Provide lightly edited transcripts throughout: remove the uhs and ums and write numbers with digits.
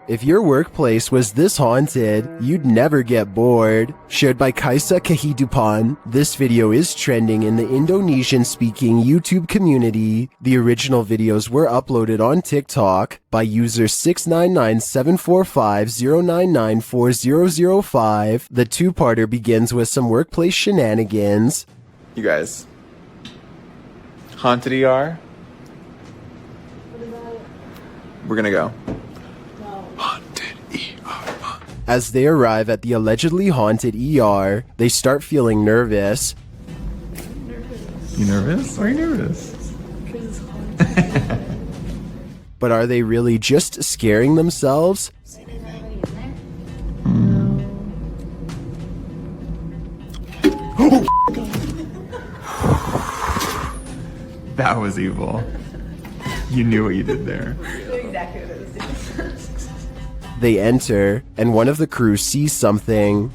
If your workplace was this haunted, you'd never get bored. Shared by Kaisa Kahidupan, this video is trending in the Indonesian-speaking YouTube community. The original videos were uploaded on TikTok by user 6997450994005. The two-parter begins with some workplace shenanigans. You guys. Haunted ER? We're gonna go. As they arrive at the allegedly haunted ER, they start feeling nervous. You nervous? Why are you nervous? But are they really just scaring themselves? That was evil. You knew what you did there. Exactly what it was doing. They enter, and one of the crew sees something.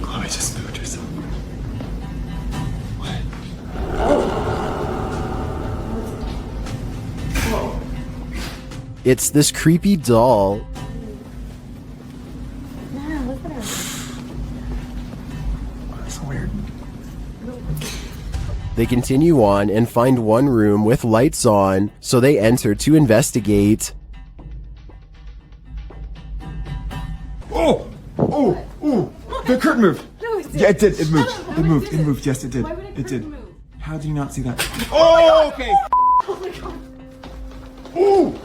Chloe just moved herself. What? Whoa. It's this creepy doll. Nah, look at her. That's weird. They continue on and find one room with lights on, so they enter to investigate. Oh! Oh! Oh! The curtain moved! No, it did. Yeah, it did. It moved. Shut up. It moved. It moved. Yes, it did. Why would a It did. curtain move? How do you not see that? Oh, okay. Oh my god. Ooh!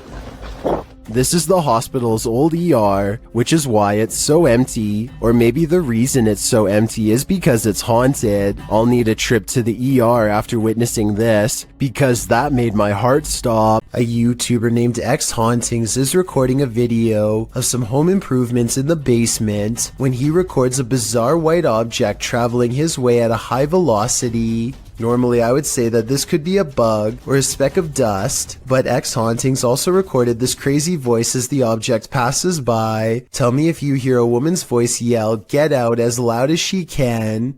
This is the hospital's old ER, which is why it's so empty. Or maybe the reason it's so empty is because it's haunted. I'll need a trip to the ER after witnessing this, because that made my heart stop. A YouTuber named X Hauntings is recording a video of some home improvements in the basement when he records a bizarre white object traveling his way at a high velocity. Normally I would say that this could be a bug or a speck of dust, but X Hauntings also recorded this crazy voice as the object passes by. Tell me if you hear a woman's voice yell, "Get out," as loud as she can.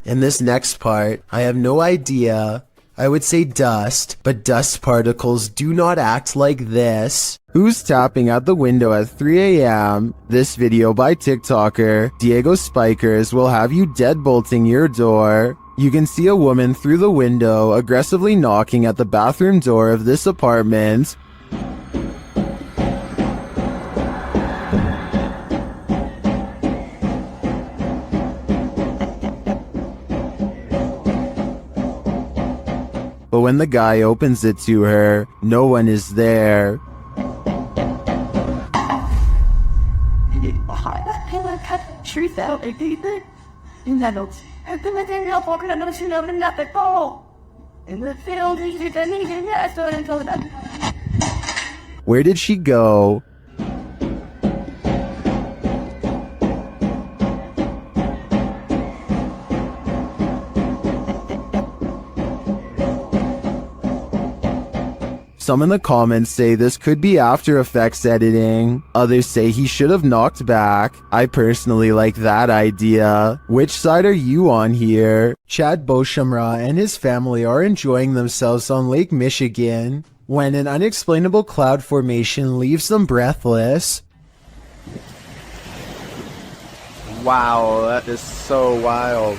In this next part, I have no idea. I would say dust, but dust particles do not act like this. Who's tapping at the window at 3 a.m.? This video by TikToker Diego Spikers will have you deadbolting your door. You can see a woman through the window aggressively knocking at the bathroom door of this apartment. But when the guy opens it to her, no one is there. I want to cut the truth out. I think that. In that note. I'm going to help walk around the shit over nothing. Oh! In the field, you didn't even know. So I told that. Where did she go? Some in the comments say this could be After Effects editing. Others say he should have knocked back. I personally like that idea. Which side are you on here? Chad Beauchamra and his family are enjoying themselves on Lake Michigan when an unexplainable cloud formation leaves them breathless. Wow, that is so wild.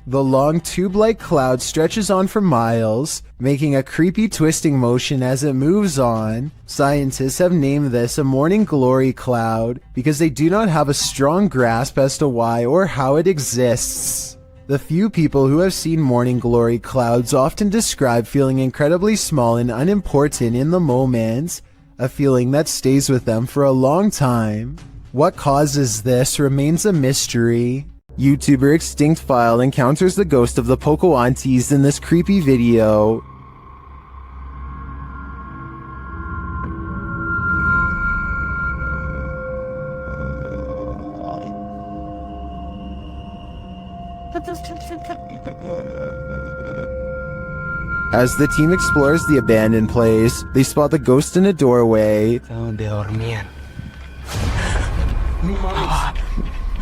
The long tube-like cloud stretches on for miles, making a creepy twisting motion as it moves on. Scientists have named this a morning glory cloud because they do not have a strong grasp as to why or how it exists. The few people who have seen morning glory clouds often describe feeling incredibly small and unimportant in the moment, a feeling that stays with them for a long time. What causes this remains a mystery. YouTuber Extinct File encounters the ghost of the Poco Aunties in this creepy video. As the team explores the abandoned place, they spot the ghost in a doorway. ¿Dónde dormían?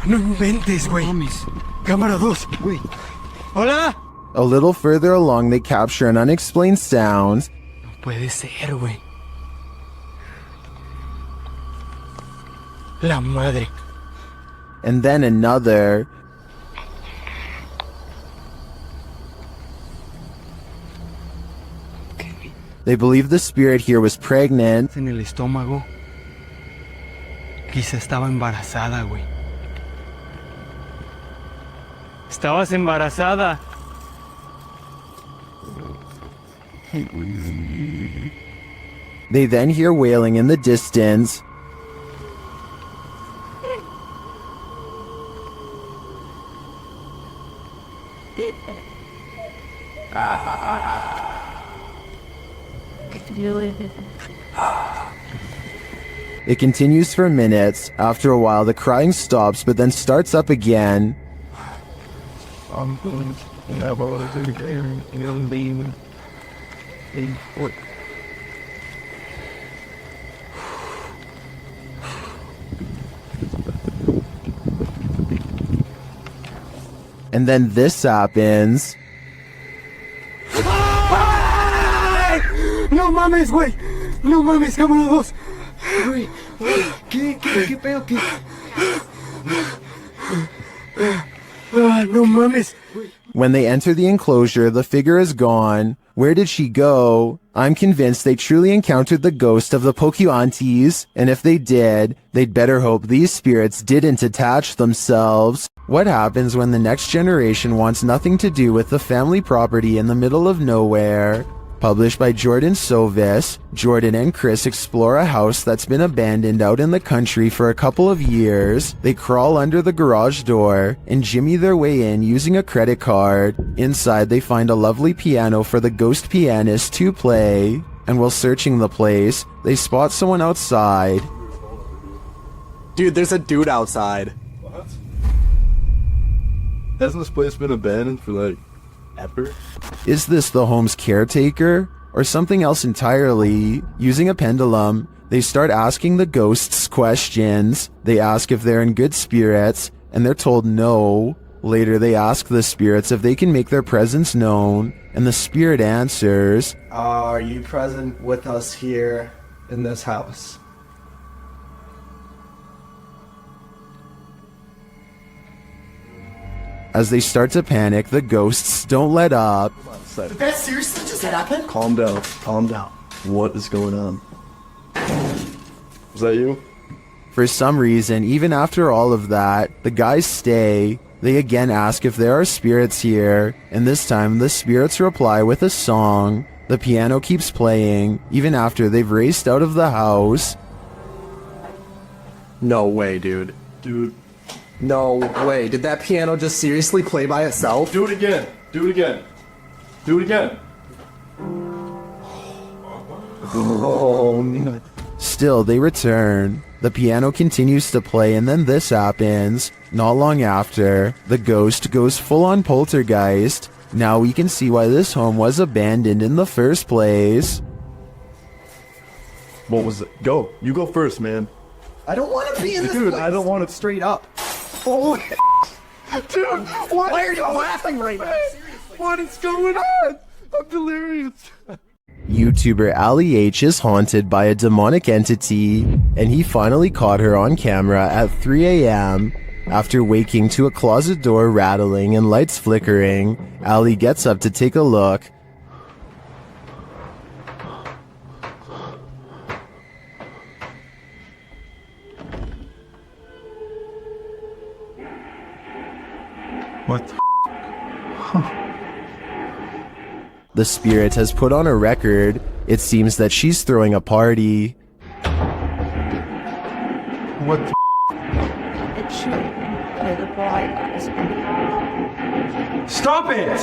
No inventes, güey. Cámara 2, güey. Hola. A little further along, they capture an unexplained sound. No puede ser, güey. La madre. And then another. They believe the spirit here was pregnant. En el estómago. Quizá estaba embarazada, güey. Estabas embarazada. They then hear wailing in the distance. It continues for minutes. After a while, the crying stops, but then starts up again. And then this happens. No mames, güey. No mames, cámara dos. Güey, ¿qué pedo? No mames. When they enter the enclosure, the figure is gone. Where did she go? I'm convinced they truly encountered the ghost of the Pokuantes, and if they did, they'd better hope these spirits didn't attach themselves. What happens when the next generation wants nothing to do with the family property in the middle of nowhere? Published by Jordan Sovis, Jordan and Chris explore a house that's been abandoned out in the country for a couple of years. They crawl under the garage door and jimmy their way in using a credit card. Inside, they find a lovely piano for the ghost pianist to play. And while searching the place, they spot someone outside. Dude, there's a dude outside. What? Hasn't this place been abandoned for like ever? Is this the home's caretaker? Or something else entirely? Using a pendulum, they start asking the ghosts questions. They ask if they're in good spirits, and they're told no. Later, they ask the spirits if they can make their presence known, and the spirit answers, Are you present with us here in this house? As they start to panic, the ghosts don't let up. Did that seriously just happen? Calm down. Calm down. What is going on? Was that you? For some reason, even after all of that, the guys stay. They again ask if there are spirits here, and this time the spirits reply with a song. The piano keeps playing, even after they've raced out of the house. No way, dude. Dude. No way. Did that piano just seriously play by itself? Do it again. Do it again. Do it again. Oh, no. Still, they return. The piano continues to play, and then this happens. Not long after, the ghost goes full-on poltergeist. Now we can see why this home was abandoned in the first place. What was it? Go. You go first, man. I don't want to be in this Dude, place. I don't want it straight up. Holy dude, what? Why are you laughing right now? What is going on? I'm delirious. YouTuber Ali H is haunted by a demonic entity, and he finally caught her on camera at 3 a.m. After waking to a closet door rattling and lights flickering, Ali gets up to take a look. What? The spirit has put on a record. It seems that she's throwing a party. What? It should be the bright Stop it!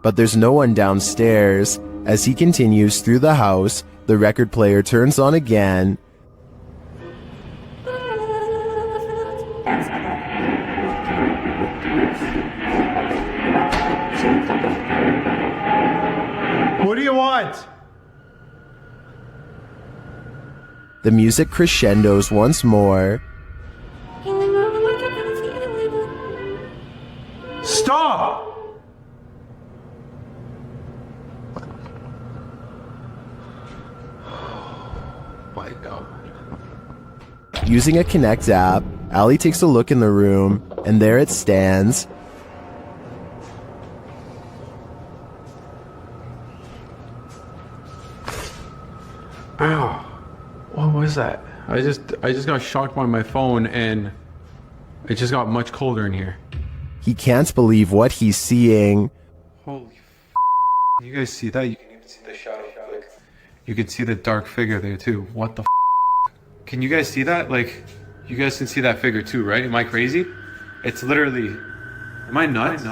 But there's no one downstairs. As he continues through the house, the record player turns on again. What do you want? The music crescendos once more. Can Stop! My God. Using a Connect app, Allie takes a look in the room, and there it stands. Ow. What was that? I just got shocked by my phone and it just got much colder in here. He can't believe what he's seeing. Holy f***. You guys see that? You can even see the shadow. Like, you can see the dark figure there too. What the f***? Can you guys see that? Like, you guys can see that figure too, right? Am I crazy? It's literally... Am I nuts?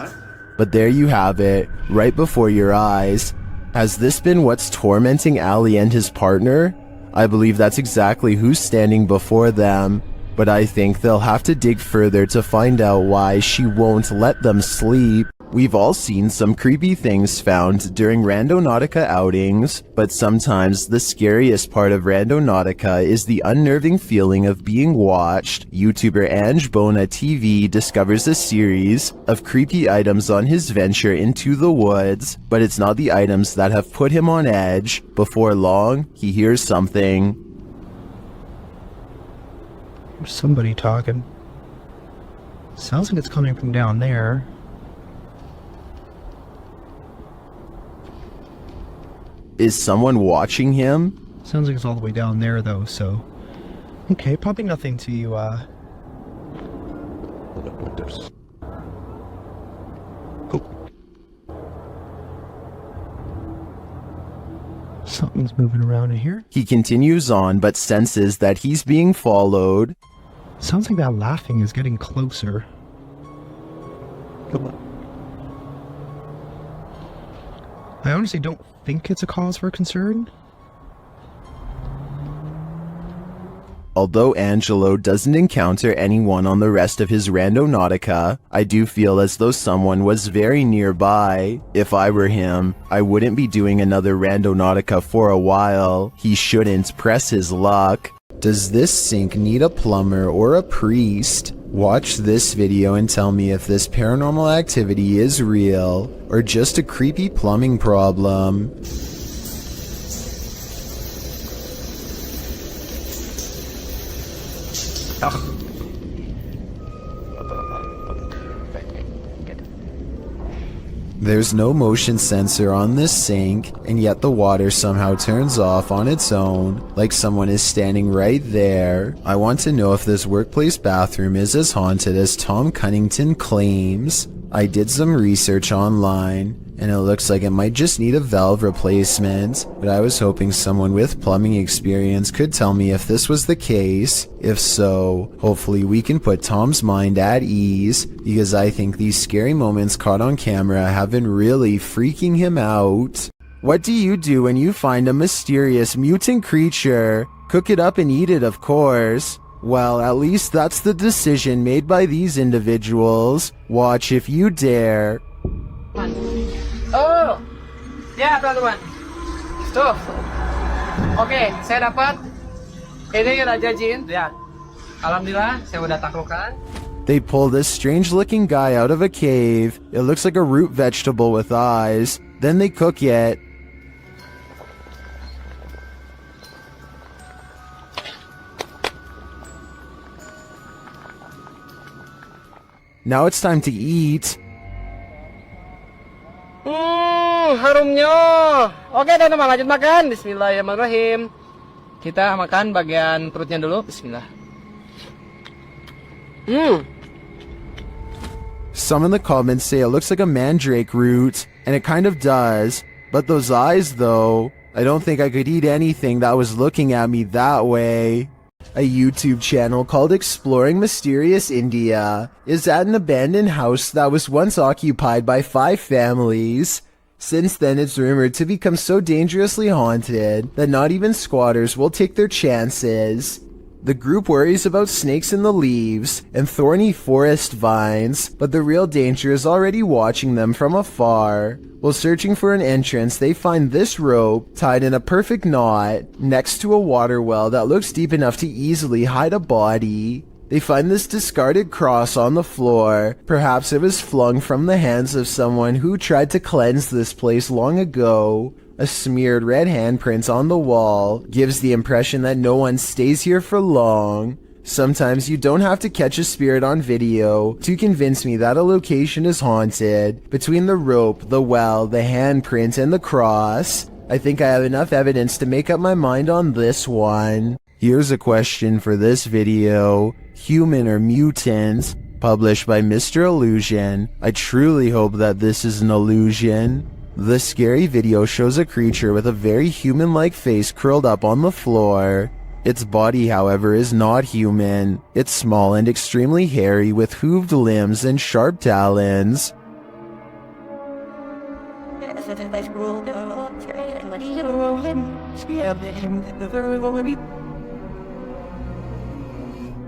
But there you have it, right before your eyes. Has this been what's tormenting Allie and his partner? I believe that's exactly who's standing before them, but I think they'll have to dig further to find out why she won't let them sleep. We've all seen some creepy things found during Randonautica outings, but sometimes the scariest part of Randonautica is the unnerving feeling of being watched. YouTuber Ange Bona TV discovers a series of creepy items on his venture into the woods, but it's not the items that have put him on edge. Before long, he hears something. There's somebody talking. Sounds like it's coming from down there. Is someone watching him? Sounds like it's all the way down there though, so... Okay, probably nothing to, Oh. Something's moving around in here. He continues on, but senses that he's being followed. Sounds like that laughing is getting closer. Come on. I honestly don't think it's a cause for concern. Although Angelo doesn't encounter anyone on the rest of his Randonautica, I do feel as though someone was very nearby. If I were him, I wouldn't be doing another Randonautica for a while. He shouldn't press his luck. Does this sink need a plumber or a priest? Watch this video and tell me if this paranormal activity is real or just a creepy plumbing problem. There's no motion sensor on this sink, and yet the water somehow turns off on its own, like someone is standing right there. I want to know if this workplace bathroom is as haunted as Tom Cunnington claims. I did some research online, and it looks like it might just need a valve replacement, but I was hoping someone with plumbing experience could tell me if this was the case. If so, hopefully we can put Tom's mind at ease, because I think these scary moments caught on camera have been really freaking him out. What do you do when you find a mysterious mutant creature? Cook it up and eat it, of course. Well, at least that's the decision made by these individuals. Watch if you dare. Oh, ya teman-teman. Tuh. Oke, saya dapat ini Raja Jin. Lihat. Alhamdulillah, saya udah taklukkan. They pulled this strange-looking guy out of a cave. It looks like a root vegetable with eyes. Then they cook it. Now it's time to eat. Harumnya. Oke, teman-teman, lanjut makan. Bismillahirrahmanirrahim. Kita makan bagian perutnya dulu. Bismillah. Some in the comments say it looks like a mandrake root, and it kind of does. But those eyes, though, I don't think I could eat anything that was looking at me that way. A YouTube channel called Exploring Mysterious India is at an abandoned house that was once occupied by 5 families. Since then, it's rumored to become so dangerously haunted that not even squatters will take their chances. The group worries about snakes in the leaves and thorny forest vines, but the real danger is already watching them from afar. While searching for an entrance, they find this rope tied in a perfect knot next to a water well that looks deep enough to easily hide a body. They find this discarded cross on the floor. Perhaps it was flung from the hands of someone who tried to cleanse this place long ago. A smeared red handprint on the wall gives the impression that no one stays here for long. Sometimes you don't have to catch a spirit on video to convince me that a location is haunted. Between the rope, the well, the handprint, and the cross, I think I have enough evidence to make up my mind on this one. Here's a question for this video. Human or mutant? Published by Mr. Illusion. I truly hope that this is an illusion. The scary video shows a creature with a very human-like face curled up on the floor. Its body, however, is not human. It's small and extremely hairy with hooved limbs and sharp talons.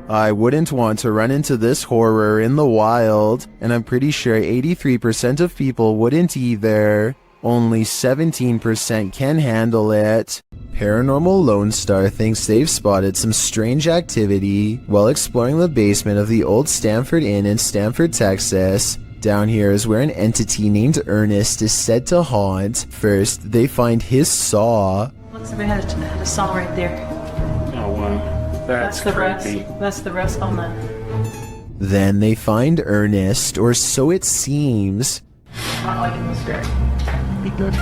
I wouldn't want to run into this horror in the wild, and I'm pretty sure 83% of people wouldn't either. Only 17% can handle it. Paranormal Lone Star thinks they've spotted some strange activity while exploring the basement of the old Stanford Inn in Stanford, Texas. Down here is where an entity named Ernest is said to haunt. First, they find his saw. Looks like we had a saw right there. Oh wow. That's the creepy. rest. That's the rest on that. Then they find Ernest, or so it seems. Not liking this guy. Be good.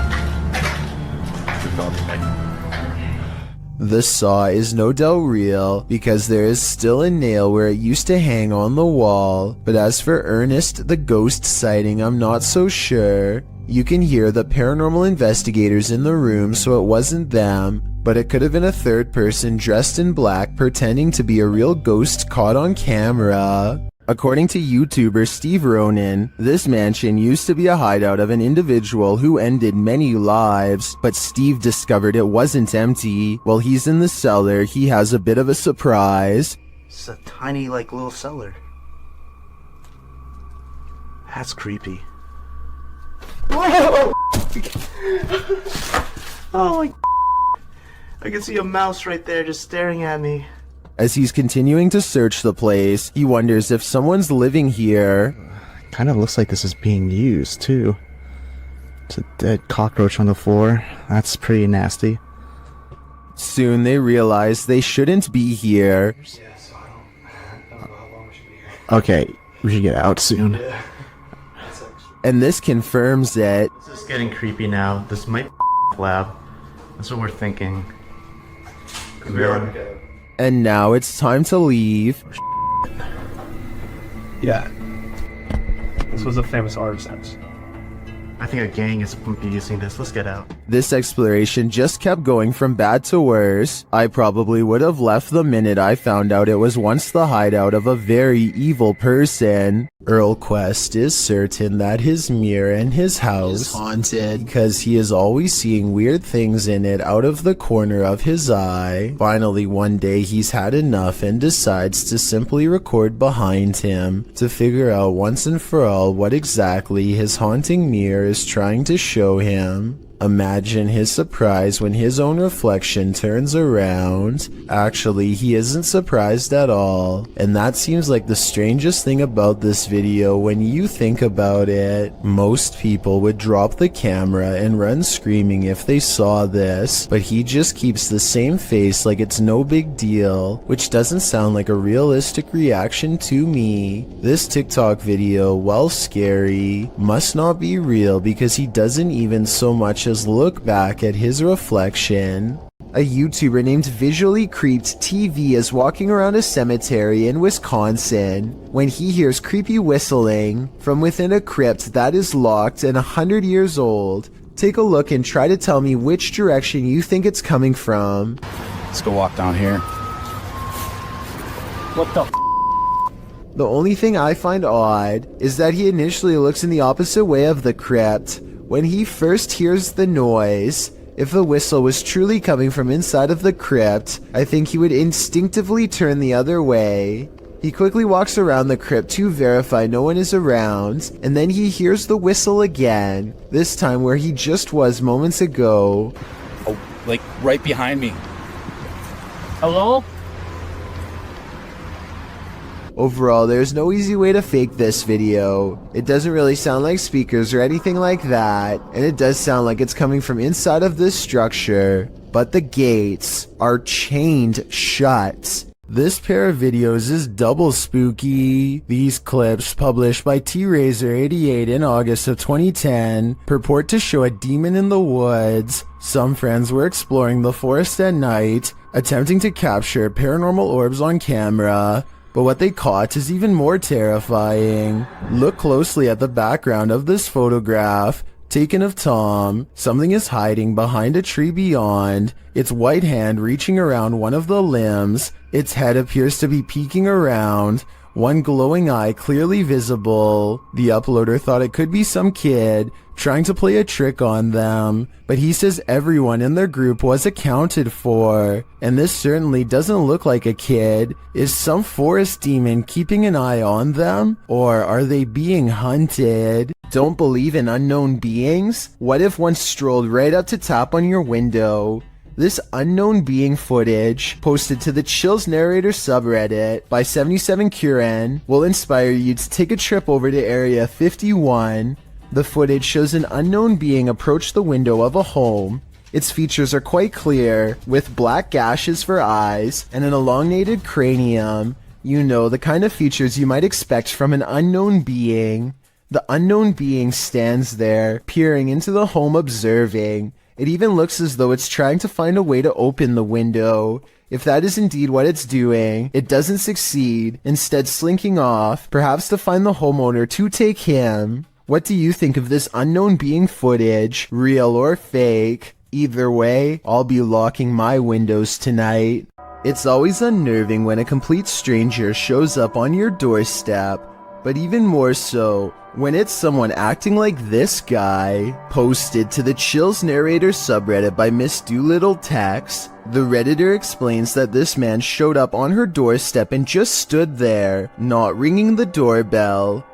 The saw is no doubt real because there is still a nail where it used to hang on the wall, but as for Ernest the ghost sighting, I'm not so sure. You can hear the paranormal investigators in the room, so it wasn't them, but it could have been a third person dressed in black pretending to be a real ghost caught on camera. According to YouTuber Steve Ronan, this mansion used to be a hideout of an individual who ended many lives, but Steve discovered it wasn't empty. While he's in the cellar, he has a bit of a surprise. It's a tiny, little cellar. That's creepy. Whoa! Oh, I can see a mouse right there just staring at me. As he's continuing to search the place, he wonders if someone's living here. Kind of looks like this is being used, too. It's a dead cockroach on the floor. That's pretty nasty. Soon they realize they shouldn't be here. Okay, we should get out soon. And this confirms it. This is getting creepy now. This might be lab. That's what we're thinking. And now it's time to leave. Yeah. This was a famous artist's house. I think a gang is using this. Let's get out. This exploration just kept going from bad to worse. I probably would have left the minute I found out it was once the hideout of a very evil person. Earl Quest is certain that his mirror in his house is haunted because he is always seeing weird things in it out of the corner of his eye. Finally, one day he's had enough and decides to simply record behind him to figure out once and for all what exactly his haunting mirror is trying to show him. Imagine his surprise when his own reflection turns around. Actually, he isn't surprised at all. And that seems like the strangest thing about this video when you think about it. Most people would drop the camera and run screaming if they saw this, but he just keeps the same face like it's no big deal, which doesn't sound like a realistic reaction to me. This TikTok video, while scary, must not be real because he doesn't even so much as look back at his reflection. A YouTuber named Visually Creeped TV is walking around a cemetery in Wisconsin when he hears creepy whistling from within a crypt that is locked and 100 years old. Take a look and try to tell me which direction you think it's coming from. Let's go walk down here. What the The only thing I find odd is that he initially looks in the opposite way of the crypt. When he first hears the noise, if the whistle was truly coming from inside of the crypt, I think he would instinctively turn the other way. He quickly walks around the crypt to verify no one is around, and then he hears the whistle again, this time where he just was moments ago. Oh, right behind me. Hello? Overall, there's no easy way to fake this video. It doesn't really sound like speakers or anything like that, and it does sound like it's coming from inside of this structure, but the gates are chained shut. This pair of videos is double spooky. These clips, published by TRazor88 in August of 2010, purport to show a demon in the woods. Some friends were exploring the forest at night, attempting to capture paranormal orbs on camera. But what they caught is even more terrifying. Look closely at the background of this photograph, taken of Tom. Something is hiding behind a tree beyond, its white hand reaching around one of the limbs. Its head appears to be peeking around, one glowing eye clearly visible. The uploader thought it could be some kid trying to play a trick on them, but he says everyone in their group was accounted for, and this certainly doesn't look like a kid. Is some forest demon keeping an eye on them, or are they being hunted? Don't believe in unknown beings? What if one strolled right up to tap on your window? This unknown being footage, posted to the Chills Narrator subreddit by 77Kuren, will inspire you to take a trip over to Area 51. The footage shows an unknown being approach the window of a home. Its features are quite clear, with black gashes for eyes and an elongated cranium. You know, the kind of features you might expect from an unknown being. The unknown being stands there, peering into the home, observing. It even looks as though it's trying to find a way to open the window. If that is indeed what it's doing, it doesn't succeed, instead slinking off, perhaps to find the homeowner to take him. What do you think of this unknown being footage, real or fake? Either way, I'll be locking my windows tonight. It's always unnerving when a complete stranger shows up on your doorstep, but even more so when it's someone acting like this guy. Posted to the Chills Narrator subreddit by Miss Doolittle Tex, the Redditor explains that this man showed up on her doorstep and just stood there, not ringing the doorbell.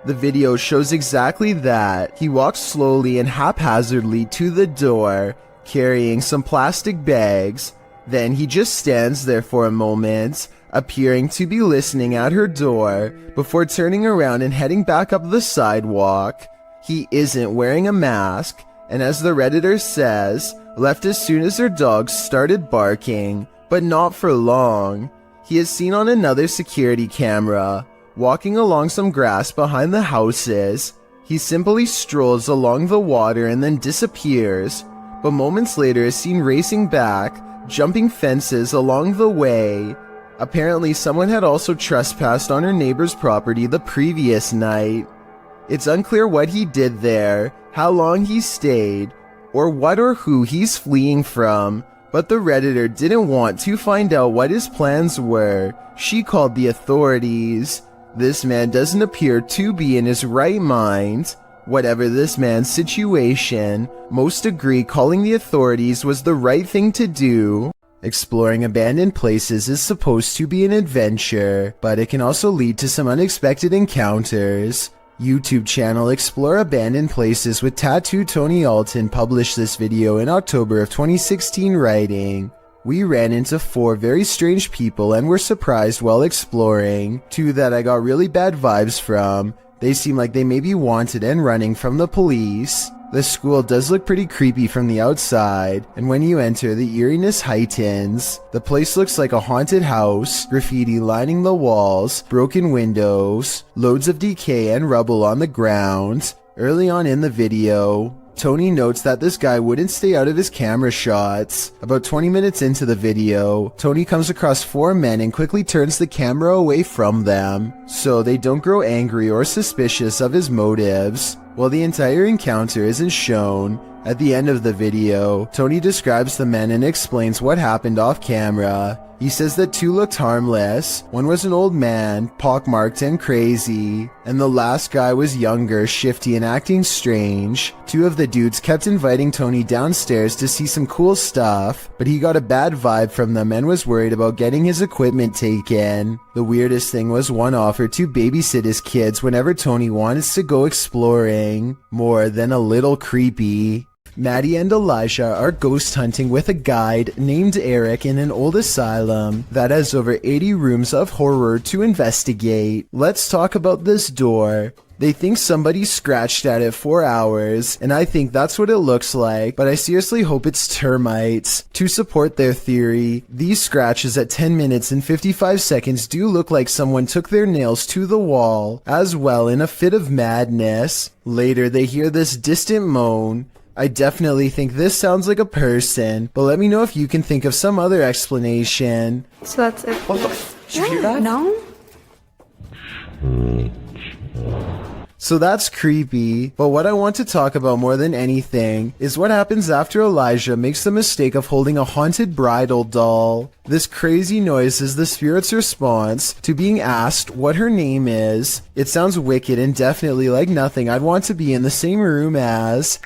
The video shows exactly that. He walks slowly and haphazardly to the door, carrying some plastic bags. Then he just stands there for a moment, appearing to be listening at her door, before turning around and heading back up the sidewalk. He isn't wearing a mask, and as the Redditor says, left as soon as her dogs started barking, but not for long. He is seen on another security camera, walking along some grass behind the houses. He simply strolls along the water and then disappears, but moments later is seen racing back, jumping fences along the way. Apparently someone had also trespassed on her neighbor's property the previous night. It's unclear what he did there, how long he stayed, or what or who he's fleeing from, but the Redditor didn't want to find out what his plans were. She called the authorities. This man doesn't appear to be in his right mind. Whatever this man's situation, most agree calling the authorities was the right thing to do. Exploring abandoned places is supposed to be an adventure, but it can also lead to some unexpected encounters. YouTube channel Explore Abandoned Places with Tattoo Tony Alton published this video in October of 2016, writing, "We ran into 4 very strange people and were surprised while exploring. 2 that I got really bad vibes from. They seem like they may be wanted and running from the police. The school does look pretty creepy from the outside, and when you enter, the eeriness heightens. The place looks like a haunted house, graffiti lining the walls, broken windows, loads of decay and rubble on the ground." Early on in the video, Tony notes that this guy wouldn't stay out of his camera shots. About 20 minutes into the video, Tony comes across 4 men and quickly turns the camera away from them, so they don't grow angry or suspicious of his motives. While the entire encounter isn't shown, at the end of the video, Tony describes the men and explains what happened off camera. He says that 2 looked harmless, one was an old man, pockmarked and crazy, and the last guy was younger, shifty and acting strange. 2 of the dudes kept inviting Tony downstairs to see some cool stuff, but he got a bad vibe from them and was worried about getting his equipment taken. The weirdest thing was one offered to babysit his kids whenever Tony wanted to go exploring. More than a little creepy. Maddie and Elijah are ghost hunting with a guide named Eric in an old asylum that has over 80 rooms of horror to investigate. Let's talk about this door. They think somebody scratched at it for hours, and I think that's what it looks like, but I seriously hope it's termites. To support their theory, these scratches at 10 minutes and 55 seconds do look like someone took their nails to the wall, as well in a fit of madness. Later, they hear this distant moan. I definitely think this sounds like a person, but let me know if you can think of some other explanation. So that's it. What the Did you hear that? No? So that's creepy, but what I want to talk about more than anything is what happens after Elijah makes the mistake of holding a haunted bridal doll. This crazy noise is the spirit's response to being asked what her name is. It sounds wicked and definitely like nothing I'd want to be in the same room as.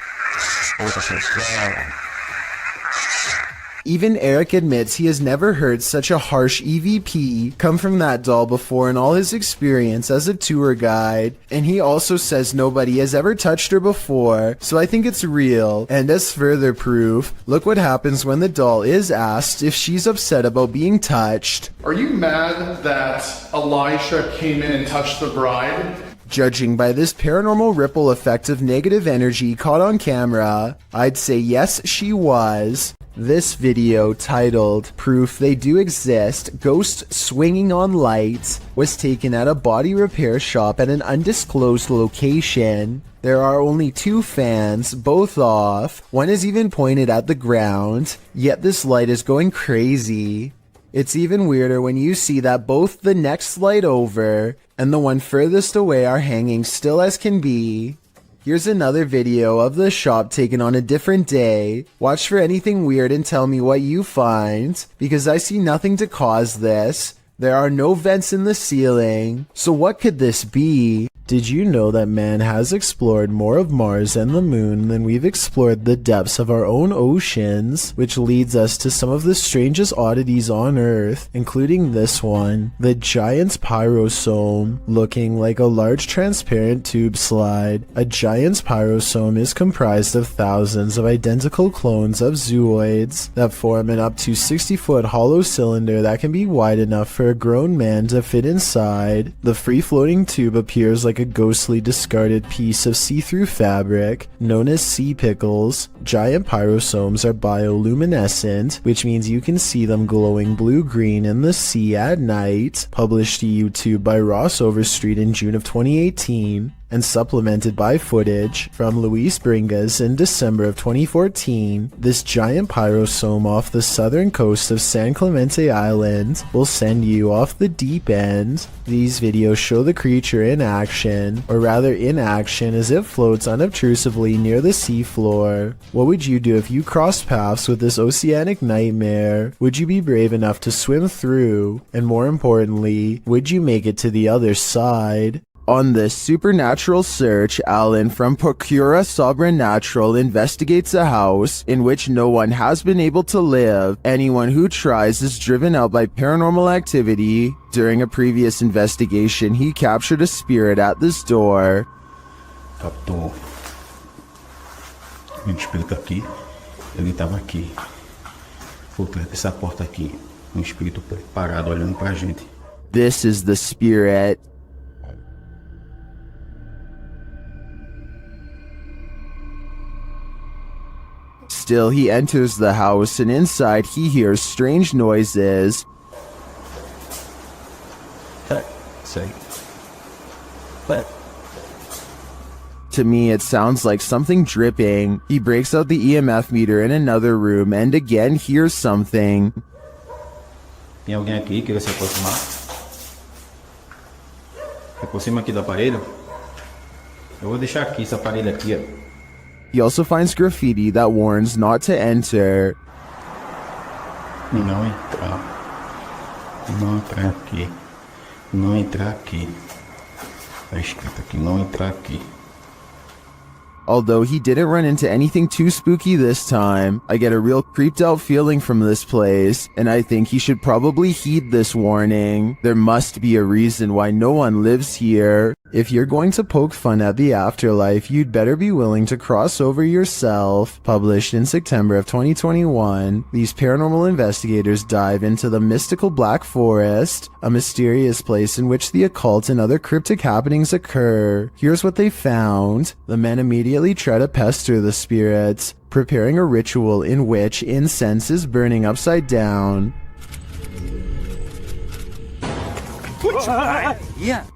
Even Eric admits he has never heard such a harsh EVP come from that doll before in all his experience as a tour guide, and he also says nobody has ever touched her before, so I think it's real. And as further proof, look what happens when the doll is asked if she's upset about being touched. Are you mad that Elijah came in and touched the bride? Judging by this paranormal ripple effect of negative energy caught on camera, I'd say yes, she was. This video, titled Proof They Do Exist, Ghosts Swinging on Lights, was taken at a body repair shop at an undisclosed location. There are only 2 fans, both off. One is even pointed at the ground, yet this light is going crazy. It's even weirder when you see that both the next light over and the one furthest away are hanging still as can be. Here's another video of the shop taken on a different day. Watch for anything weird and tell me what you find, because I see nothing to cause this. There are no vents in the ceiling. So what could this be? Did you know that man has explored more of Mars and the moon than we've explored the depths of our own oceans? Which leads us to some of the strangest oddities on Earth, including this one, the giant's pyrosome, looking like a large transparent tube slide. A giant's pyrosome is comprised of thousands of identical clones of zooids that form an up to 60-foot hollow cylinder that can be wide enough for a grown man to fit inside. The free-floating tube appears like a ghostly discarded piece of see-through fabric known as sea pickles. Giant pyrosomes are bioluminescent, which means you can see them glowing blue-green in the sea at night. Published to YouTube by Ross Overstreet in June of 2018. And supplemented by footage from Luis Bringas in December of 2014, this giant pyrosome off the southern coast of San Clemente Island will send you off the deep end. These videos show the creature in action, or rather inaction as it floats unobtrusively near the seafloor. What would you do if you crossed paths with this oceanic nightmare? Would you be brave enough to swim through? And more importantly, would you make it to the other side? On this supernatural search, Alan from Procura Sobrenatural investigates a house in which no one has been able to live. Anyone who tries is driven out by paranormal activity. During a previous investigation, he captured a spirit at this door. Captou um espírito aqui. Ele estava aqui, por trás dessa porta aqui. Espírito parado olhando pra gente. This is the spirit. Still, he enters the house, and inside he hears strange noises. But to me, it sounds like something dripping. He breaks out the EMF meter in another room and again hears something. Tem alguém aqui que queira se aproximar? Se aproxima aqui do aparelho. Eu vou deixar aqui esse aparelho aqui, ó. He also finds graffiti that warns not to enter. Não entrar. Não entrar aqui. Não entrar aqui. Tá escrito aqui, não entrar aqui. Although he didn't run into anything too spooky this time, I get a real creeped out feeling from this place, and I think he should probably heed this warning. There must be a reason why no one lives here. If you're going to poke fun at the afterlife, you'd better be willing to cross over yourself. Published in September of 2021, these paranormal investigators dive into the mystical Black Forest, a mysterious place in which the occult and other cryptic happenings occur. Here's what they found. The men immediately try to pester the spirits, preparing a ritual in which incense is burning upside down.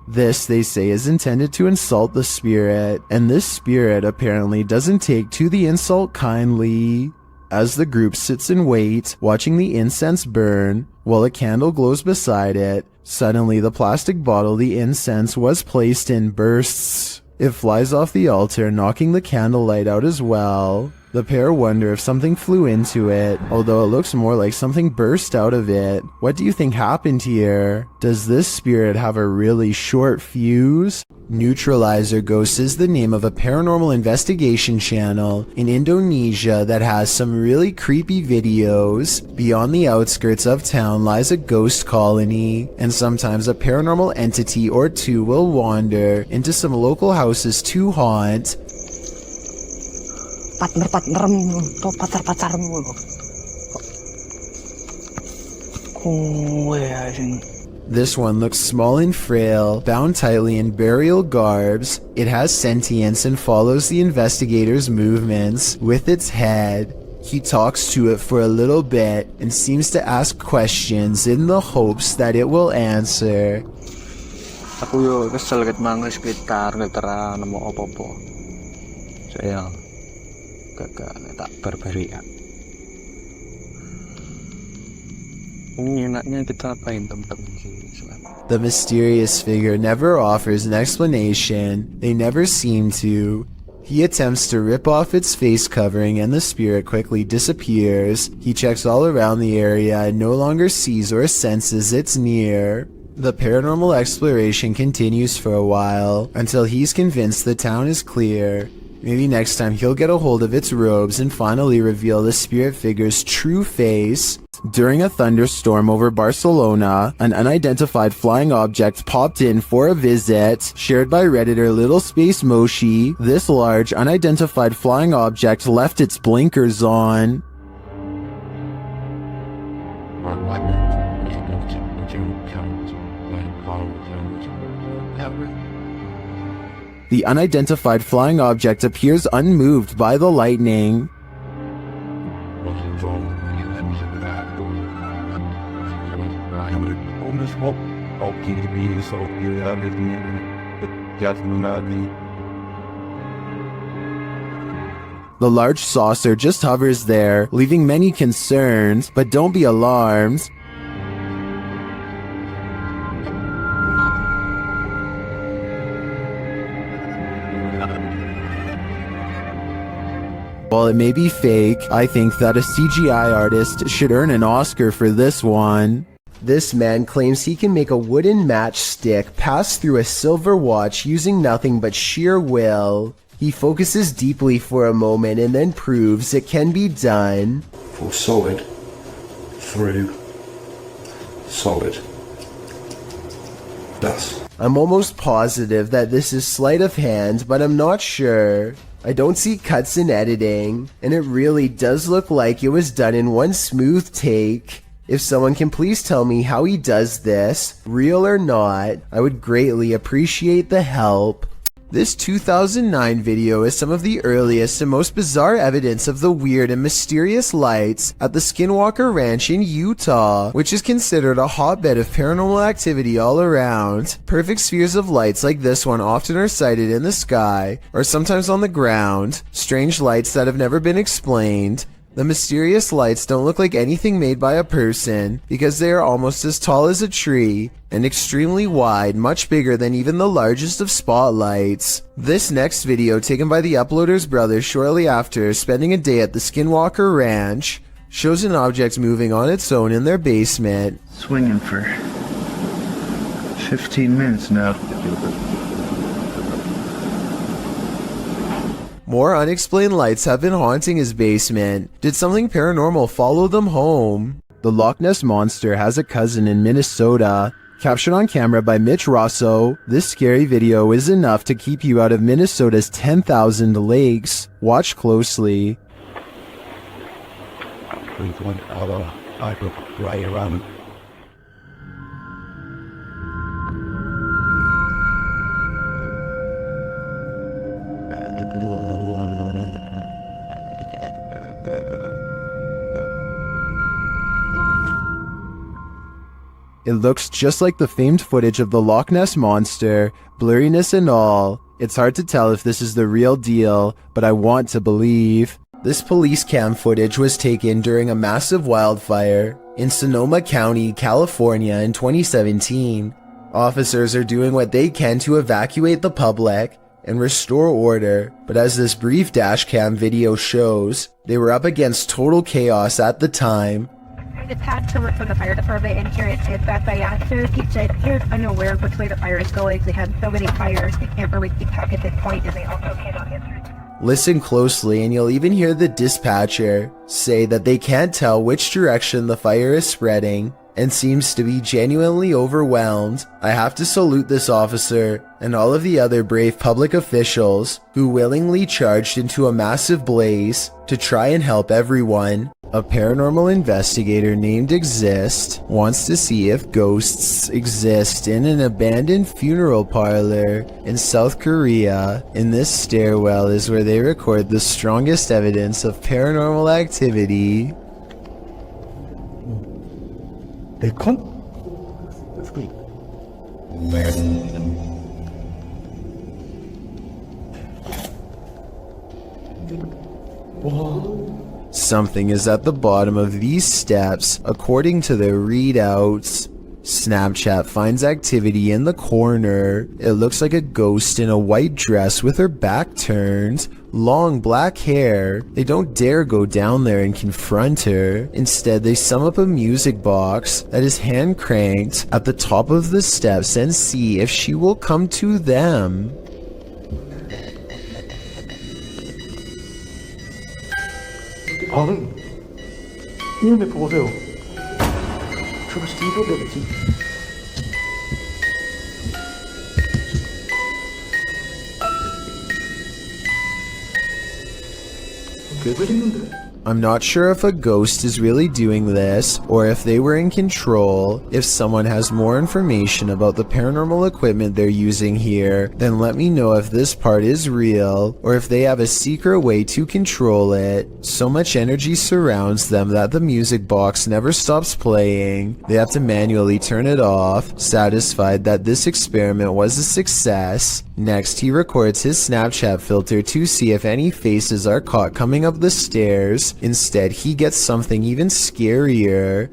This, they say, is intended to insult the spirit, and this spirit apparently doesn't take to the insult kindly. As the group sits in wait, watching the incense burn, while a candle glows beside it, suddenly the plastic bottle the incense was placed in bursts. It flies off the altar, knocking the candlelight out as well. The pair wonder if something flew into it, although it looks more like something burst out of it. What do you think happened here? Does this spirit have a really short fuse? Neutralizer Ghost is the name of a paranormal investigation channel in Indonesia that has some really creepy videos. Beyond the outskirts of town lies a ghost colony, and sometimes a paranormal entity or two will wander into some local houses to haunt. Partner-partnermu, atau pacar-pacarmu. Kue anjing. This one looks small and frail, bound tightly in burial garbs. It has sentience and follows the investigator's movements with its head. He talks to it for a little bit and seems to ask questions in the hopes that it will answer. Aku yo kesel ket mangga sekitar ngetera nemu opo-opo. Saya gak tak berbarian. Ini enaknya kita apain teman-teman sih? The mysterious figure never offers an explanation. They never seem to. He attempts to rip off its face covering and the spirit quickly disappears. He checks all around the area and no longer sees or senses it's near. The paranormal exploration continues for a while until he's convinced the town is clear. Maybe next time he'll get a hold of its robes and finally reveal the spirit figure's true face. During a thunderstorm over Barcelona, an unidentified flying object popped in for a visit. Shared by Redditor Little Space Moshi, this large unidentified flying object left its blinkers on. The unidentified flying object appears unmoved by the lightning. The large saucer just hovers there, leaving many concerned, but don't be alarmed. While it may be fake, I think that a CGI artist should earn an Oscar for this one. This man claims he can make a wooden matchstick pass through a silver watch using nothing but sheer will. He focuses deeply for a moment and then proves it can be done. For solid, through, solid. Thus. I'm almost positive that this is sleight of hand, but I'm not sure. I don't see cuts in editing, and it really does look like it was done in one smooth take. If someone can please tell me how he does this, real or not, I would greatly appreciate the help. This 2009 video is some of the earliest and most bizarre evidence of the weird and mysterious lights at the Skinwalker Ranch in Utah, which is considered a hotbed of paranormal activity all around. Perfect spheres of lights like this one often are sighted in the sky, or sometimes on the ground. Strange lights that have never been explained. The mysterious lights don't look like anything made by a person because they are almost as tall as a tree and extremely wide, much bigger than even the largest of spotlights. This next video, taken by the uploader's brother shortly after spending a day at the Skinwalker Ranch, shows an object moving on its own in their basement. Swinging for 15 minutes now. More unexplained lights have been haunting his basement. Did something paranormal follow them home? The Loch Ness Monster has a cousin in Minnesota. Captured on camera by Mitch Rosso, this scary video is enough to keep you out of Minnesota's 10,000 lakes. Watch closely. Right around. It looks just like the famed footage of the Loch Ness Monster, blurriness and all. It's hard to tell if this is the real deal, but I want to believe. This police cam footage was taken during a massive wildfire in Sonoma County, California in 2017. Officers are doing what they can to evacuate the public and restore order, but as this brief dashcam video shows, they were up against total chaos at the time. It's had to work for the fire department, and here it is back by actors. He said, "Here's unaware of which way the fire is going. They have so many fires, they can't really keep track at this point, and they also cannot answer." Listen closely and you'll even hear the dispatcher say that they can't tell which direction the fire is spreading and seems to be genuinely overwhelmed. I have to salute this officer and all of the other brave public officials who willingly charged into a massive blaze to try and help everyone. A paranormal investigator named Exist wants to see if ghosts exist in an abandoned funeral parlor in South Korea. In this stairwell is where they record the strongest evidence of paranormal activity. They can't. Something is at the bottom of these steps, according to their readouts. Snapchat finds activity in the corner. It looks like a ghost in a white dress with her back turned, long black hair. They don't dare go down there and confront her. Instead, they sum up a music box that is hand cranked at the top of the steps and see if she will come to them. 방은 이놈의 보세요. 저거 진짜 되겠지. 왜 그랬는데? I'm not sure if a ghost is really doing this, or if they were in control. If someone has more information about the paranormal equipment they're using here, then let me know if this part is real, or if they have a secret way to control it. So much energy surrounds them that the music box never stops playing. They have to manually turn it off, satisfied that this experiment was a success. Next, he records his Snapchat filter to see if any faces are caught coming up the stairs. Instead, he gets something even scarier.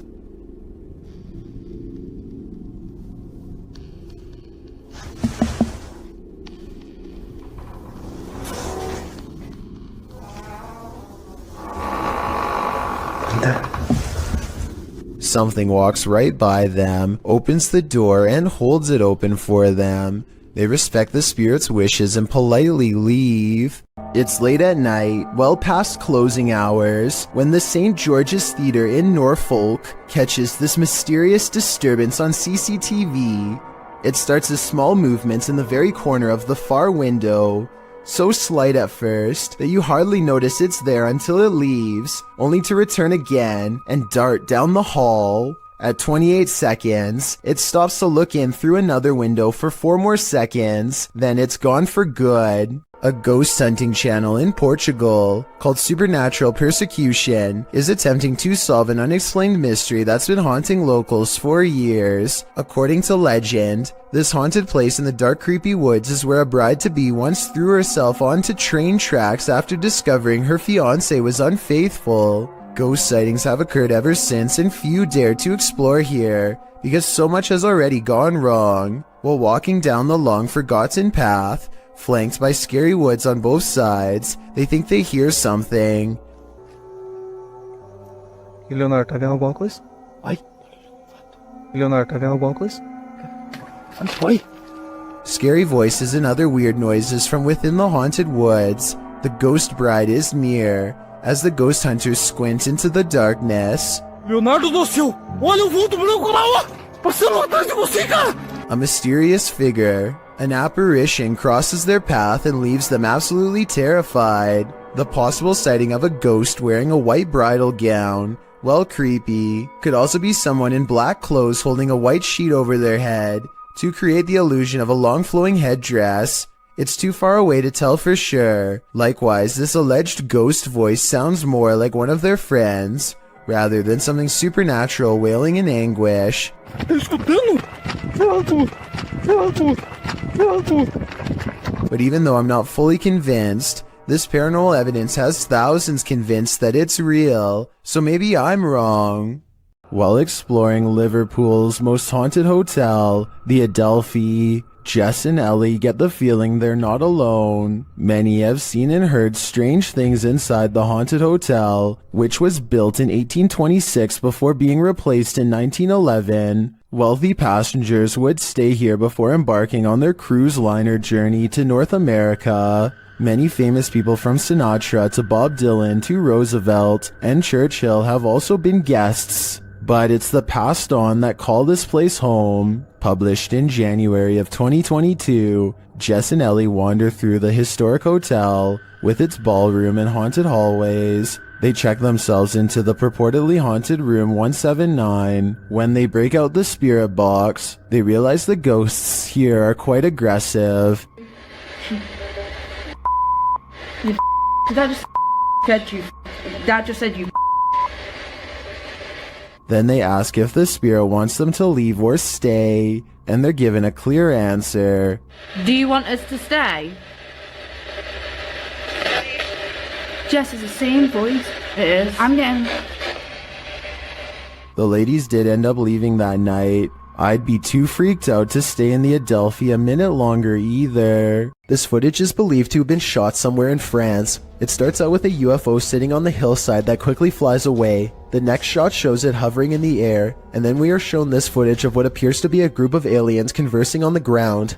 Something walks right by them, opens the door, and holds it open for them. They respect the spirit's wishes and politely leave. It's late at night, well past closing hours, when the St. George's Theatre in Norfolk catches this mysterious disturbance on CCTV. It starts as small movements in the very corner of the far window, so slight at first that you hardly notice it's there until it leaves, only to return again and dart down the hall. At 28 seconds, it stops to look in through another window for 4 more seconds, then it's gone for good. A ghost hunting channel in Portugal called Supernatural Persecution is attempting to solve an unexplained mystery that's been haunting locals for years. According to legend, this haunted place in the dark, creepy woods is where a bride-to-be once threw herself onto train tracks after discovering her fiancé was unfaithful. Ghost sightings have occurred ever since, and few dare to explore here because so much has already gone wrong. While walking down the long forgotten path, flanked by scary woods on both sides, they think they hear something. Leonardo, tá vendo alguma coisa? Ai. Leonardo, tá vendo alguma coisa? Oi. Scary voices and other weird noises from within the haunted woods. The ghost bride is near. As the ghost hunters squint into the darkness, Leonardo do céu! Olha o vulto branco lá, ó! A mysterious figure, an apparition, crosses their path and leaves them absolutely terrified. The possible sighting of a ghost wearing a white bridal gown, well, creepy, could also be someone in black clothes holding a white sheet over their head to create the illusion of a long flowing headdress. It's too far away to tell for sure. Likewise, this alleged ghost voice sounds more like one of their friends, rather than something supernatural wailing in anguish. But even though I'm not fully convinced, this paranormal evidence has thousands convinced that it's real, so maybe I'm wrong. While exploring Liverpool's most haunted hotel, the Adelphi, Jess and Ellie get the feeling they're not alone. Many have seen and heard strange things inside the haunted hotel, which was built in 1826 before being replaced in 1911. Wealthy passengers would stay here before embarking on their cruise liner journey to North America. Many famous people from Sinatra to Bob Dylan to Roosevelt and Churchill have also been guests. But it's the passed on that call this place home. Published in January of 2022, Jess and Ellie wander through the historic hotel with its ballroom and haunted hallways. They check themselves into the purportedly haunted room 179. When they break out the spirit box, they realize the ghosts here are quite aggressive. That just said you. That just said you. Then they ask if the spirit wants them to leave or stay, and they're given a clear answer. Do you want us to stay? Jess is the same voice. It is. I'm getting... The ladies did end up leaving that night. I'd be too freaked out to stay in the Adelphi a minute longer either. This footage is believed to have been shot somewhere in France. It starts out with a UFO sitting on the hillside that quickly flies away. The next shot shows it hovering in the air, and then we are shown this footage of what appears to be a group of aliens conversing on the ground.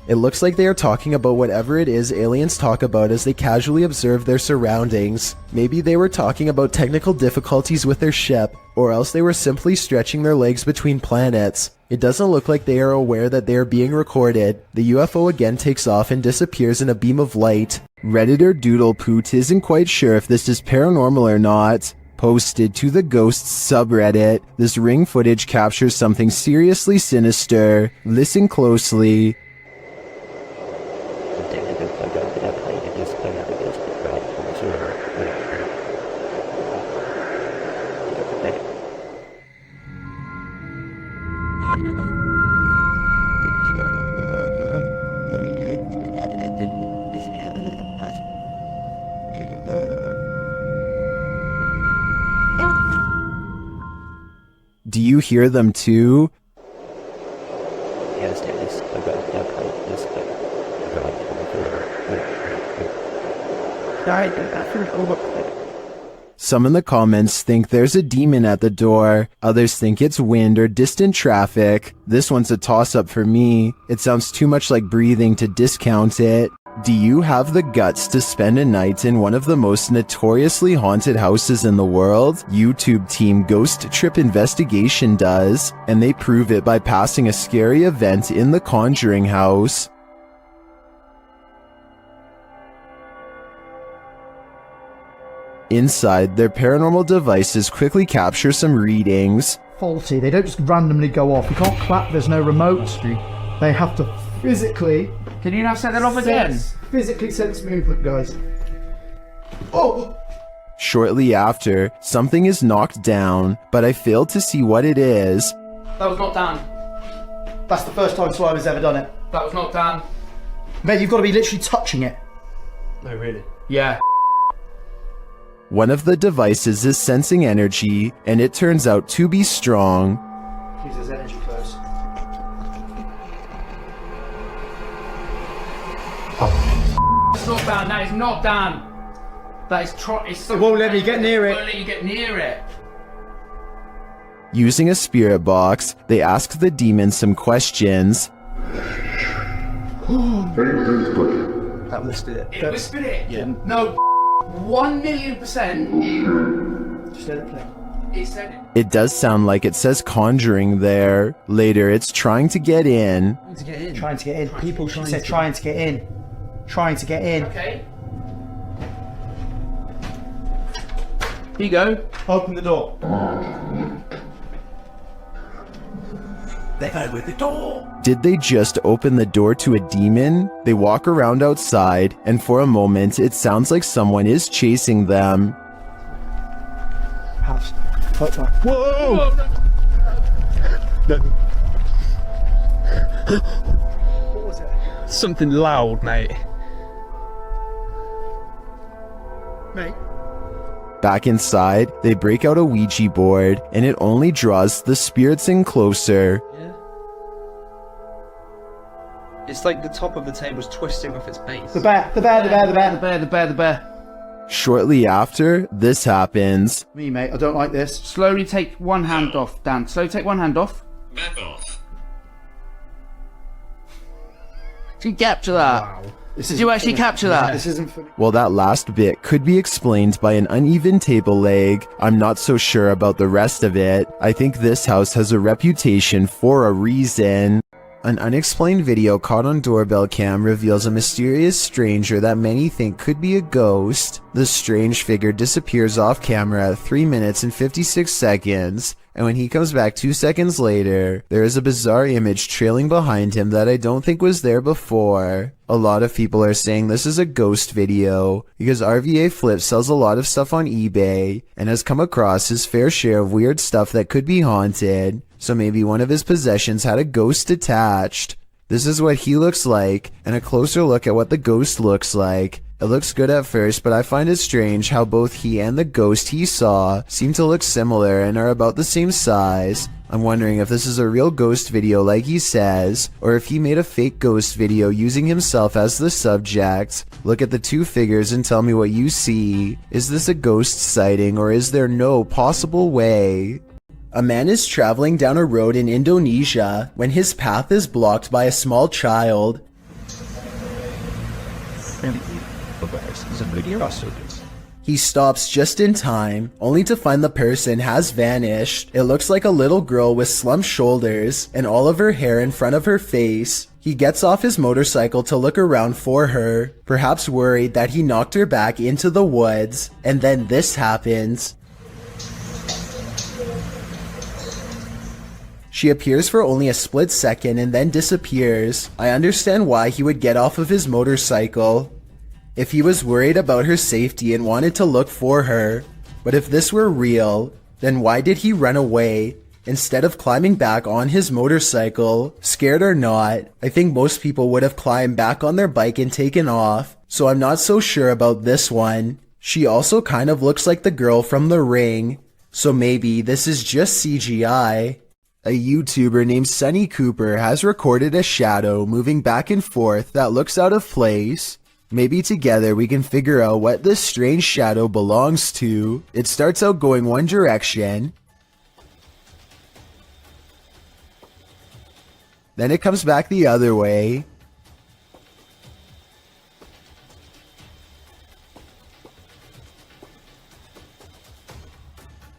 It looks like they are talking about whatever it is aliens talk about as they casually observe their surroundings. Maybe they were talking about technical difficulties with their ship, or else they were simply stretching their legs between planets. It doesn't look like they are aware that they are being recorded. The UFO again takes off and disappears in a beam of light. Redditor Doodlepoot isn't quite sure if this is paranormal or not. Posted to the Ghosts subreddit, this ring footage captures something seriously sinister. Listen closely. Do you hear them too? Some in the comments think there's a demon at the door. Others think it's wind or distant traffic. This one's a toss-up for me. It sounds too much like breathing to discount it. Do you have the guts to spend a night in one of the most notoriously haunted houses in the world? YouTube team Ghost Trip Investigation does, and they prove it by passing a scary event in the Conjuring house. Inside, their paranormal devices quickly capture some readings. Faulty, they don't just randomly go off. You can't clap, there's no remote. They have to physically... Can you now set that off again? Physically sense movement, guys. Oh! Shortly after, something is knocked down, but I failed to see what it is. That was not done. That's the first time Slimer's ever done it. That was not done. Mate, you've got to be literally touching it. No, really? Yeah. One of the devices is sensing energy, and it turns out to be strong. Please, there's energy close. It's not done. That is not done. That is It won't let me get near it. It won't let you get near it. Using a spirit box, they ask the demon some questions. That whispered it. It whispered it? Yeah. No, 1,000,000%. Just let it play. It said it. It does sound like it says conjuring there. Later, it's trying to get in. Trying to get in. Trying to get in. People trying to get in. Trying to get in. Okay. Here you go. Open the door. They go with the door. Did they just open the door to a demon? They walk around outside, and for a moment, it sounds like someone is chasing them. House. Whoa! What was it? Something loud, mate. Mate. Back inside, they break out a Ouija board, and it only draws the spirits in closer. Yeah. It's like the top of the table's twisting off its base. The bear. Shortly after, this happens. Me, mate, I don't like this. Slowly take one hand off, Dan. Slowly take one hand off. Back off. Did you capture that? Wow. Did you actually capture that? This isn't funny. Well, that last bit could be explained by an uneven table leg. I'm not so sure about the rest of it. I think this house has a reputation for a reason. An unexplained video caught on doorbell cam reveals a mysterious stranger that many think could be a ghost. The strange figure disappears off camera at 3 minutes and 56 seconds, and when he comes back 2 seconds later, there is a bizarre image trailing behind him that I don't think was there before. A lot of people are saying this is a ghost video because RVA Flip sells a lot of stuff on eBay and has come across his fair share of weird stuff that could be haunted. So maybe one of his possessions had a ghost attached. This is what he looks like, and a closer look at what the ghost looks like. It looks good at first, but I find it strange how both he and the ghost he saw seem to look similar and are about the same size. I'm wondering if this is a real ghost video like he says, or if he made a fake ghost video using himself as the subject. Look at the two figures and tell me what you see. Is this a ghost sighting, or is there no possible way? A man is traveling down a road in Indonesia when his path is blocked by a small child. He stops just in time, only to find the person has vanished. It looks like a little girl with slumped shoulders and all of her hair in front of her face. He gets off his motorcycle to look around for her, perhaps worried that he knocked her back into the woods, and then this happens. She appears for only a split second and then disappears. I understand why he would get off of his motorcycle. If he was worried about her safety and wanted to look for her. But if this were real, then why did he run away instead of climbing back on his motorcycle? Scared or not, I think most people would have climbed back on their bike and taken off. So I'm not so sure about this one. She also kind of looks like the girl from The Ring. So maybe this is just CGI. A YouTuber named Sunny Cooper has recorded a shadow moving back and forth that looks out of place. Maybe together we can figure out what this strange shadow belongs to. It starts out going one direction, then it comes back the other way.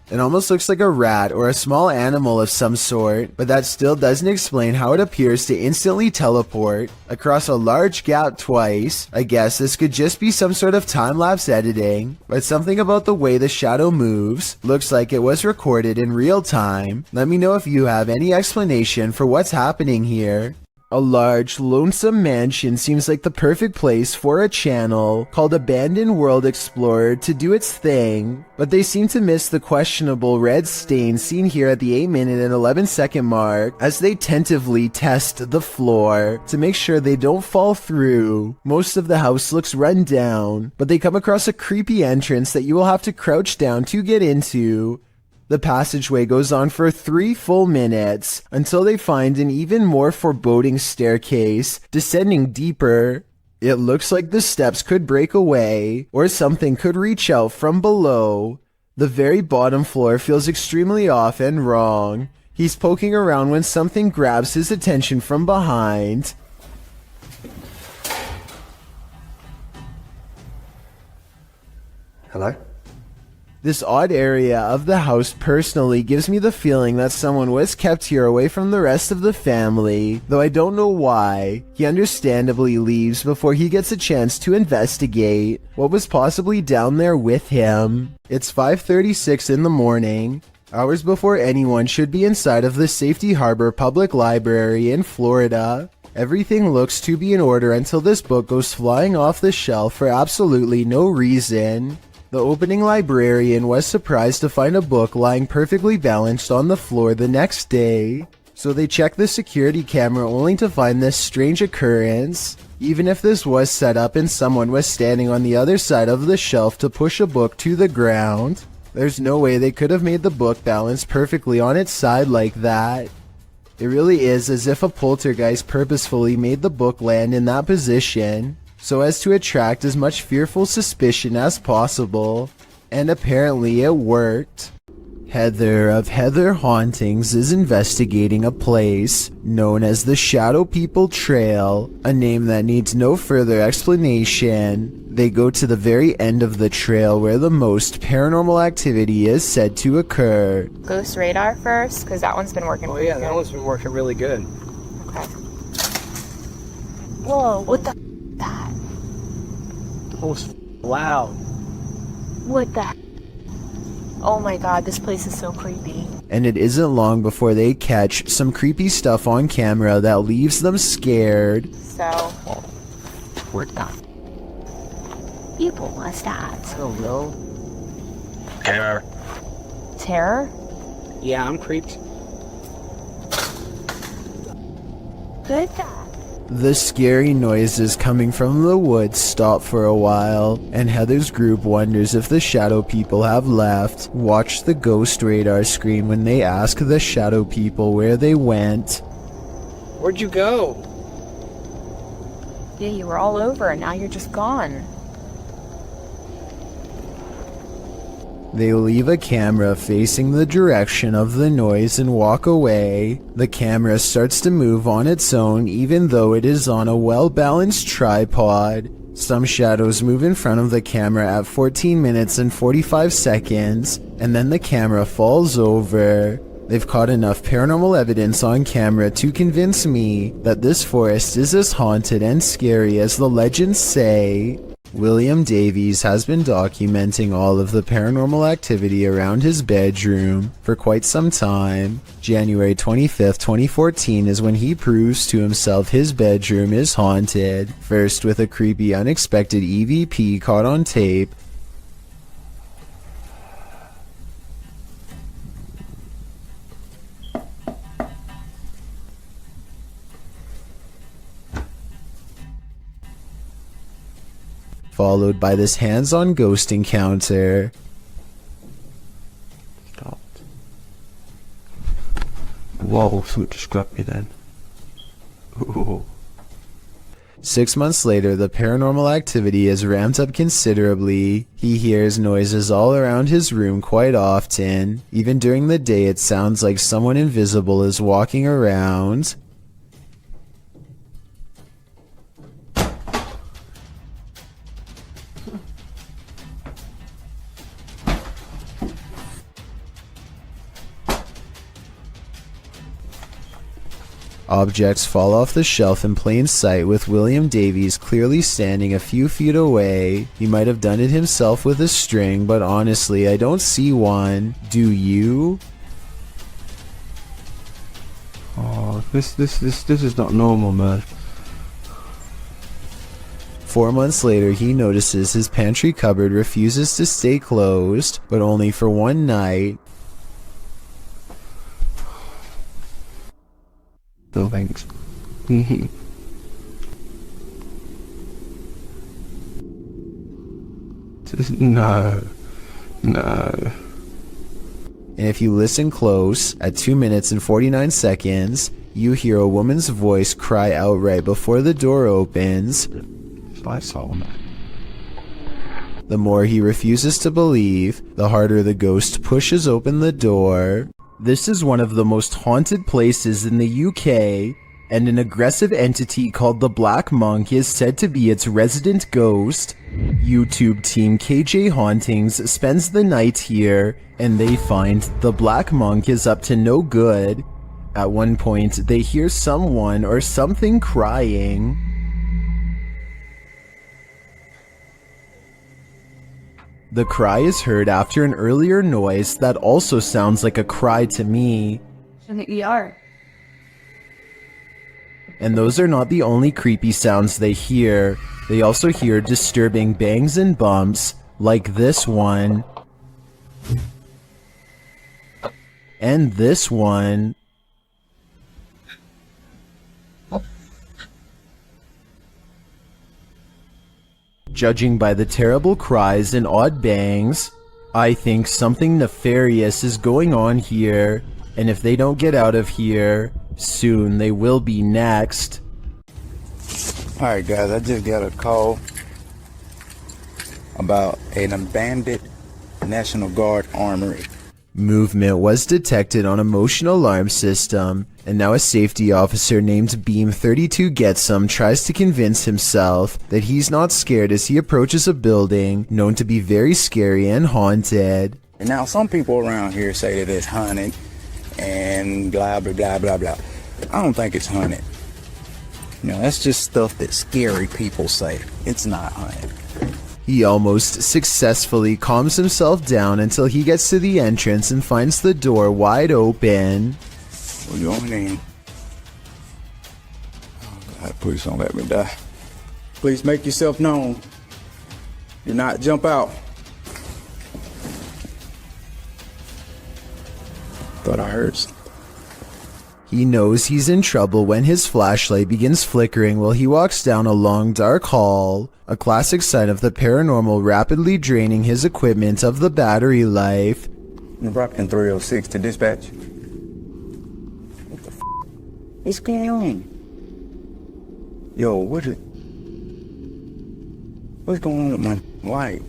It almost looks like a rat or a small animal of some sort, but that still doesn't explain how it appears to instantly teleport across a large gap twice. I guess this could just be some sort of time-lapse editing, but something about the way the shadow moves looks like it was recorded in real time. Let me know if you have any explanation for what's happening here. A large, lonesome mansion seems like the perfect place for a channel called Abandoned World Explorer to do its thing, but they seem to miss the questionable red stain seen here at the 8-minute and 11-second mark as they tentatively test the floor to make sure they don't fall through. Most of the house looks run down, but they come across a creepy entrance that you will have to crouch down to get into. The passageway goes on for 3 full minutes until they find an even more foreboding staircase descending deeper. It looks like the steps could break away or something could reach out from below. The very bottom floor feels extremely off and wrong. He's poking around when something grabs his attention from behind. Hello? This odd area of the house personally gives me the feeling that someone was kept here away from the rest of the family, though I don't know why. He understandably leaves before he gets a chance to investigate what was possibly down there with him. It's 5:36 in the morning, hours before anyone should be inside of the Safety Harbor Public Library in Florida. Everything looks to be in order until this book goes flying off the shelf for absolutely no reason. The opening librarian was surprised to find a book lying perfectly balanced on the floor the next day, so they checked the security camera only to find this strange occurrence. Even if this was set up and someone was standing on the other side of the shelf to push a book to the ground, there's no way they could have made the book balance perfectly on its side like that. It really is as if a poltergeist purposefully made the book land in that position, so as to attract as much fearful suspicion as possible, and apparently it worked. Heather of Heather Hauntings is investigating a place known as the Shadow People Trail, a name that needs no further explanation. They go to the very end of the trail where the most paranormal activity is said to occur. Ghost radar first, because that one's been working pretty good. That one's been working really good. Okay. Whoa, what the that? Oh, it's loud. What the Oh my god, this place is so creepy. And it isn't long before they catch some creepy stuff on camera that leaves them scared. So, We're done. people must have. I don't know. Terror? Yeah, I'm creeped. Good guy. The scary noises coming from the woods stop for a while, and Heather's group wonders if the shadow people have left. Watch the ghost radar screen when they ask the shadow people where they went. Where'd you go? Yeah, you were all over and now you're just gone. They leave a camera facing the direction of the noise and walk away. The camera starts to move on its own even though it is on a well-balanced tripod. Some shadows move in front of the camera at 14 minutes and 45 seconds, and then the camera falls over. They've caught enough paranormal evidence on camera to convince me that this forest is as haunted and scary as the legends say. William Davies has been documenting all of the paranormal activity around his bedroom for quite some time. January 25th, 2014 is when he proves to himself his bedroom is haunted, first with a creepy unexpected EVP caught on tape, followed by this hands-on ghost encounter. Stopped. Whoa, something just grabbed me then. Ooh. 6 months later, the paranormal activity is ramped up considerably. He hears noises all around his room quite often. Even during the day, it sounds like someone invisible is walking around. Objects fall off the shelf in plain sight with William Davies clearly standing a few feet away. He might have done it himself with a string, but honestly, I don't see one. Do you? Oh, this is not normal, man. 4 months later, he notices his pantry cupboard refuses to stay closed, but only for one night. No thanks. No. And if you listen close, at 2 minutes and 49 seconds, you hear a woman's voice cry out right before the door opens. Lights on. The more he refuses to believe, the harder the ghost pushes open the door. This is one of the most haunted places in the UK, and an aggressive entity called the Black Monk is said to be its resident ghost. YouTube team KJ Hauntings spends the night here, and they find the Black Monk is up to no good. At one point, they hear someone or something crying. The cry is heard after an earlier noise that also sounds like a cry to me. In the ER. And those are not the only creepy sounds they hear. They also hear disturbing bangs and bumps, like this one. And this one. Judging by the terrible cries and odd bangs, I think something nefarious is going on here, and if they don't get out of here, soon they will be next. Alright guys, I just got a call about an abandoned National Guard armory. Movement was detected on a motion alarm system, and now a safety officer named Beam 32 Getsum tries to convince himself that he's not scared as he approaches a building known to be very scary and haunted. And now some people around here say that it's haunted and blah blah blah blah blah. I don't think it's haunted. You know, that's just stuff that scary people say. It's not haunted. He almost successfully calms himself down until he gets to the entrance and finds the door wide open. We're going in. Oh God, please don't let me die. Please make yourself known. Do not jump out. Thought I heard something. He knows he's in trouble when his flashlight begins flickering while he walks down a long dark hall, a classic sign of the paranormal rapidly draining his equipment of the battery life. Brockton 306 to dispatch. What the f*** is going on? Yo, what's going on with my light?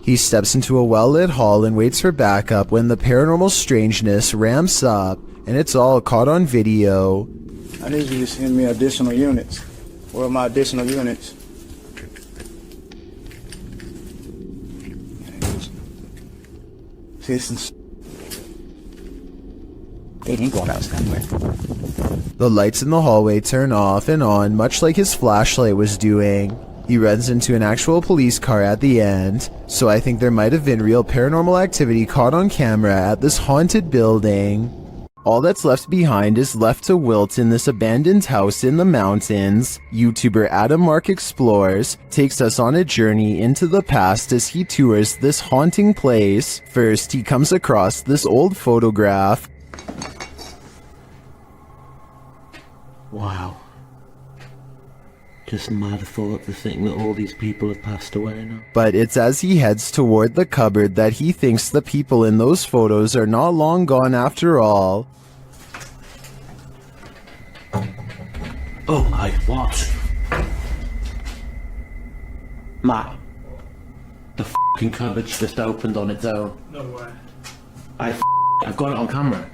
He steps into a well-lit hall and waits for backup when the paranormal strangeness ramps up, and it's all caught on video. I need you to send me additional units. Where are my additional units? Citizens. They ain't going out somewhere. The lights in the hallway turn off and on, much like his flashlight was doing. He runs into an actual police car at the end, so I think there might have been real paranormal activity caught on camera at this haunted building. All that's left behind is left to wilt in this abandoned house in the mountains. YouTuber Adam Mark Explores takes us on a journey into the past as he tours this haunting place. First, he comes across this old photograph. Wow. Just mad thought to think that all these people have passed away now. But it's as he heads toward the cupboard that he thinks the people in those photos are not long gone after all. Oh my, what? Matt, the f***ing cupboard's just opened on its own. No way. I've got it on camera.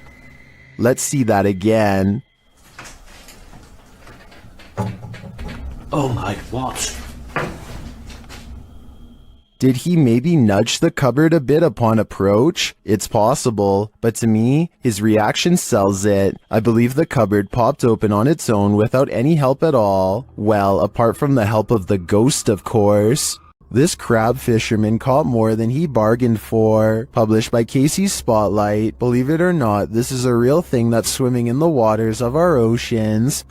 Let's see that again. Oh my, what? Did he maybe nudge the cupboard a bit upon approach? It's possible, but to me, his reaction sells it. I believe the cupboard popped open on its own without any help at all. Well, apart from the help of the ghost, of course. This crab fisherman caught more than he bargained for. Published by Casey's Spotlight. Believe it or not, this is a real thing that's swimming in the waters of our oceans.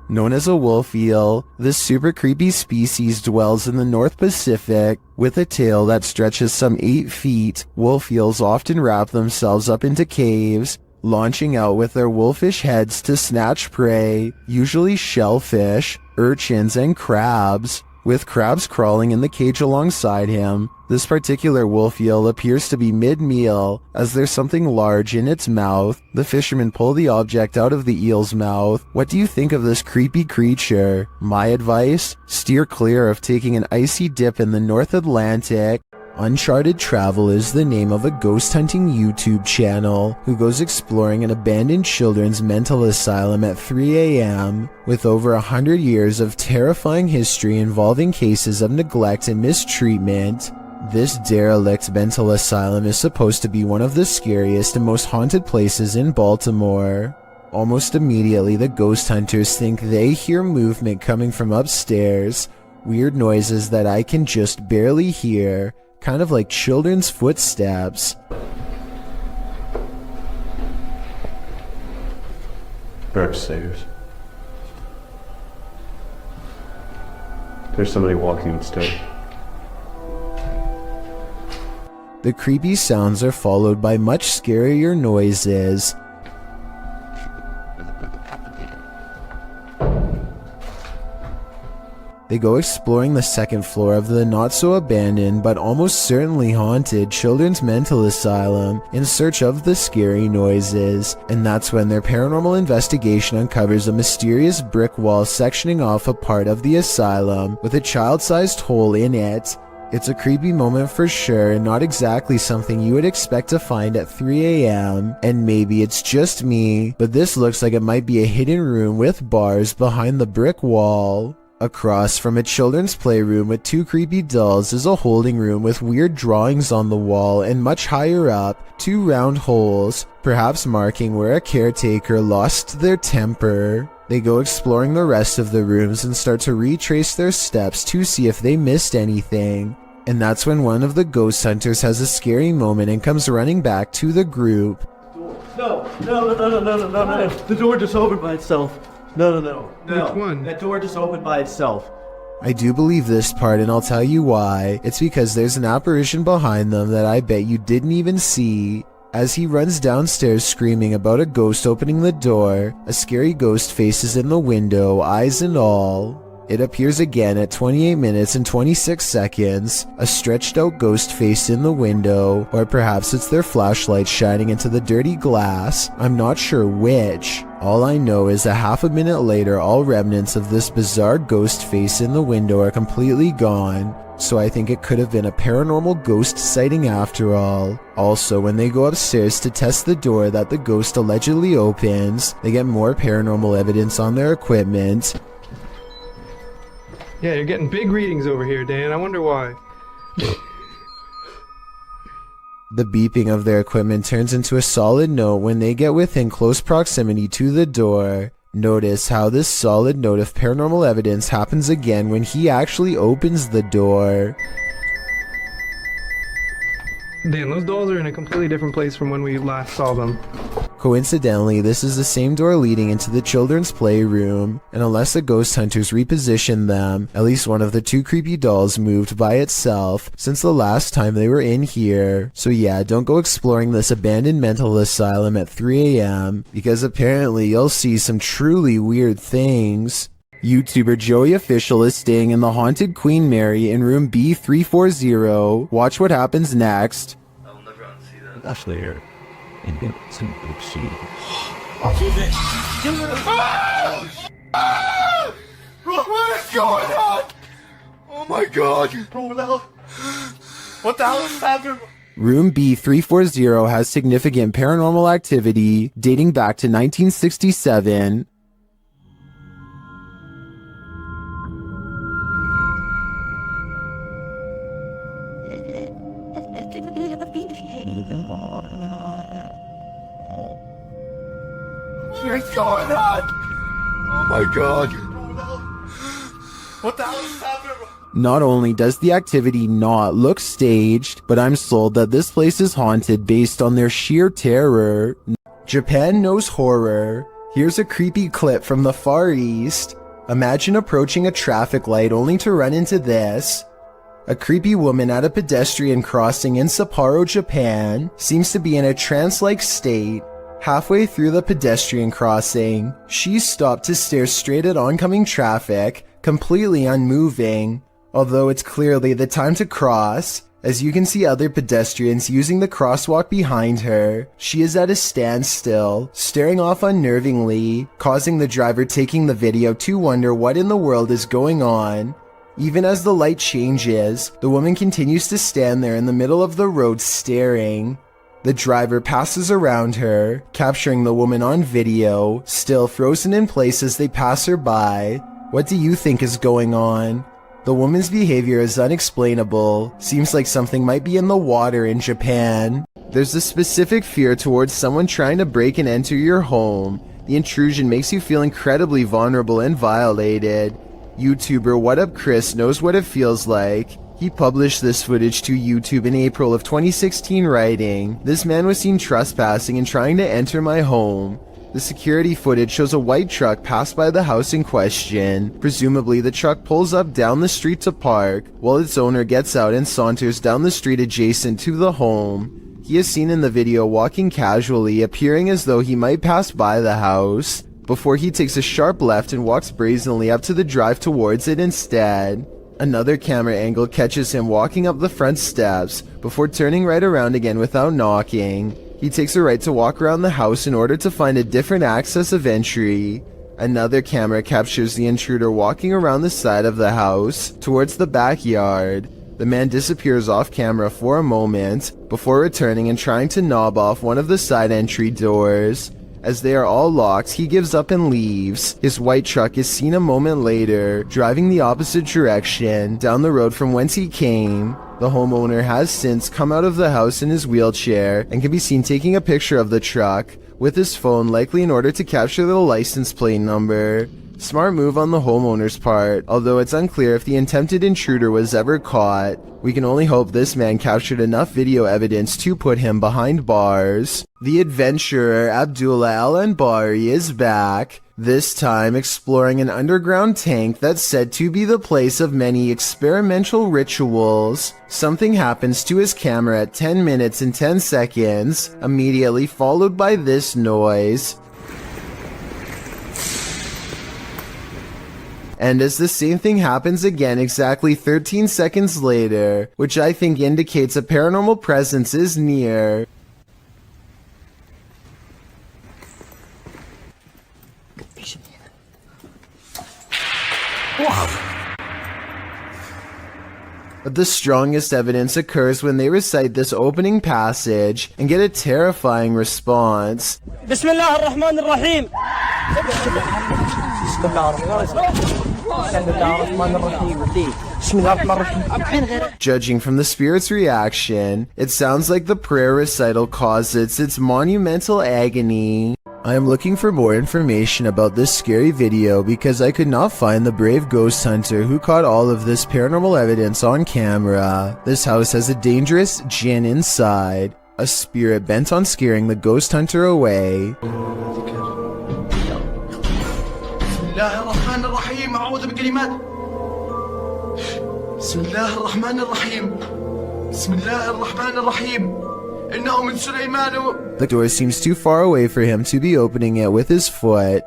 Known as a wolf eel, this super creepy species dwells in the North Pacific. With a tail that stretches some 8 feet, wolf eels often wrap themselves up into caves, launching out with their wolfish heads to snatch prey, usually shellfish, urchins, and crabs. with crabs crawling in the cage alongside him. This particular wolf eel appears to be mid-meal, as there's something large in its mouth. The fishermen pull the object out of the eel's mouth. What do you think of this creepy creature? My advice? Steer clear of taking an icy dip in the North Atlantic. Uncharted Travel is the name of a ghost hunting YouTube channel who goes exploring an abandoned children's mental asylum at 3 a.m. With over 100 years of terrifying history involving cases of neglect and mistreatment, this derelict mental asylum is supposed to be one of the scariest and most haunted places in Baltimore. Almost immediately, the ghost hunters think they hear movement coming from upstairs, weird noises that I can just barely hear, kind of like children's footsteps. They're upstairs. There's somebody walking upstairs. The creepy sounds are followed by much scarier noises. They go exploring the second floor of the not-so-abandoned but almost certainly haunted children's mental asylum in search of the scary noises, and that's when their paranormal investigation uncovers a mysterious brick wall sectioning off a part of the asylum with a child-sized hole in it. It's a creepy moment for sure, and not exactly something you would expect to find at 3 a.m. And maybe it's just me, but this looks like it might be a hidden room with bars behind the brick wall. Across from a children's playroom with two creepy dolls is a holding room with weird drawings on the wall, and much higher up, two round holes, perhaps marking where a caretaker lost their temper. They go exploring the rest of the rooms and start to retrace their steps to see if they missed anything. And that's when one of the ghost hunters has a scary moment and comes running back to the group. No. The door just opened by itself. No. Which one? That door just opened by itself. I do believe this part, and I'll tell you why. It's because there's an apparition behind them that I bet you didn't even see. As he runs downstairs screaming about a ghost opening the door, a scary ghost face is in the window, eyes and all. It appears again at 28 minutes and 26 seconds, a stretched out ghost face in the window, or perhaps it's their flashlight shining into the dirty glass. I'm not sure which. All I know is a half a minute later, all remnants of this bizarre ghost face in the window are completely gone. So I think it could have been a paranormal ghost sighting after all. Also, when they go upstairs to test the door that the ghost allegedly opens, they get more paranormal evidence on their equipment. Yeah, you're getting big readings over here, Dan. I wonder why. The beeping of their equipment turns into a solid note when they get within close proximity to the door. Notice how this solid note of paranormal evidence happens again when he actually opens the door. Dan, those dolls are in a completely different place from when we last saw them. Coincidentally, this is the same door leading into the children's playroom, and unless the ghost hunters repositioned them, at least one of the two creepy dolls moved by itself since the last time they were in here. So yeah, don't go exploring this abandoned mental asylum at 3 a.m. because apparently you'll see some truly weird things. YouTuber Joey Official is staying in the haunted Queen Mary in room B340. Watch what happens next. I'll never unsee that. Ashley here. And get some good sheet. What is going on? Oh my god! What the hell is happening? Room B340 has significant paranormal activity dating back to 1967. What's going on? Oh my god. What the hell is happening? Not only does the activity not look staged, but I'm sold that this place is haunted based on their sheer terror. Japan knows horror. Here's a creepy clip from the Far East. Imagine approaching a traffic light only to run into this. A creepy woman at a pedestrian crossing in Sapporo, Japan, seems to be in a trance-like state. Halfway through the pedestrian crossing, she stopped to stare straight at oncoming traffic, completely unmoving. although it's clearly the time to cross, as you can see other pedestrians using the crosswalk behind her. She is at a standstill, staring off unnervingly, causing the driver taking the video to wonder what in the world is going on. Even as the light changes, the woman continues to stand there in the middle of the road staring. The driver passes around her, capturing the woman on video, still frozen in place as they pass her by. What do you think is going on? The woman's behavior is unexplainable. Seems like something might be in the water in Japan. There's a specific fear towards someone trying to break and enter your home. The intrusion makes you feel incredibly vulnerable and violated. YouTuber What Up Chris knows what it feels like. He published this footage to YouTube in April of 2016 writing, "This man was seen trespassing and trying to enter my home." The security footage shows a white truck pass by the house in question. Presumably the truck pulls up down the street to park, while its owner gets out and saunters down the street adjacent to the home. He is seen in the video walking casually, appearing as though he might pass by the house, before he takes a sharp left and walks brazenly up to the drive towards it instead. Another camera angle catches him walking up the front steps, before turning right around again without knocking. He takes a right to walk around the house in order to find a different access of entry. Another camera captures the intruder walking around the side of the house, towards the backyard. The man disappears off camera for a moment, before returning and trying to knob off one of the side entry doors. As they are all locked, he gives up and leaves. His white truck is seen a moment later, driving the opposite direction, down the road from whence he came. The homeowner has since come out of the house in his wheelchair and can be seen taking a picture of the truck with his phone, likely in order to capture the license plate number. Smart move on the homeowner's part, although it's unclear if the attempted intruder was ever caught. We can only hope this man captured enough video evidence to put him behind bars. The adventurer Abdullah Al-Anbari is back, this time exploring an underground tank that's said to be the place of many experimental rituals. Something happens to his camera at 10 minutes and 10 seconds, immediately followed by this noise. And as the same thing happens again exactly 13 seconds later, which I think indicates a paranormal presence is near. But the strongest evidence occurs when they recite this opening passage and get a terrifying response. Bismillah ar-Rahman ar-Rahim. Judging from the spirit's reaction, it sounds like the prayer recital causes its monumental agony. I am looking for more information about this scary video because I could not find the brave ghost hunter who caught all of this paranormal evidence on camera. This house has a dangerous jinn inside, a spirit bent on scaring the ghost hunter away. The door seems too far away for him to be opening it with his foot.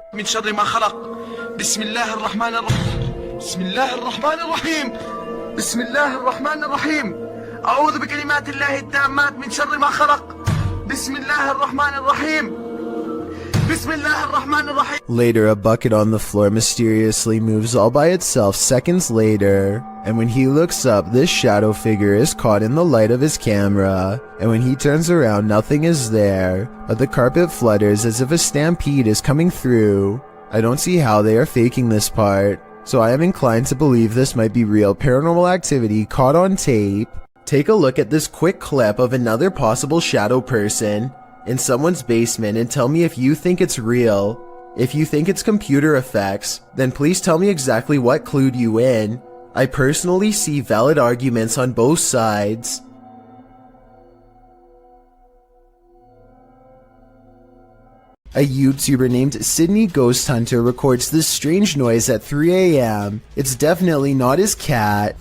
Later, a bucket on the floor mysteriously moves all by itself seconds later, and when he looks up, this shadow figure is caught in the light of his camera, and when he turns around, nothing is there, but the carpet flutters as if a stampede is coming through. I don't see how they are faking this part, so I am inclined to believe this might be real paranormal activity caught on tape. Take a look at this quick clip of another possible shadow person in someone's basement and tell me if you think it's real. If you think it's computer effects, then please tell me exactly what clued you in. I personally see valid arguments on both sides. A YouTuber named Sydney Ghost Hunter records this strange noise at 3 a.m. It's definitely not his cat.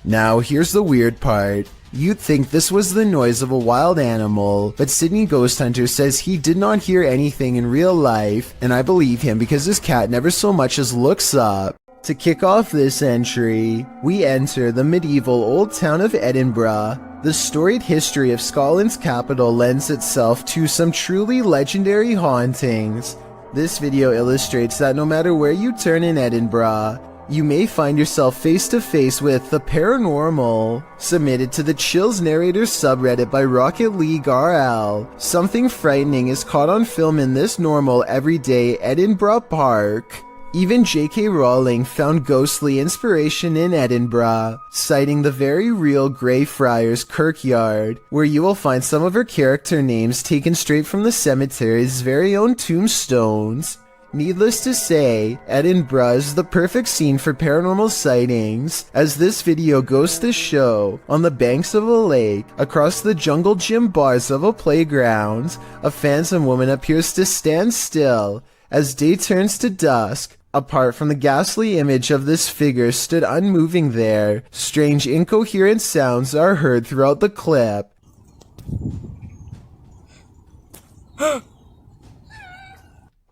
Now, here's the weird part. You'd think this was the noise of a wild animal, but Sydney Ghost Hunter says he did not hear anything in real life, and I believe him because his cat never so much as looks up. To kick off this entry, we enter the medieval old town of Edinburgh. The storied history of Scotland's capital lends itself to some truly legendary hauntings. This video illustrates that no matter where you turn in Edinburgh, you may find yourself face to face with the paranormal. Submitted to the Chills Narrators subreddit by Rocket League RL. Something frightening is caught on film in this normal everyday Edinburgh park. Even J.K. Rowling found ghostly inspiration in Edinburgh, citing the very real Greyfriars Kirkyard, where you will find some of her character names taken straight from the cemetery's very own tombstones. Needless to say, Edinburgh is the perfect scene for paranormal sightings, as this video goes to show, on the banks of a lake, across the jungle gym bars of a playground, a phantom woman appears to stand still. As day turns to dusk, apart from the ghastly image of this figure stood unmoving there, strange incoherent sounds are heard throughout the clip.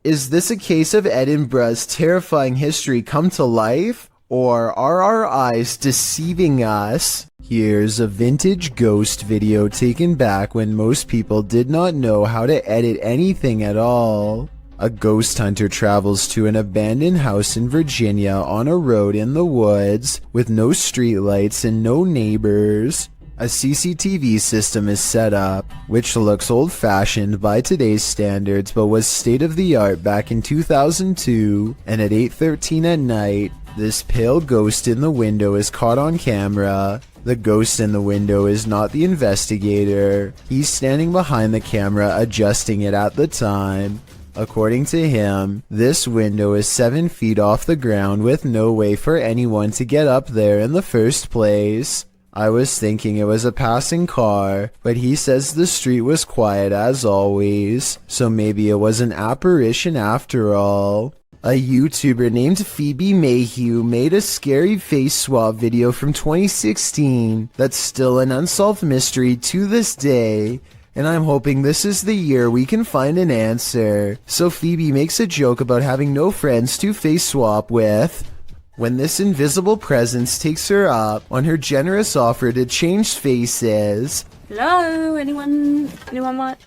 Is this a case of Edinburgh's terrifying history come to life? Or are our eyes deceiving us? Here's a vintage ghost video taken back when most people did not know how to edit anything at all. A ghost hunter travels to an abandoned house in Virginia on a road in the woods with no streetlights and no neighbors. A CCTV system is set up, which looks old-fashioned by today's standards but was state-of-the-art back in 2002, and at 8:13 at night, this pale ghost in the window is caught on camera. The ghost in the window is not the investigator. He's standing behind the camera adjusting it at the time. According to him, this window is 7 feet off the ground with no way for anyone to get up there in the first place. I was thinking it was a passing car, but he says the street was quiet as always, so maybe it was an apparition after all. A YouTuber named Phoebe Mayhew made a scary face swap video from 2016 that's still an unsolved mystery to this day, and I'm hoping this is the year we can find an answer. So Phoebe makes a joke about having no friends to face swap with, when this invisible presence takes her up on her generous offer to change faces. Hello? Anyone want?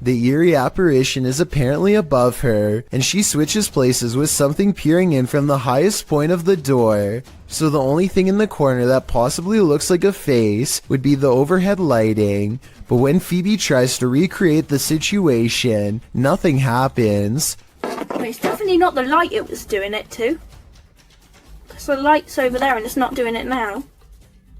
The eerie apparition is apparently above her, and she switches places with something peering in from the highest point of the door. So the only thing in the corner that possibly looks like a face would be the overhead lighting, but when Phoebe tries to recreate the situation, nothing happens. Well, it's definitely not the light it was doing it to. Because the light's over there and it's not doing it now.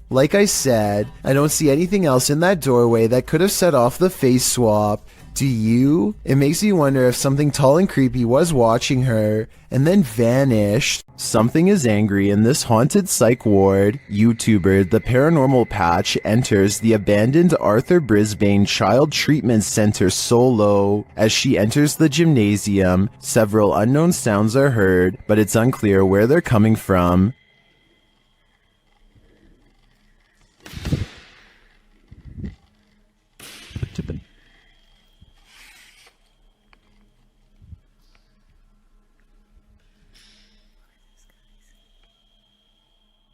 Like I said, I don't see anything else in that doorway that could have set off the face swap. Do you? It makes me wonder if something tall and creepy was watching her and then vanished. Something is angry in this haunted psych ward. YouTuber The Paranormal Patch enters the abandoned Arthur Brisbane Child Treatment Center solo. As she enters the gymnasium, several unknown sounds are heard, but it's unclear where they're coming from.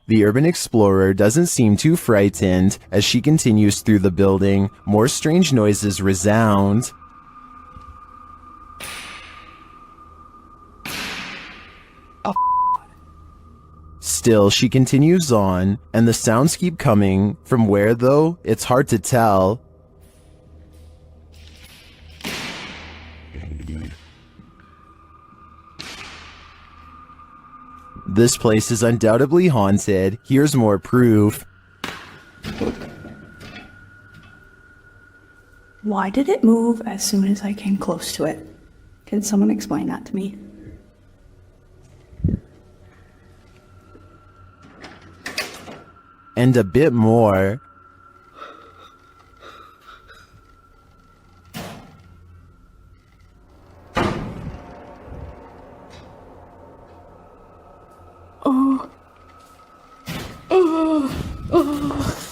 The urban explorer doesn't seem too frightened. As she continues through the building, more strange noises resound. Still, she continues on, and the sounds keep coming. From where, though, it's hard to tell. This place is undoubtedly haunted. Here's more proof. Why did it move as soon as I came close to it? Can someone explain that to me? And a bit more. Oh.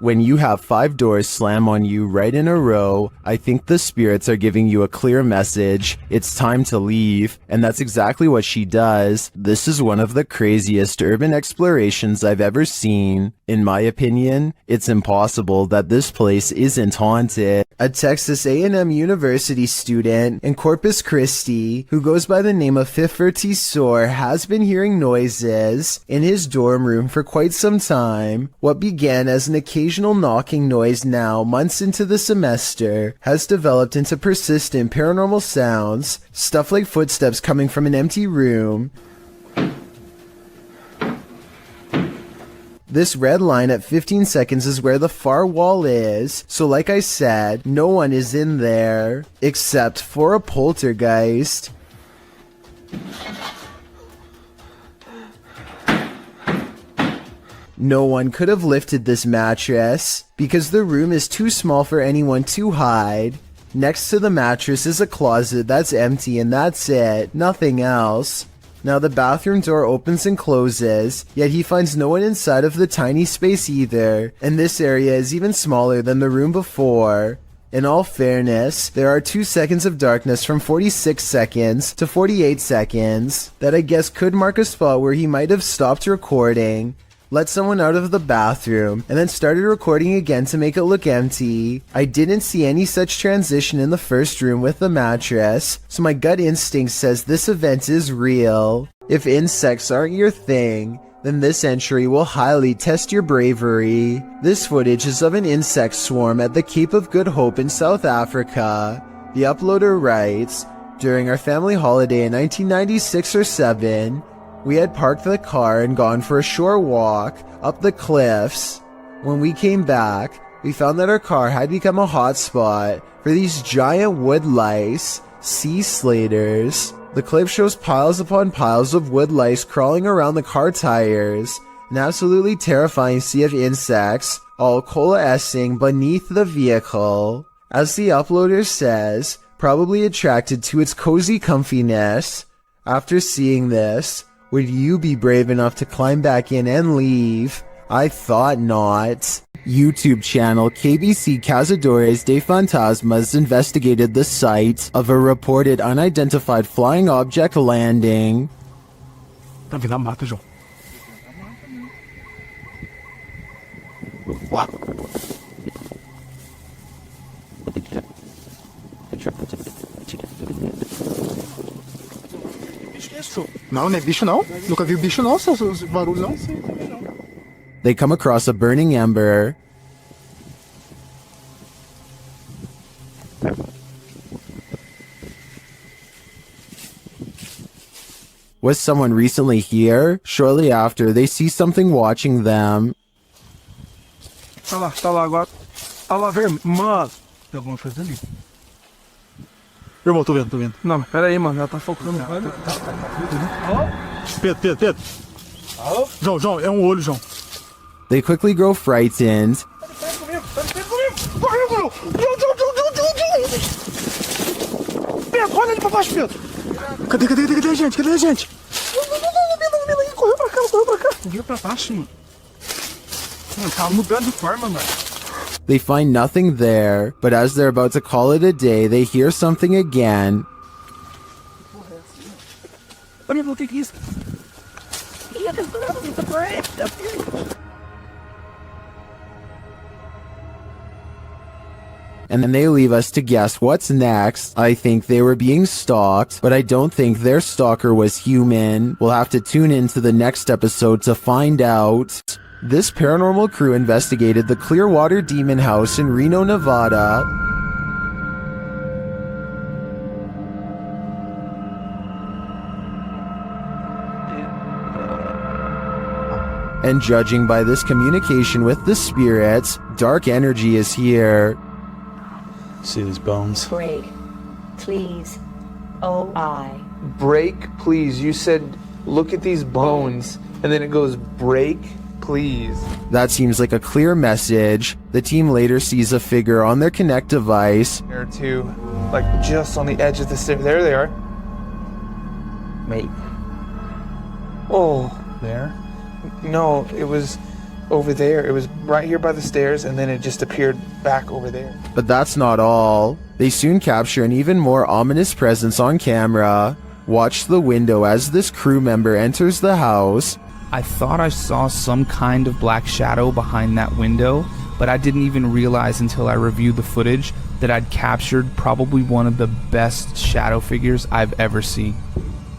When you have 5 doors slam on you right in a row, I think the spirits are giving you a clear message. It's time to leave. And that's exactly what she does. This is one of the craziest urban explorations I've ever seen. In my opinion, it's impossible that this place isn't haunted. A Texas A&M University student in Corpus Christi, who goes by the name of Fiffertisor, has been hearing noises in his dorm room for quite some time. What began as an occasional knocking noise now, months into the semester, has developed into persistent paranormal sounds, stuff like footsteps coming from an empty room. This red line at 15 seconds is where the far wall is, so like I said, no one is in there, except for a poltergeist. No one could have lifted this mattress, because the room is too small for anyone to hide. Next to the mattress is a closet that's empty and that's it, nothing else. Now the bathroom door opens and closes, yet he finds no one inside of the tiny space either, and this area is even smaller than the room before. In all fairness, there are 2 seconds of darkness from 46 seconds to 48 seconds that I guess could mark a spot where he might have stopped recording, let someone out of the bathroom, and then started recording again to make it look empty. I didn't see any such transition in the first room with the mattress, so my gut instinct says this event is real. If insects aren't your thing, then this entry will highly test your bravery. This footage is of an insect swarm at the Cape of Good Hope in South Africa. The uploader writes, "During our family holiday in 1996 or 7, we had parked the car and gone for a short walk up the cliffs. When we came back, we found that our car had become a hotspot for these giant wood lice, sea slaters. The clip shows piles upon piles of wood lice crawling around the car tires, an absolutely terrifying sea of insects, all coalescing beneath the vehicle. As the uploader says, probably attracted to its cozy comfiness. After seeing this, would you be brave enough to climb back in and leave? I thought not." YouTube channel KBC Cazadores de Fantasmas investigated the site of a reported unidentified flying object landing. Tá vindo a mata, João. Não, não é bicho não. Nunca vi bicho não, seus barulhos não. They come across a burning ember. Was someone recently here? Shortly after, they see something watching them. Tá lá agora. Tá lá, vermelho. Mano, tem alguma coisa ali. Irmão, tô vendo. Não, mas pera aí, mano, ela tá focando. Pedro. João, é olho, João. They quickly grow frightened. Pedro, olha ali pra baixo, Pedro. Cadê a gente? Correu pra cá. Correu pra baixo, mano. Mano, tá mudando de forma, mano. They find nothing there, but as they're about to call it a day, they hear something again. Olha o que é isso? And then they leave us to guess what's next. I think they were being stalked, but I don't think their stalker was human. We'll have to tune into the next episode to find out. This paranormal crew investigated the Clearwater Demon House in Reno, Nevada. And judging by this communication with the spirits, dark energy is here. See these bones? Break, please. O-I. Break, please. You said, look at these bones. And then it goes, break, please. That seems like a clear message. The team later sees a figure on their Kinect device. There too, like just on the edge of the stairs. There they are. Wait. Oh. There? No, it was over there. It was right here by the stairs, and then it just appeared back over there. But that's not all. They soon capture an even more ominous presence on camera. Watch the window as this crew member enters the house. I thought I saw some kind of black shadow behind that window, but I didn't even realize until I reviewed the footage that I'd captured probably one of the best shadow figures I've ever seen.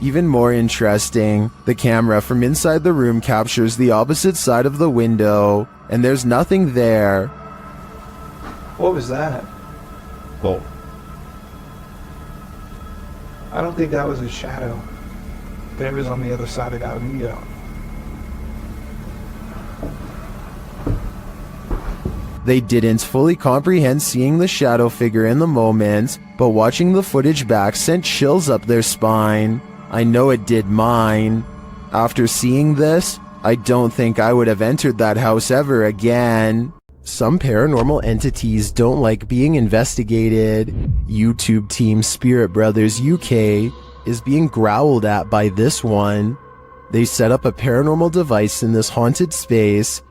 Even more interesting, the camera from inside the room captures the opposite side of the window, and there's nothing there. What was that? Well, I don't think that was a shadow. But it was on the other side of that window. They didn't fully comprehend seeing the shadow figure in the moment, but watching the footage back sent chills up their spine. I know it did mine. After seeing this, I don't think I would have entered that house ever again. Some paranormal entities don't like being investigated. YouTube team Spirit Brothers UK is being growled at by this one. They set up a paranormal device in this haunted space.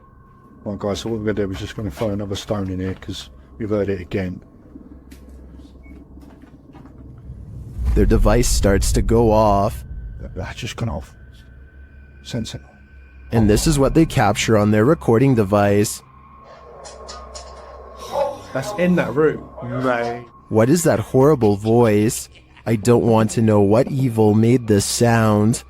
right guys, so what we're going to do is just going to throw another stone in here because we've heard it again. Their device starts to go off. That's just gone off. Sensible. And this is what they capture on their recording device. That's in that room. Right. What is that horrible voice? I don't want to know what evil made this sound,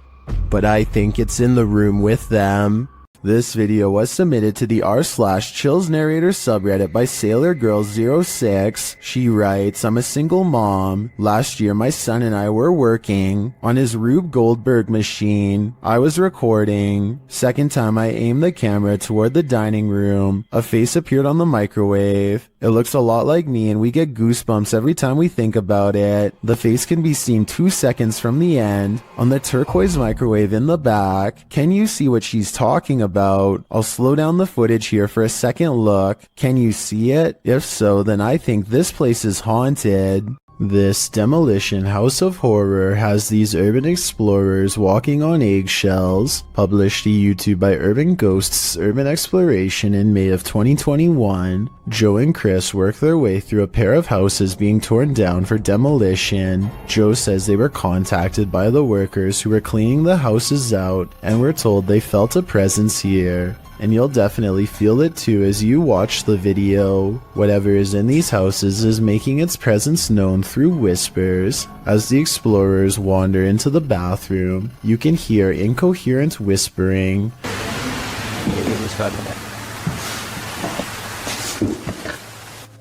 but I think it's in the room with them. This video was submitted to the r/chills narrator subreddit by SailorGirl06. She writes, I'm a single mom. Last year my son and I were working on his Rube Goldberg machine. I was recording. Second time I aimed the camera toward the dining room. A face appeared on the microwave. It looks a lot like me and we get goosebumps every time we think about it. The face can be seen 2 seconds from the end on the turquoise microwave in the back. Can you see what she's talking about? I'll slow down the footage here for a second look. Can you see it? If so, then I think this place is haunted. This demolition house of horror has these urban explorers walking on eggshells. Published to YouTube by Urban Ghosts Urban Exploration in May of 2021. Joe and Chris work their way through a pair of houses being torn down for demolition. Joe says they were contacted by the workers who were cleaning the houses out and were told they felt a presence here. And you'll definitely feel it too as you watch the video. Whatever is in these houses is making its presence known through whispers. As the explorers wander into the bathroom, you can hear incoherent whispering.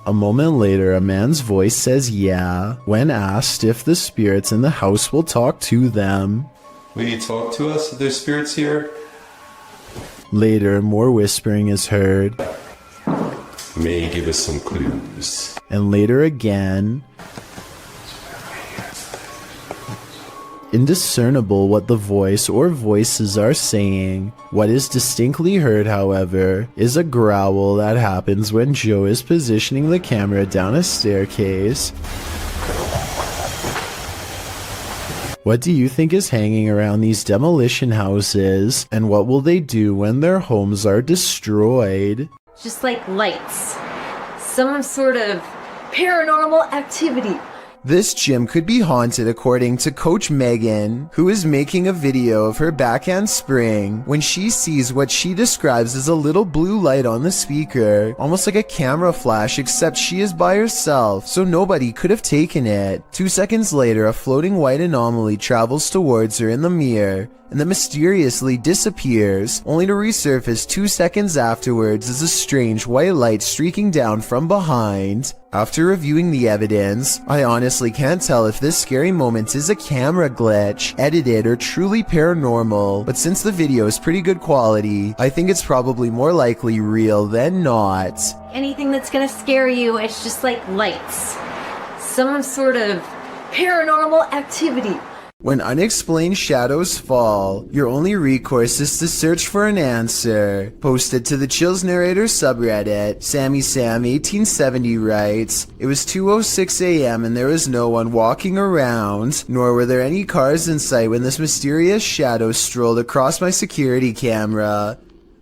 A moment later, a man's voice says yeah, when asked if the spirits in the house will talk to them. Will you talk to us if there's spirits here? Later, more whispering is heard. May give us some clues. And later again. Indiscernible what the voice or voices are saying. What is distinctly heard, however, is a growl that happens when Joe is positioning the camera down a staircase. What do you think is hanging around these demolition houses, and what will they do when their homes are destroyed? Just like lights. Some sort of paranormal activity. This gym could be haunted according to Coach Megan, who is making a video of her backhand spring when she sees what she describes as a little blue light on the speaker, almost like a camera flash, except she is by herself, so nobody could have taken it. 2 seconds later, a floating white anomaly travels towards her in the mirror, and then mysteriously disappears, only to resurface 2 seconds afterwards as a strange white light streaking down from behind. After reviewing the evidence, I honestly can't tell if this scary moment is a camera glitch, edited, or truly paranormal, but since the video is pretty good quality, I think it's probably more likely real than not. Anything that's gonna scare you, it's just like lights. Some sort of paranormal activity. When unexplained shadows fall, your only recourse is to search for an answer. Posted to the Chills Narrator subreddit, Sammy Sam 1870 writes, it was 2:06 a.m. and there was no one walking around, nor were there any cars in sight when this mysterious shadow strolled across my security camera.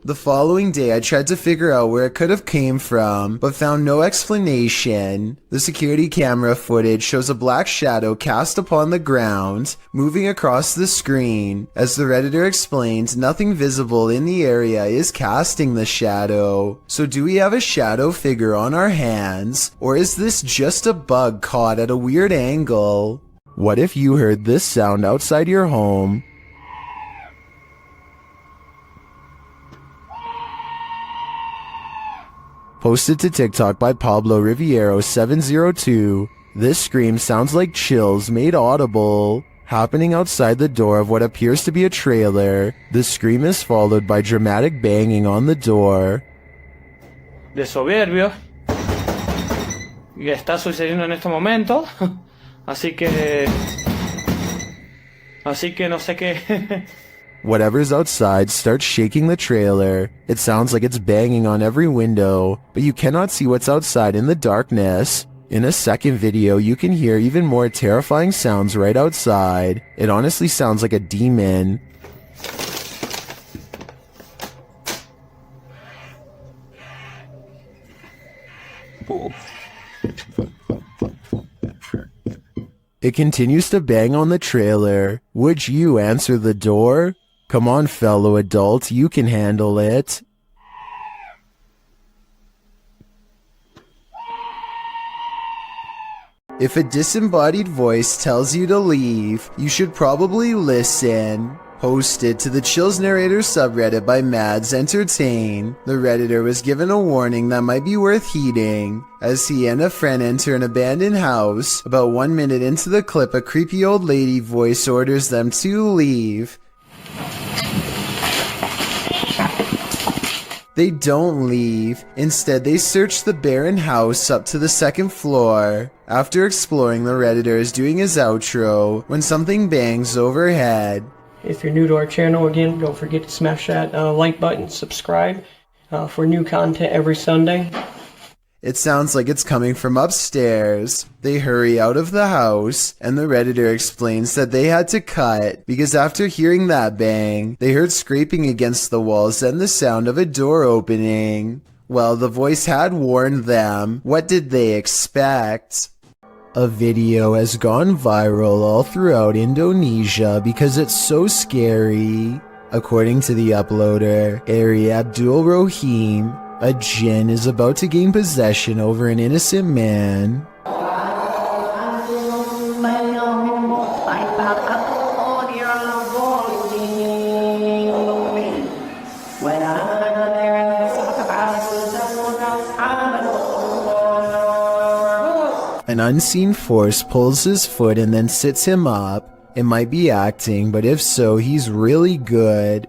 The following day, I tried to figure out where it could have came from, but found no explanation. The security camera footage shows a black shadow cast upon the ground, moving across the screen. As the Redditor explains, nothing visible in the area is casting the shadow. So do we have a shadow figure on our hands, or is this just a bug caught at a weird angle? What if you heard this sound outside your home? Posted to TikTok by Pablo Riviero 702, this scream sounds like chills made audible, happening outside the door of what appears to be a trailer. The scream is followed by dramatic banging on the door. De soberbio. Y está sucediendo en este momento. Así que no sé qué. Whatever's outside starts shaking the trailer. It sounds like it's banging on every window, but you cannot see what's outside in the darkness. In a second video, you can hear even more terrifying sounds right outside. It honestly sounds like a demon. It continues to bang on the trailer. Would you answer the door? Come on, fellow adult, you can handle it. If a disembodied voice tells you to leave, you should probably listen. Posted to the Chills Narrator subreddit by Mads Entertain, the Redditor was given a warning that might be worth heeding. As he and a friend enter an abandoned house, about 1 minute into the clip, a creepy old lady voice orders them to leave. They don't leave. Instead, they search the barren house up to the second floor. After exploring, the Redditor is doing his outro when something bangs overhead. If you're new to our channel, again, don't forget to smash that like button, subscribe for new content every Sunday. It sounds like it's coming from upstairs. They hurry out of the house, and the Redditor explains that they had to cut because after hearing that bang, they heard scraping against the walls and the sound of a door opening. Well, the voice had warned them. What did they expect? A video has gone viral all throughout Indonesia because it's so scary. According to the uploader, Ari Abdul Rohim, a jinn is about to gain possession over an innocent man. An unseen force pulls his foot and then sits him up. It might be acting, but if so, he's really good.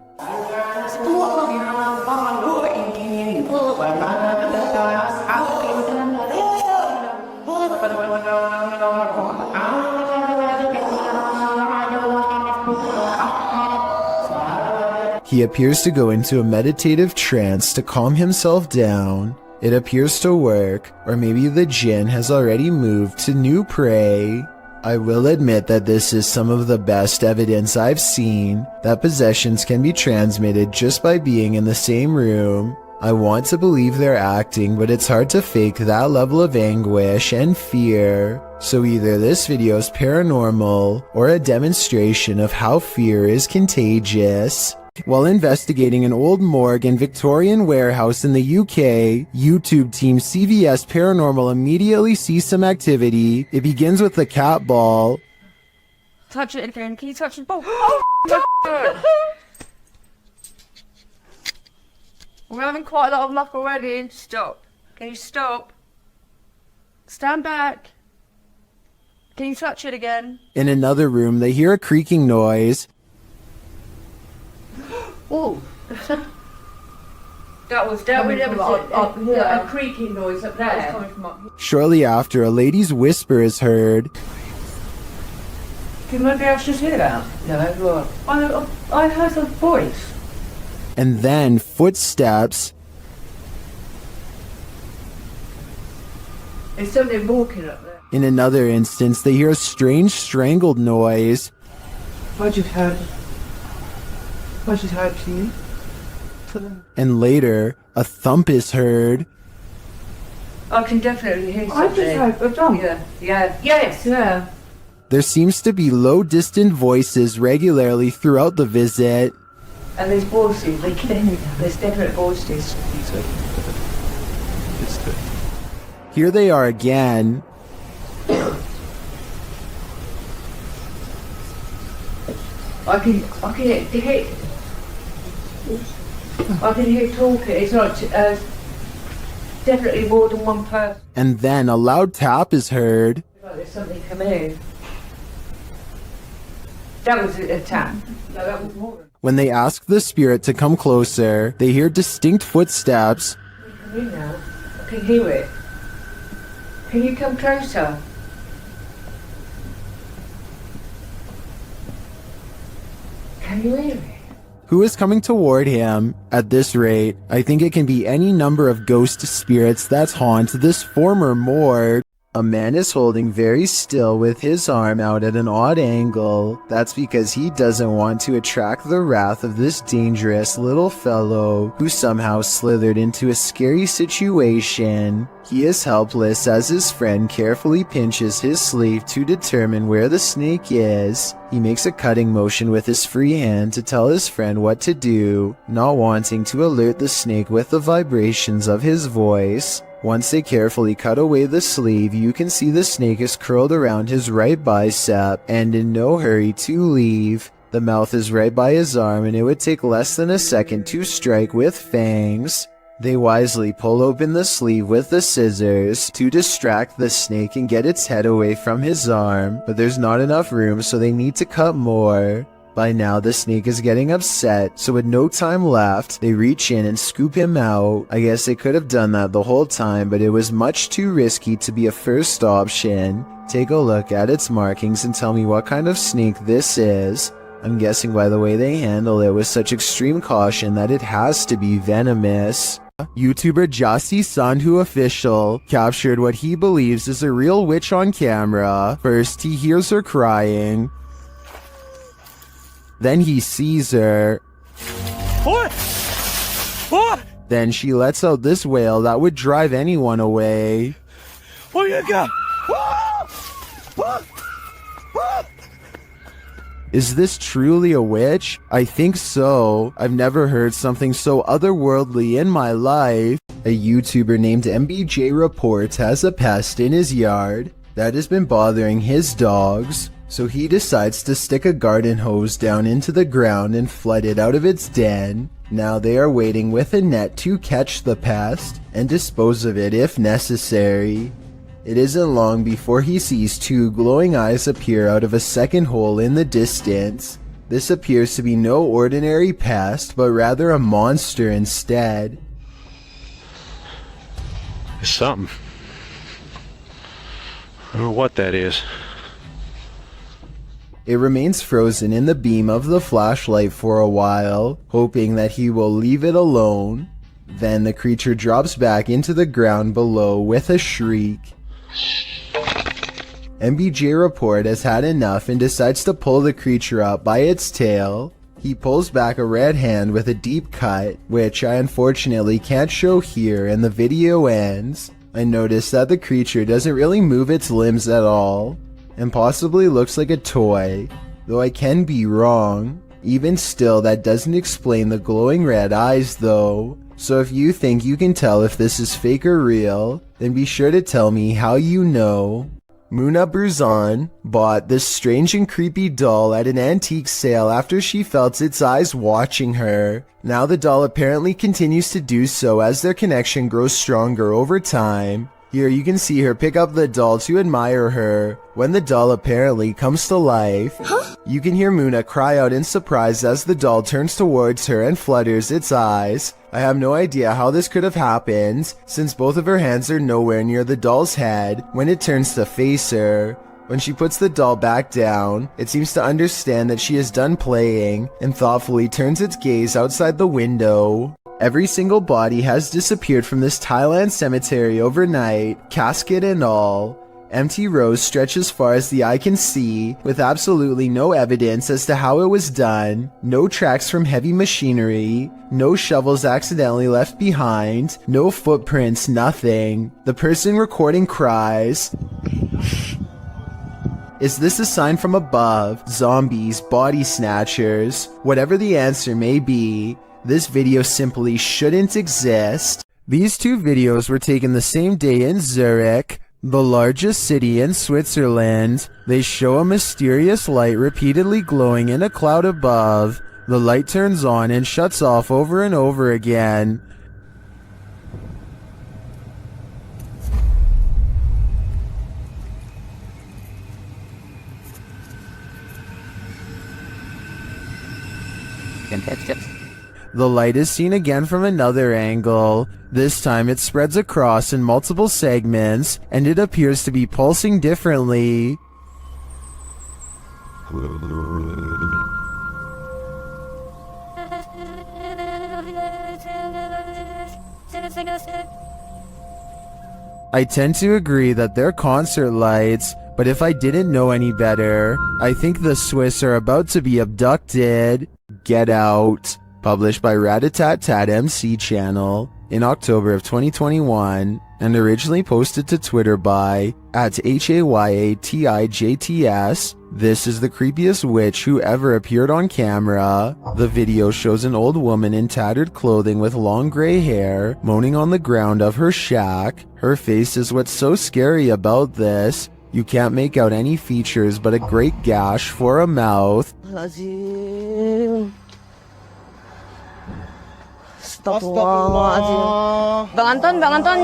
He appears to go into a meditative trance to calm himself down. It appears to work, or maybe the jinn has already moved to new prey. I will admit that this is some of the best evidence I've seen that possessions can be transmitted just by being in the same room. I want to believe they're acting, but it's hard to fake that level of anguish and fear. So either this video is paranormal or a demonstration of how fear is contagious. While investigating an old morgue and Victorian warehouse in the UK, YouTube team CVS Paranormal immediately sees some activity. It begins with the cat ball. Touch it again. Can you touch the ball? Oh, we're having quite a lot of luck already. Stop. Can you stop? Stand back. Can you touch it again? In another room, they hear a creaking noise. Oh, that was coming from up here. A creaking noise up there. That was coming from up here. Shortly after, a lady's whisper is heard. Can maybe I should hear that? No, I heard a voice. And then footsteps. There's somebody walking up there. In another instance, they hear a strange strangled noise. I just heard, please. And later, a thump is heard. I can definitely hear something. I just heard a drum. Yeah. There seems to be low distant voices regularly throughout the visit. And there's voices. There's definite voices. Here they are again. I can hear talking. It's not definitely more than one person. And then a loud tap is heard. Like there's something coming in. That was a tap. No, that was more. When they ask the spirit to come closer, they hear distinct footsteps. Come in now. I can hear it. Can you come closer? Can you hear it? Who is coming toward him? At this rate, I think it can be any number of ghost spirits that haunt this former morgue. A man is holding very still with his arm out at an odd angle. That's because he doesn't want to attract the wrath of this dangerous little fellow who somehow slithered into a scary situation. He is helpless as his friend carefully pinches his sleeve to determine where the snake is. He makes a cutting motion with his free hand to tell his friend what to do, not wanting to alert the snake with the vibrations of his voice. Once they carefully cut away the sleeve, you can see the snake is curled around his right bicep and in no hurry to leave. The mouth is right by his arm and it would take less than a second to strike with fangs. They wisely pull open the sleeve with the scissors to distract the snake and get its head away from his arm, but there's not enough room so they need to cut more. By now, the snake is getting upset, so with no time left, they reach in and scoop him out. I guess they could have done that the whole time, but it was much too risky to be a first option. Take a look at its markings and tell me what kind of snake this is. I'm guessing by the way they handle it with such extreme caution that it has to be venomous. YouTuber Jassi Sandhu Official captured what he believes is a real witch on camera. First, he hears her crying. Then he sees her. Then she lets out this wail that would drive anyone away. Oh, you got. Is this truly a witch? I think so. I've never heard something so otherworldly in my life. A YouTuber named MBJ Reports has a pest in his yard that has been bothering his dogs. So he decides to stick a garden hose down into the ground and flood it out of its den. Now they are waiting with a net to catch the pest and dispose of it if necessary. It isn't long before he sees two glowing eyes appear out of a second hole in the distance. This appears to be no ordinary pest, but rather a monster instead. It's something. I don't know what that is. It remains frozen in the beam of the flashlight for a while, hoping that he will leave it alone. Then the creature drops back into the ground below with a shriek. MBJ Report has had enough and decides to pull the creature up by its tail. He pulls back a red hand with a deep cut, which I unfortunately can't show here, and the video ends. I notice that the creature doesn't really move its limbs at all, and possibly looks like a toy, though I can be wrong. Even still, that doesn't explain the glowing red eyes though. So if you think you can tell if this is fake or real, then be sure to tell me how you know. Muna Bruzan bought this strange and creepy doll at an antique sale after she felt its eyes watching her. Now the doll apparently continues to do so as their connection grows stronger over time. Here you can see her pick up the doll to admire her. When the doll apparently comes to life, you can hear Muna cry out in surprise as the doll turns towards her and flutters its eyes. I have no idea how this could have happened, since both of her hands are nowhere near the doll's head when it turns to face her. When she puts the doll back down, it seems to understand that she is done playing and thoughtfully turns its gaze outside the window. Every single body has disappeared from this Thailand cemetery overnight, casket and all. Empty rows stretch as far as the eye can see, with absolutely no evidence as to how it was done, no tracks from heavy machinery, no shovels accidentally left behind, no footprints, nothing. The person recording cries. Is this a sign from above? Zombies, body snatchers? Whatever the answer may be, this video simply shouldn't exist. These two videos were taken the same day in Zurich, the largest city in Switzerland. They show a mysterious light repeatedly glowing in a cloud above. The light turns on and shuts off over and over again. The light is seen again from another angle. This time it spreads across in multiple segments, and it appears to be pulsing differently. I tend to agree that they're concert lights, but if I didn't know any better, I think the Swiss are about to be abducted. Get Out, published by Ratatat MC channel in October of 2021, and originally posted to Twitter by @HAYATIJTS. This is the creepiest witch who ever appeared on camera. The video shows an old woman in tattered clothing with long gray hair, moaning on the ground of her shack. Her face is what's so scary about this. You can't make out any features but a great gash for a mouth. Astagfirullahaladzim. Bang Anton,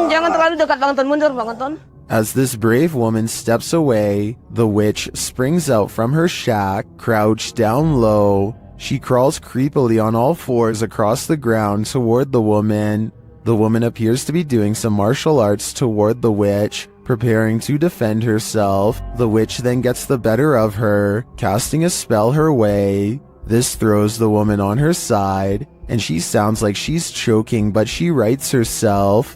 jangan terlalu dekat. Bang Anton, mundur, Bang Anton. As this brave woman steps away, the witch springs out from her shack, crouched down low. She crawls creepily on all fours across the ground toward the woman. The woman appears to be doing some martial arts toward the witch, preparing to defend herself. The witch then gets the better of her, casting a spell her way. This throws the woman on her side, and she sounds like she's choking, but she rights herself.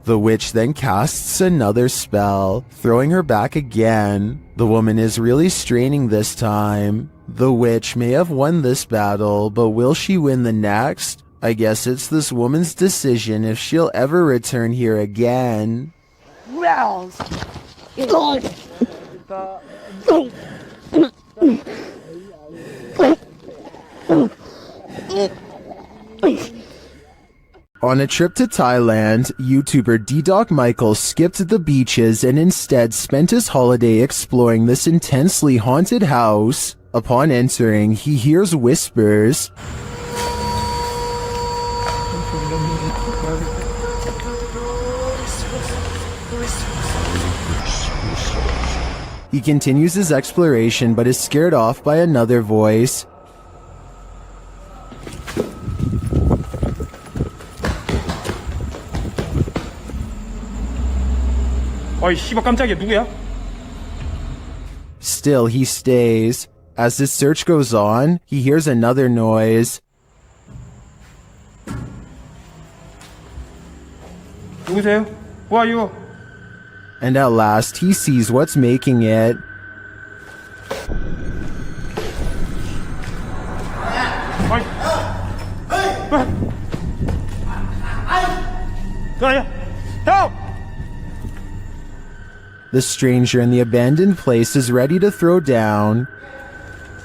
The witch then casts another spell, throwing her back again. The woman is really straining this time. The witch may have won this battle, but will she win the next? I guess it's this woman's decision if she'll ever return here again. On a trip to Thailand, YouTuber D-Doc Michael skipped the beaches and instead spent his holiday exploring this intensely haunted house. Upon entering, he hears whispers. He continues his exploration but is scared off by another voice. 어이 씨발 깜짝이야 누구야? Still, he stays. As his search goes on, he hears another noise. 누구세요? Who are you? And at last, he sees what's making it. Help! The stranger in the abandoned place is ready to throw down.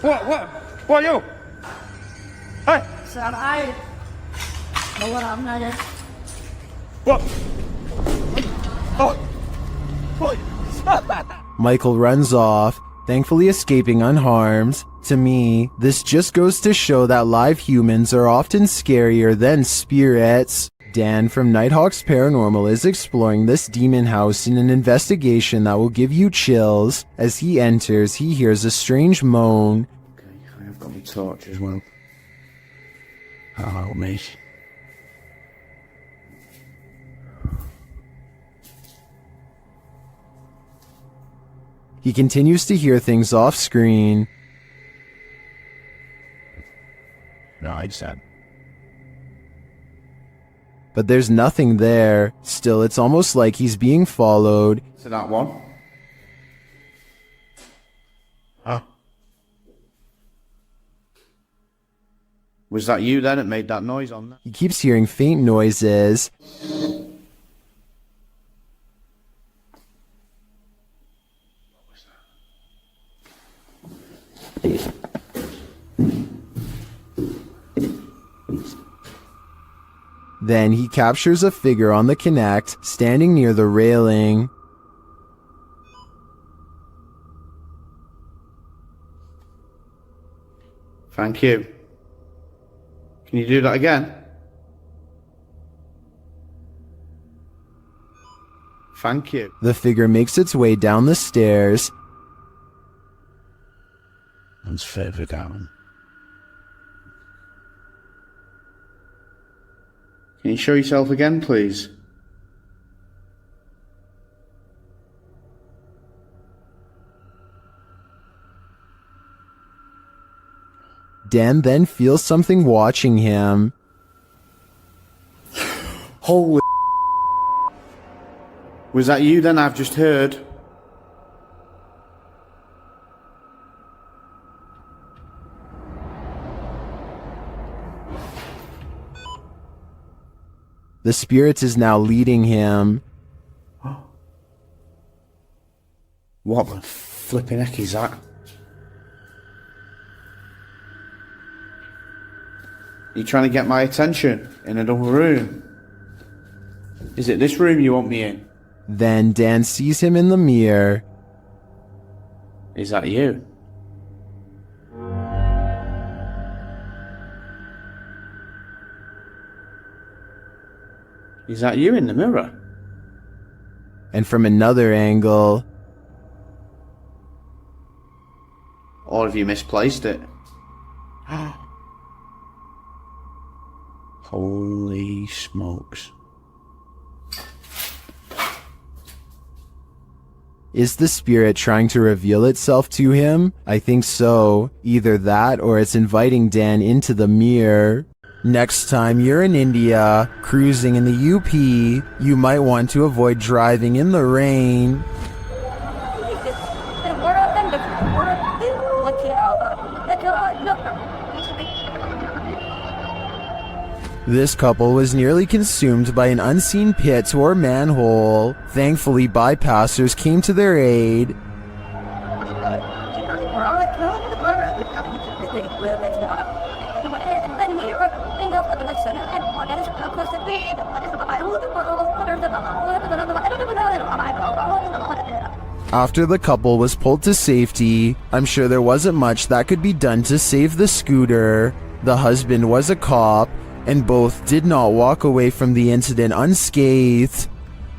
Who are you? Hey! What? Michael runs off, thankfully escaping unharmed. To me, this just goes to show that live humans are often scarier than spirits. Dan from Nighthawk's Paranormal is exploring this demon house in an investigation that will give you chills. As he enters, he hears a strange moan. Okay, I've got my torch as well. That'll help me. He continues to hear things off screen. No, I just had. But there's nothing there. Still, it's almost like he's being followed. So that one. Oh. Was that you then that made that noise on that? He keeps hearing faint noises. Then he captures a figure on the Kinect, standing near the railing. Thank you. Can you do that again? Thank you. The figure makes its way down the stairs. And further down. Can you show yourself again, please? Dan then feels something watching him. Holy. Was that you then I've just heard? The spirit is now leading him. What the flipping heck is that? You trying to get my attention in another room? Is it this room you want me in? Then Dan sees him in the mirror. Is that you? Is that you in the mirror? And from another angle... Or have you misplaced it? Holy smokes. Is the spirit trying to reveal itself to him? I think so. Either that or it's inviting Dan into the mirror. Next time you're in India, cruising in the UP, you might want to avoid driving in the rain. This couple was nearly consumed by an unseen pit or manhole. Thankfully, bypassers came to their aid. After the couple was pulled to safety, I'm sure there wasn't much that could be done to save the scooter. The husband was a cop, and both did not walk away from the incident unscathed.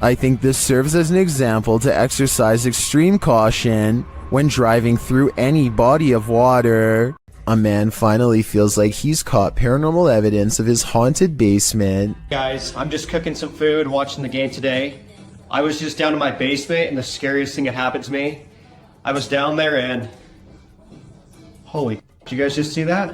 I think this serves as an example to exercise extreme caution when driving through any body of water. A man finally feels like he's caught paranormal evidence of his haunted basement. Guys, I'm just cooking some food, watching the game today. I was just down in my basement, and the scariest thing that happened to me, I was down there and... Holy, did you guys just see that?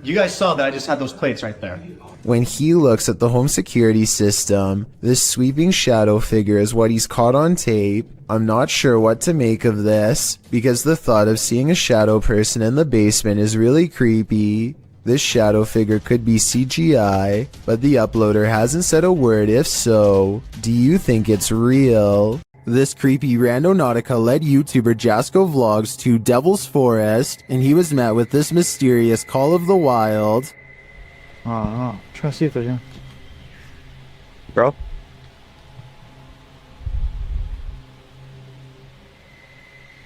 You guys saw that I just had those plates right there. When he looks at the home security system, this sweeping shadow figure is what he's caught on tape. I'm not sure what to make of this, because the thought of seeing a shadow person in the basement is really creepy. This shadow figure could be CGI, but the uploader hasn't said a word if so. Do you think it's real? This creepy Randonautica led YouTuber Jasko Vlogs to Devil's Forest, and he was met with this mysterious Call of the Wild. Try to see if there's any. Bro?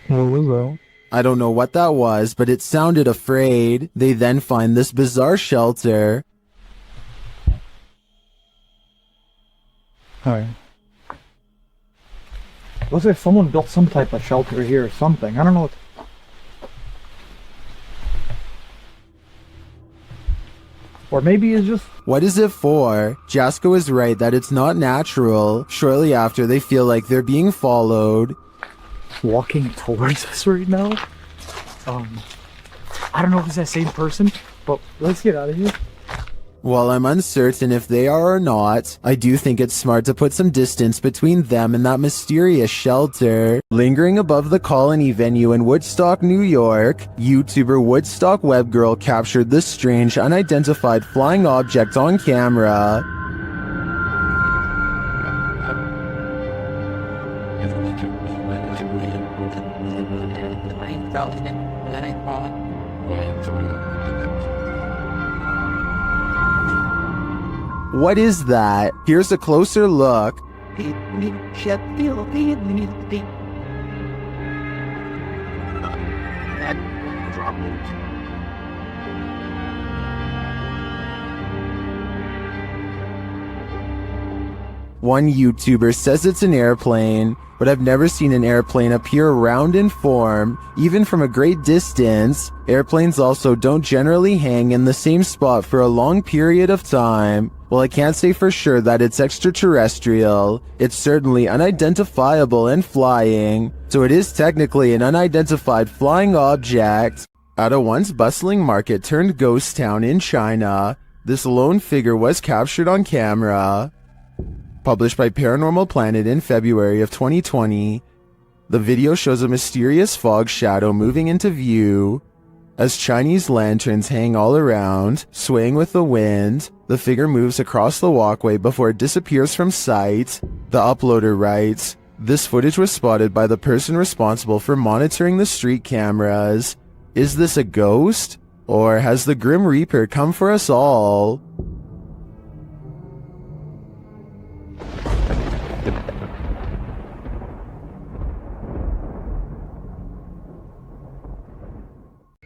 What was that? I don't know what that was, but it sounded afraid. They then find this bizarre shelter. Alright. Looks like someone built some type of shelter here or something. I don't know what... Or maybe it's just... What is it for? Jasko is right that it's not natural. Shortly after, they feel like they're being followed. walking towards us right now. I don't know if it's that same person, but let's get out of here. While I'm uncertain if they are or not, I do think it's smart to put some distance between them and that mysterious shelter. Lingering above the Colony venue in Woodstock, New York, YouTuber Woodstock Webgirl captured this strange unidentified flying object on camera. What is that? Here's a closer look. One YouTuber says it's an airplane, but I've never seen an airplane appear round in form, even from a great distance. Airplanes also don't generally hang in the same spot for a long period of time. Well, I can't say for sure that it's extraterrestrial. It's certainly unidentifiable and flying, so it is technically an unidentified flying object. At a once bustling market turned ghost town in China, this lone figure was captured on camera. Published by Paranormal Planet in February of 2020, the video shows a mysterious fog shadow moving into view. As Chinese lanterns hang all around, swaying with the wind, the figure moves across the walkway before it disappears from sight. The uploader writes, "This footage was spotted by the person responsible for monitoring the street cameras. Is this a ghost? Or has the Grim Reaper come for us all?"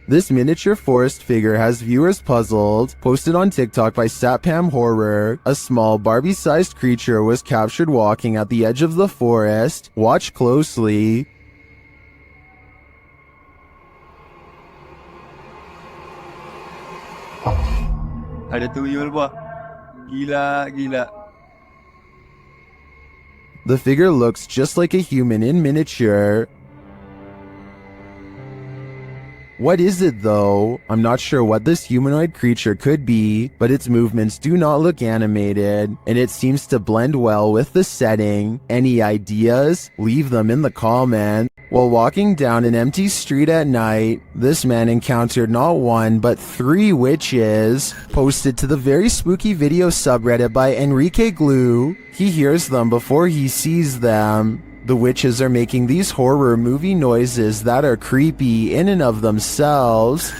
This miniature forest figure has viewers puzzled. Posted on TikTok by Satpam Horror, a small Barbie-sized creature was captured walking at the edge of the forest. Watch closely. Ada tuyul, Pak. Gila. The figure looks just like a human in miniature. What is it though? I'm not sure what this humanoid creature could be, but its movements do not look animated, and it seems to blend well with the setting. Any ideas? Leave them in the comments. While walking down an empty street at night, this man encountered not one, but 3 witches. Posted to the very spooky video subreddit by Enrique Glue. He hears them before he sees them. The witches are making these horror movie noises that are creepy in and of themselves.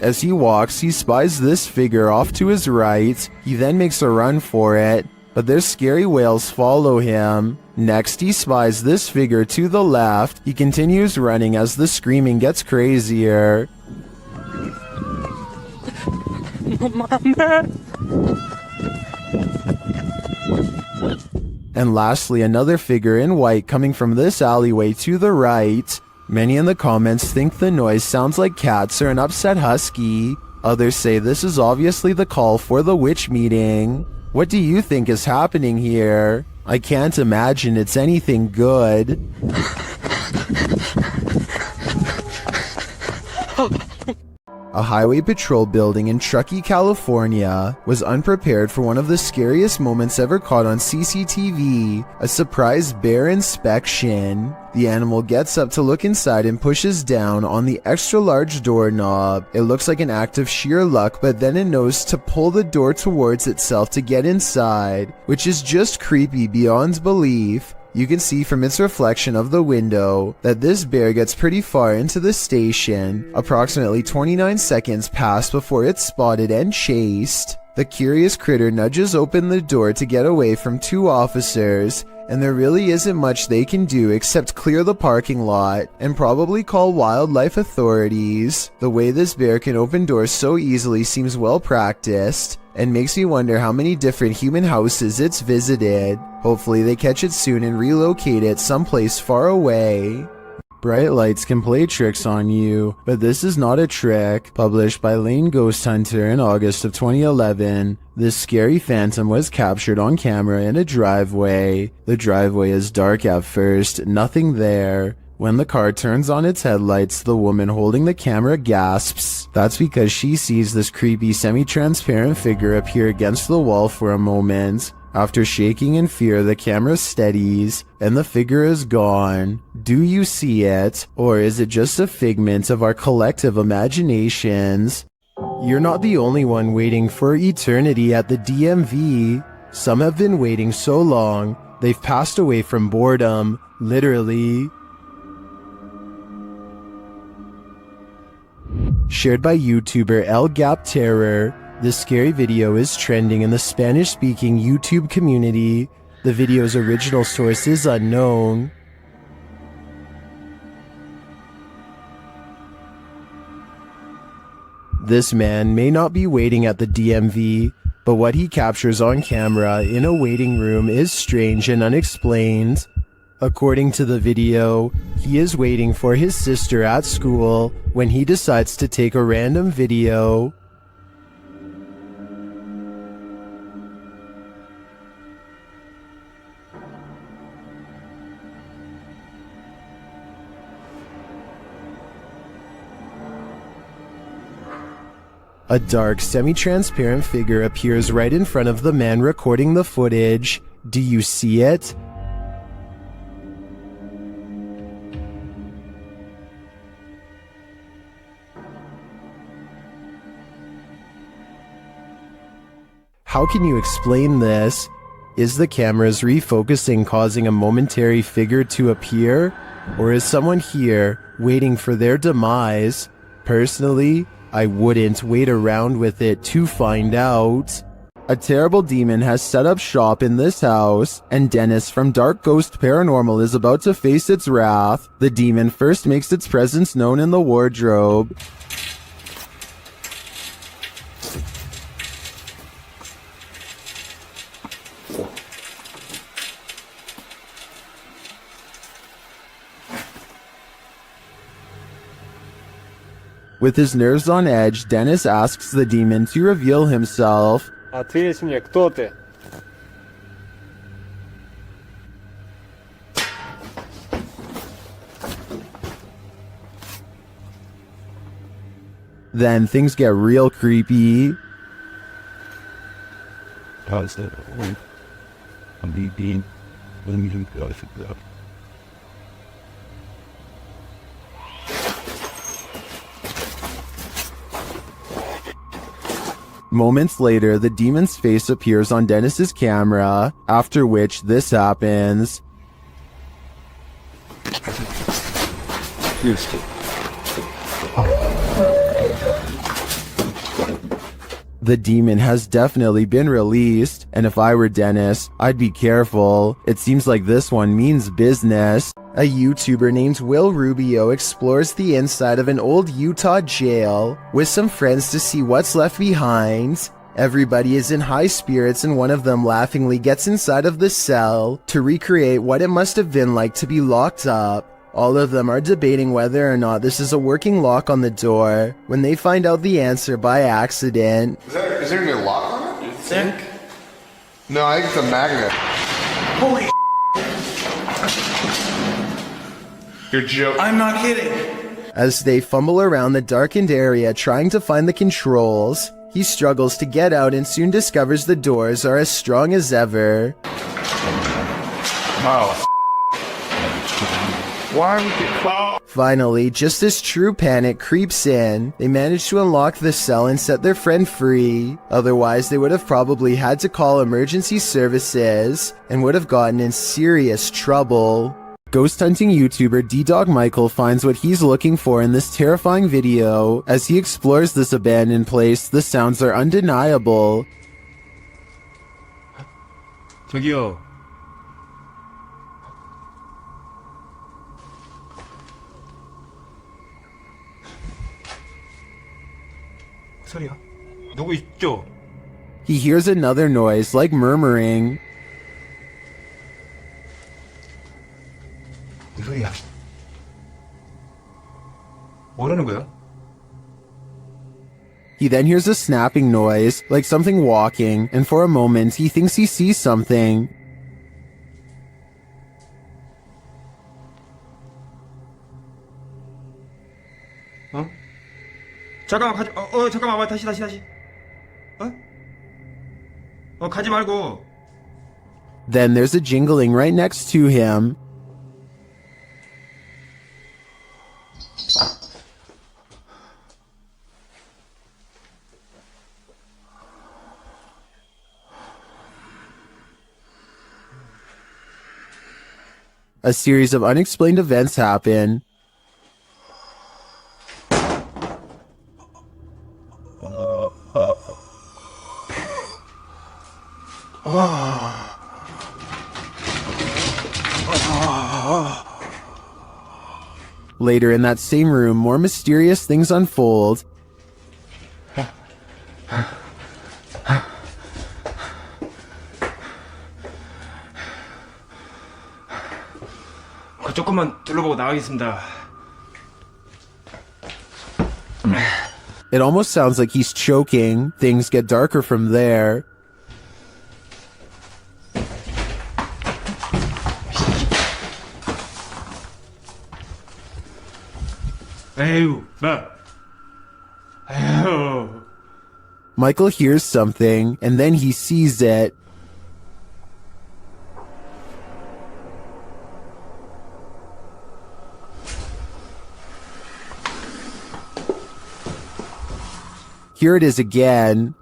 As he walks, he spies this figure off to his right. He then makes a run for it, but their scary wails follow him. Next, he spies this figure to the left. He continues running as the screaming gets crazier. And lastly, another figure in white coming from this alleyway to the right. Many in the comments think the noise sounds like cats or an upset husky. Others say this is obviously the call for the witch meeting. What do you think is happening here? I can't imagine it's anything good. A highway patrol building in Truckee, California was unprepared for one of the scariest moments ever caught on CCTV, a surprise bear inspection. The animal gets up to look inside and pushes down on the extra large doorknob. It looks like an act of sheer luck, but then it knows to pull the door towards itself to get inside, which is just creepy beyond belief. You can see from its reflection of the window that this bear gets pretty far into the station. Approximately 29 seconds pass before it's spotted and chased. The curious critter nudges open the door to get away from 2 officers, and there really isn't much they can do except clear the parking lot and probably call wildlife authorities. The way this bear can open doors so easily seems well practiced, and makes me wonder how many different human houses it's visited. Hopefully they catch it soon and relocate it someplace far away. Bright lights can play tricks on you, but this is not a trick. Published by Lane Ghost Hunter in August of 2011, this scary phantom was captured on camera in a driveway. The driveway is dark at first, nothing there. When the car turns on its headlights, the woman holding the camera gasps. That's because she sees this creepy semi-transparent figure appear against the wall for a moment. After shaking in fear, the camera steadies, and the figure is gone. Do you see it, or is it just a figment of our collective imaginations? You're not the only one waiting for eternity at the DMV. Some have been waiting so long, they've passed away from boredom, literally. Shared by YouTuber El Gap Terror, this scary video is trending in the Spanish-speaking YouTube community. The video's original source is unknown. This man may not be waiting at the DMV, but what he captures on camera in a waiting room is strange and unexplained. According to the video, he is waiting for his sister at school when he decides to take a random video. A dark, semi-transparent figure appears right in front of the man recording the footage. Do you see it? How can you explain this? Is the camera's refocusing causing a momentary figure to appear? Or is someone here waiting for their demise? Personally, I wouldn't wait around with it to find out. A terrible demon has set up shop in this house, and Dennis from Dark Ghost Paranormal is about to face its wrath. The demon first makes its presence known in the wardrobe. With his nerves on edge, Dennis asks the demon to reveal himself. Ответь мне, кто ты? Then things get real creepy. Moments later, the demon's face appears on Dennis's camera, after which this happens. The demon has definitely been released, and if I were Dennis, I'd be careful. It seems like this one means business. A YouTuber named Will Rubio explores the inside of an old Utah jail with some friends to see what's left behind. Everybody is in high spirits, and one of them laughingly gets inside of the cell to recreate what it must have been like to be locked up. All of them are debating whether or not this is a working lock on the door when they find out the answer by accident. Is there any lock on it? You think? No, I think it's a magnet. Holy You're joking. I'm not kidding. As they fumble around the darkened area trying to find the controls, he struggles to get out and soon discovers the doors are as strong as ever. Oh. Why would you... Finally, just as true panic creeps in, they manage to unlock the cell and set their friend free. Otherwise, they would have probably had to call emergency services and would have gotten in serious trouble. Ghost hunting YouTuber D-Dog Michael finds what he's looking for in this terrifying video. As he explores this abandoned place, the sounds are undeniable. 저기요. 소리야? 누구 있죠? He hears another noise, like murmuring. 소리야. 뭐라는 거야? He then hears a snapping noise, like something walking, and for a moment he thinks he sees something. 어? 잠깐만 가지 잠깐만 다시 가지 말고. Then there's a jingling right next to him. A series of unexplained events happen. Later in that same room, more mysterious things unfold. 조금만 둘러보고 나가겠습니다. It almost sounds like he's choking. Things get darker from there. 에휴, 에휴. Michael hears something, and then he sees it. Here it is again.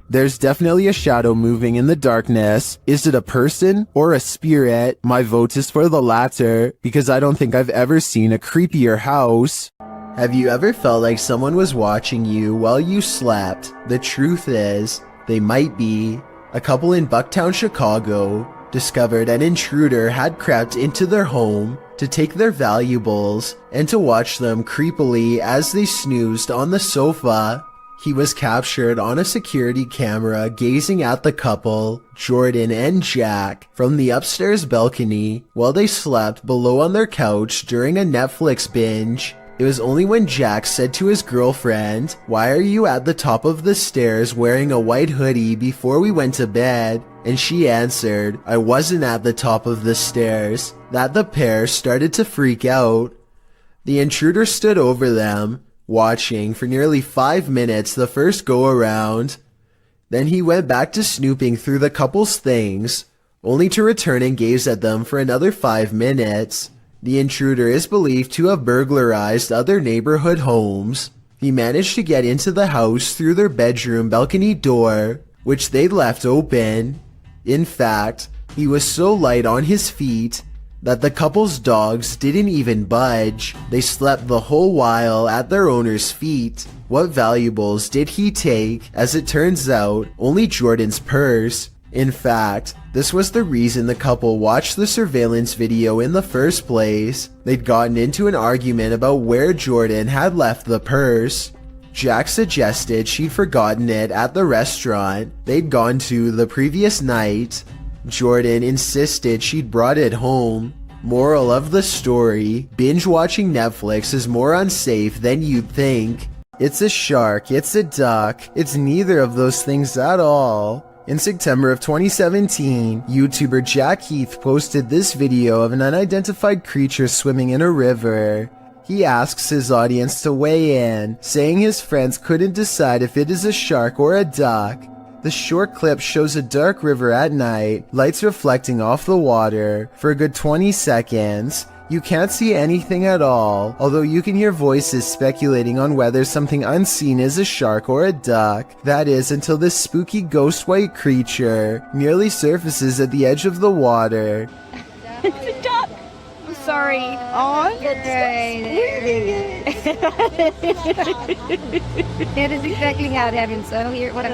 There's definitely a shadow moving in the darkness. Is it a person or a spirit? My vote is for the latter, because I don't think I've ever seen a creepier house. Have you ever felt like someone was watching you while you slept? The truth is, they might be. A couple in Bucktown, Chicago, discovered an intruder had crept into their home to take their valuables and to watch them creepily as they snoozed on the sofa. He was captured on a security camera gazing at the couple, Jordan and Jack, from the upstairs balcony while they slept below on their couch during a Netflix binge. It was only when Jack said to his girlfriend, "Why are you at the top of the stairs wearing a white hoodie before we went to bed?" and she answered, "I wasn't at the top of the stairs," that the pair started to freak out. The intruder stood over them, watching for nearly 5 minutes the first go-around. Then he went back to snooping through the couple's things, only to return and gaze at them for another 5 minutes. The intruder is believed to have burglarized other neighborhood homes. He managed to get into the house through their bedroom balcony door, which they'd left open. In fact, he was so light on his feet that the couple's dogs didn't even budge. They slept the whole while at their owner's feet. What valuables did he take? As it turns out, only Jordan's purse. In fact, this was the reason the couple watched the surveillance video in the first place. They'd gotten into an argument about where Jordan had left the purse. Jack suggested she'd forgotten it at the restaurant they'd gone to the previous night. Jordan insisted she'd brought it home. Moral of the story, binge watching Netflix is more unsafe than you'd think. It's a shark, it's a duck, it's neither of those things at all. In September of 2017, YouTuber Jack Heath posted this video of an unidentified creature swimming in a river. He asks his audience to weigh in, saying his friends couldn't decide if it is a shark or a duck. The short clip shows a dark river at night, lights reflecting off the water. For a good 20 seconds, you can't see anything at all, although you can hear voices speculating on whether something unseen is a shark or a duck. That is, until this spooky ghost white creature nearly surfaces at the edge of the water. It's a duck. I'm sorry. Oh, it's That is exactly how it happened. So here, what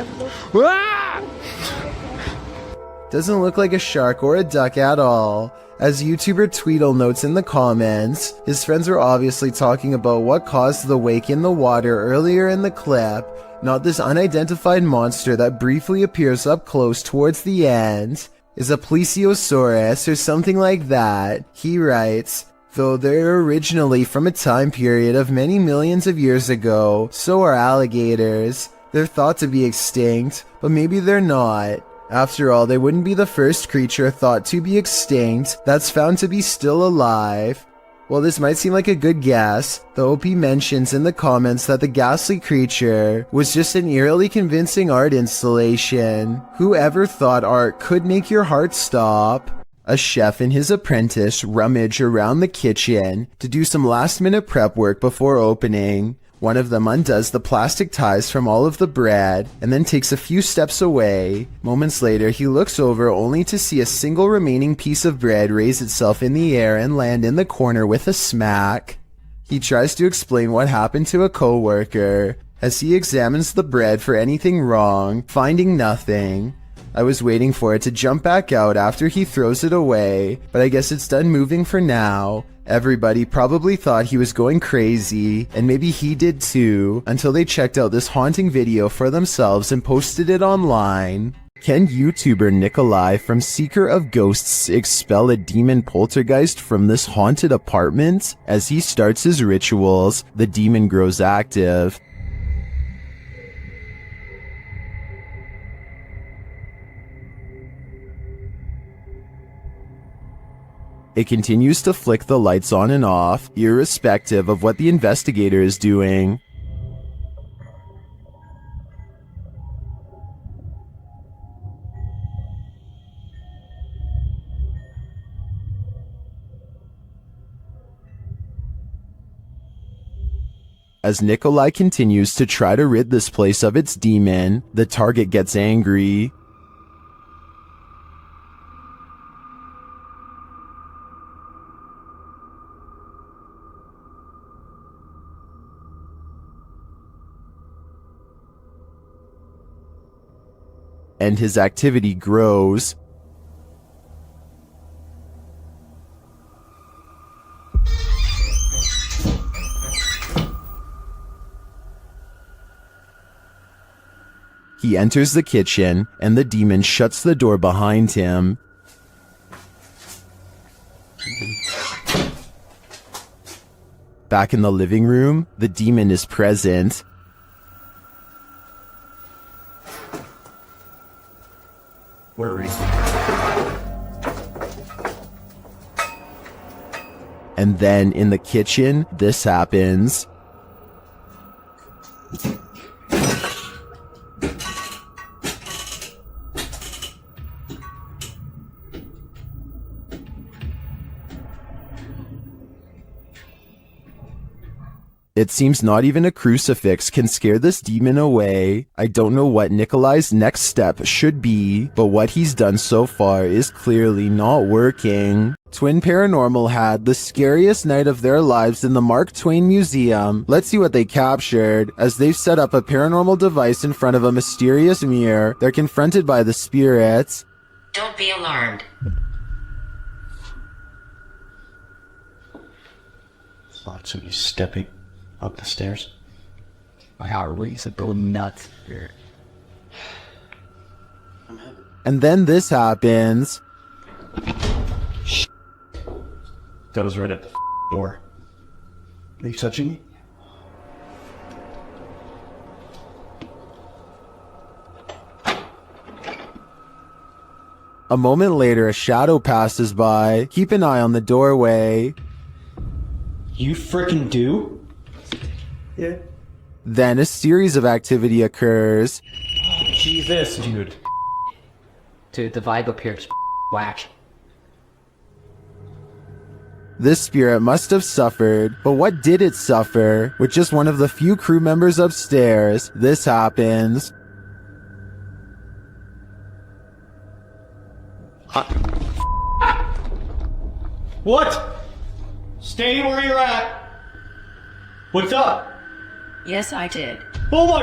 Doesn't look like a shark or a duck at all. As YouTuber Tweedle notes in the comments, his friends were obviously talking about what caused the wake in the water earlier in the clip, not this unidentified monster that briefly appears up close towards the end. Is a plesiosaurus or something like that. He writes, Though they're originally from a time period of many millions of years ago, so are alligators. They're thought to be extinct, but maybe they're not. After all, they wouldn't be the first creature thought to be extinct that's found to be still alive. While this might seem like a good guess, the OP mentions in the comments that the ghastly creature was just an eerily convincing art installation. Whoever thought art could make your heart stop? A chef and his apprentice rummage around the kitchen to do some last-minute prep work before opening. One of them undoes the plastic ties from all of the bread and then takes a few steps away. Moments later, he looks over only to see a single remaining piece of bread raise itself in the air and land in the corner with a smack. He tries to explain what happened to a coworker as he examines the bread for anything wrong, finding nothing. I was waiting for it to jump back out after he throws it away, but I guess it's done moving for now. Everybody probably thought he was going crazy, and maybe he did too, until they checked out this haunting video for themselves and posted it online. Can YouTuber Nikolai from Seeker of Ghosts expel a demon poltergeist from this haunted apartment? As he starts his rituals, the demon grows active. It continues to flick the lights on and off, irrespective of what the investigator is doing. As Nikolai continues to try to rid this place of its demon, the target gets angry. And his activity grows. He enters the kitchen, and the demon shuts the door behind him. Back in the living room, the demon is present. And then in the kitchen, this happens. It seems not even a crucifix can scare this demon away. I don't know what Nikolai's next step should be, but what he's done so far is clearly not working. Twin Paranormal had the scariest night of their lives in the Mark Twain Museum. Let's see what they captured. As they've set up a paranormal device in front of a mysterious mirror, they're confronted by the spirits. Don't be alarmed. Thought somebody stepping up the stairs. My heart races a little nuts. And then this happens. That was right at the door. Are you touching me? A moment later, a shadow passes by. Keep an eye on the doorway. You frickin' do? Yeah. Then a series of activity occurs. Jesus, dude. Dude, the vibe up here is whack. This spirit must have suffered, but what did it suffer? With just one of the few crew members upstairs, this happens. What? Stay where you're at. What's up? Yes, I did. Oh my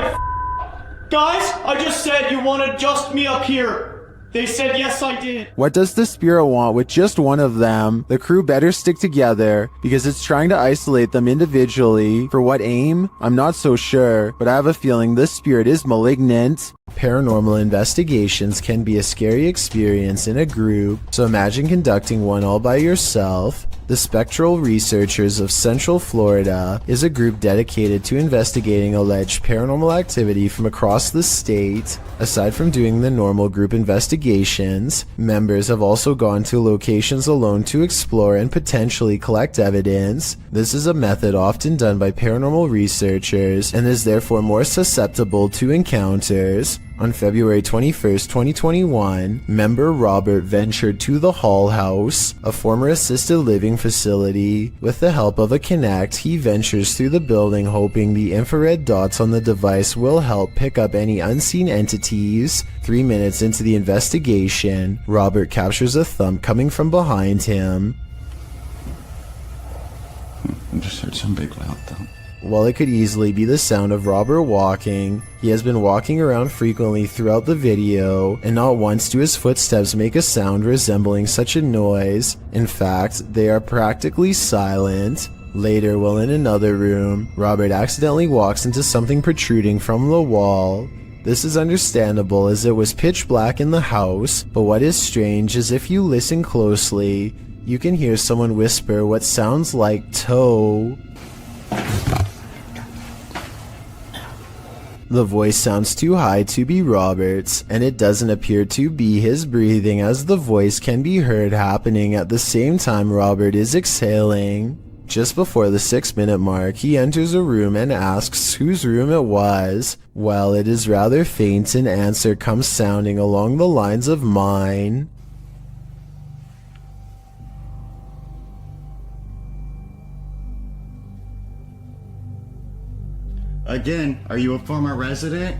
guys, I just said you wanted just me up here. They said yes, I did. What does the spirit want with just one of them? The crew better stick together because it's trying to isolate them individually. For what aim? I'm not so sure, but I have a feeling this spirit is malignant. Paranormal investigations can be a scary experience in a group, so imagine conducting one all by yourself. The Spectral Researchers of Central Florida is a group dedicated to investigating alleged paranormal activity from across the state. Aside from doing the normal group investigations, members have also gone to locations alone to explore and potentially collect evidence. This is a method often done by paranormal researchers and is therefore more susceptible to encounters. On February 21st, 2021, member Robert ventured to the Hall House, a former assisted living facility. With the help of a Kinect, he ventures through the building hoping the infrared dots on the device will help pick up any unseen entities. 3 minutes into the investigation, Robert captures a thump coming from behind him. I just heard some big loud thump. While it could easily be the sound of Robert walking, he has been walking around frequently throughout the video, and not once do his footsteps make a sound resembling such a noise. In fact, they are practically silent. Later, while in another room, Robert accidentally walks into something protruding from the wall. This is understandable as it was pitch black in the house, but what is strange is if you listen closely, you can hear someone whisper what sounds like toe. The voice sounds too high to be Robert's, and it doesn't appear to be his breathing, as the voice can be heard happening at the same time Robert is exhaling. Just before the 6-minute mark, he enters a room and asks whose room it was. Well, it is rather faint, an answer comes sounding along the lines of mine. Again, are you a former resident?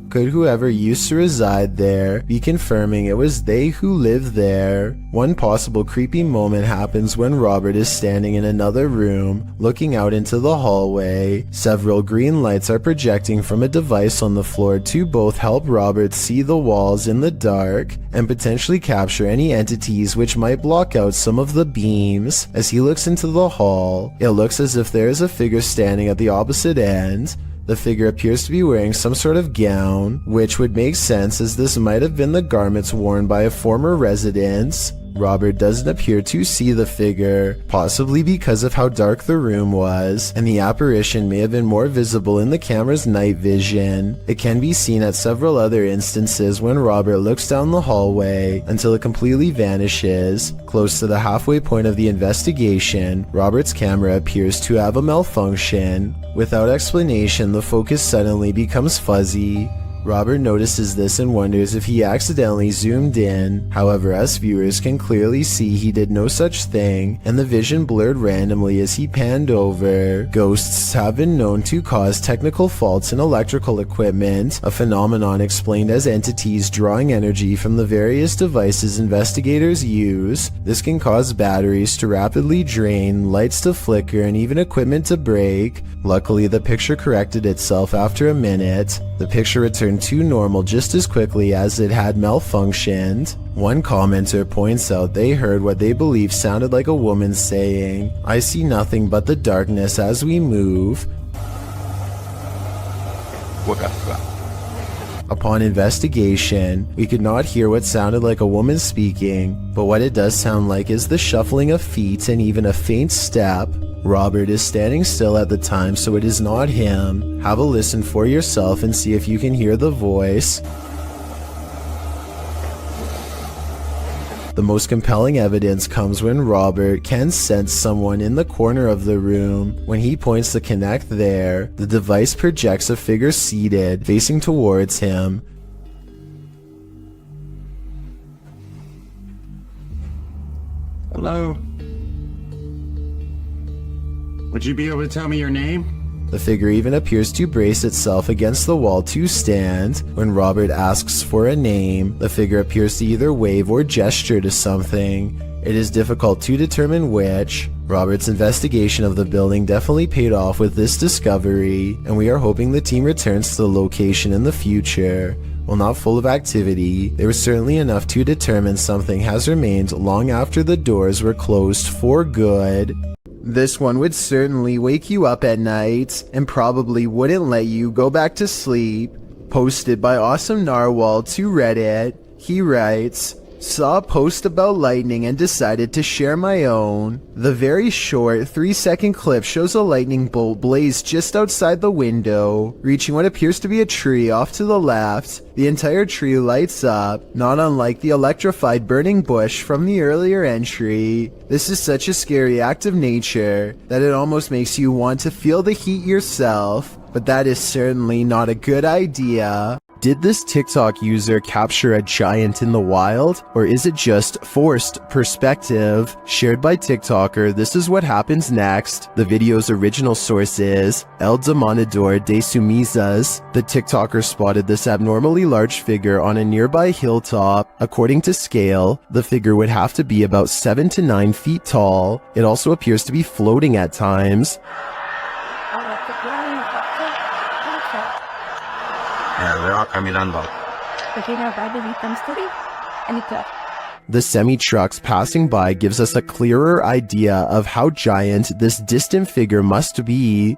Could whoever used to reside there be confirming it was they who lived there? One possible creepy moment happens when Robert is standing in another room, looking out into the hallway. Several green lights are projecting from a device on the floor to both help Robert see the walls in the dark and potentially capture any entities which might block out some of the beams. As he looks into the hall, it looks as if there is a figure standing at the opposite end. The figure appears to be wearing some sort of gown, which would make sense as this might have been the garments worn by a former resident. Robert doesn't appear to see the figure, possibly because of how dark the room was, and the apparition may have been more visible in the camera's night vision. It can be seen at several other instances when Robert looks down the hallway until it completely vanishes. Close to the halfway point of the investigation, Robert's camera appears to have a malfunction. Without explanation, the focus suddenly becomes fuzzy. Robert notices this and wonders if he accidentally zoomed in. However, us viewers can clearly see he did no such thing, and the vision blurred randomly as he panned over. Ghosts have been known to cause technical faults in electrical equipment, a phenomenon explained as entities drawing energy from the various devices investigators use. This can cause batteries to rapidly drain, lights to flicker, and even equipment to break. Luckily, the picture corrected itself after a minute. The picture returned to normal just as quickly as it had malfunctioned. One commenter points out they heard what they believe sounded like a woman saying, "I see nothing but the darkness as we move." Upon investigation, we could not hear what sounded like a woman speaking, but what it does sound like is the shuffling of feet and even a faint step. Robert is standing still at the time, so it is not him. Have a listen for yourself and see if you can hear the voice. The most compelling evidence comes when Robert can sense someone in the corner of the room. When he points the Kinect there, the device projects a figure seated, facing towards him. Hello? Would you be able to tell me your name? The figure even appears to brace itself against the wall to stand. When Robert asks for a name, the figure appears to either wave or gesture to something. It is difficult to determine which. Robert's investigation of the building definitely paid off with this discovery, and we are hoping the team returns to the location in the future. While not full of activity, there was certainly enough to determine something has remained long after the doors were closed for good. This one would certainly wake you up at night and probably wouldn't let you go back to sleep. Posted by Awesome Narwhal to Reddit, he writes, Saw a post about lightning and decided to share my own. The very short 3-second clip shows a lightning bolt blaze just outside the window, reaching what appears to be a tree off to the left. The entire tree lights up, not unlike the electrified burning bush from the earlier entry. This is such a scary act of nature that it almost makes you want to feel the heat yourself, but that is certainly not a good idea. Did this TikTok user capture a giant in the wild, or is it just forced perspective? Shared by TikToker, this is what happens next. The video's original source is El Demonador de Sumizas. The TikToker spotted this abnormally large figure on a nearby hilltop. According to scale, the figure would have to be about 7 to 9 feet tall. It also appears to be floating at times. The semi-trucks passing by gives us a clearer idea of how giant this distant figure must be.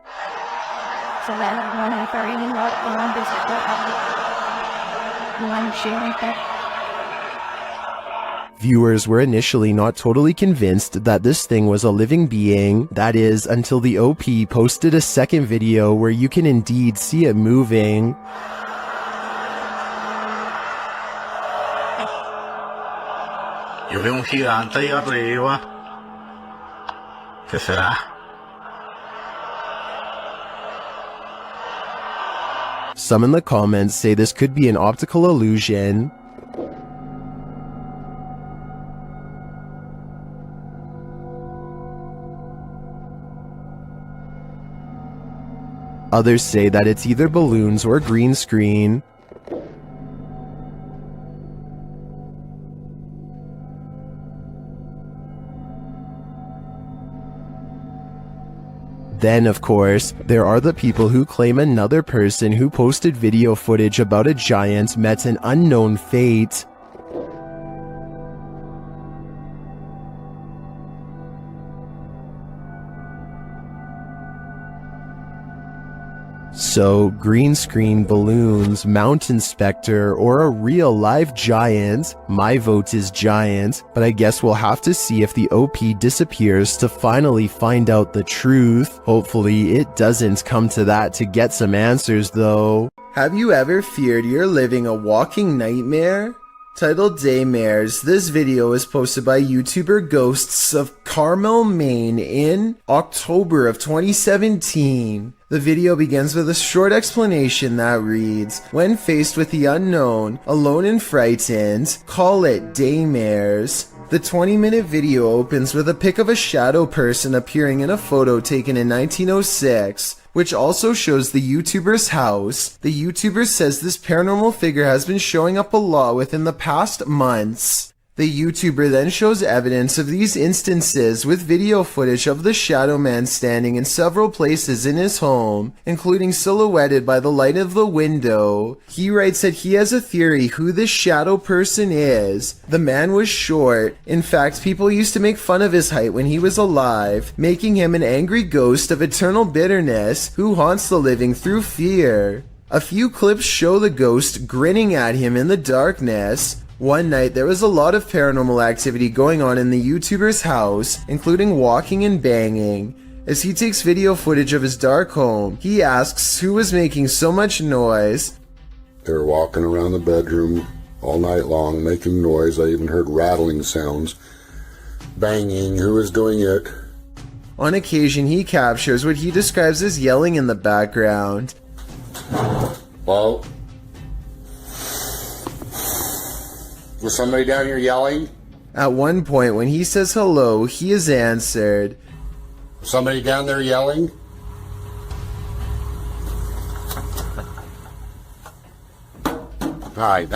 Viewers were initially not totally convinced that this thing was a living being, that is, until the OP posted a second video where you can indeed see it moving. Yo veo un gigante ahí arriba. ¿Qué será? Some in the comments say this could be an optical illusion. Others say that it's either balloons or green screen. Then, of course, there are the people who claim another person who posted video footage about a giant met an unknown fate. So, green screen, balloons, mountain specter, or a real live giant? My vote is giant, but I guess we'll have to see if the OP disappears to finally find out the truth. Hopefully it doesn't come to that to get some answers though. Have you ever feared you're living a walking nightmare? Titled Daymares, this video was posted by YouTuber Ghosts of Carmel, Maine in October of 2017. The video begins with a short explanation that reads, "When faced with the unknown, alone and frightened, call it Daymares." The 20-minute video opens with a pic of a shadow person appearing in a photo taken in 1906. Which also shows the YouTuber's house. The YouTuber says this paranormal figure has been showing up a lot within the past months. The YouTuber then shows evidence of these instances with video footage of the shadow man standing in several places in his home, including silhouetted by the light of the window. He writes that he has a theory who this shadow person is. The man was short. In fact, people used to make fun of his height when he was alive, making him an angry ghost of eternal bitterness who haunts the living through fear. A few clips show the ghost grinning at him in the darkness. One night, there was a lot of paranormal activity going on in the YouTuber's house, including walking and banging. As he takes video footage of his dark home, he asks who was making so much noise. They were walking around the bedroom all night long, making noise. I even heard rattling sounds. Banging. Who was doing it? On occasion, he captures what he describes as yelling in the background. Well, was somebody down here yelling? At one point, when he says hello, he is answered. Somebody down there yelling? Hi,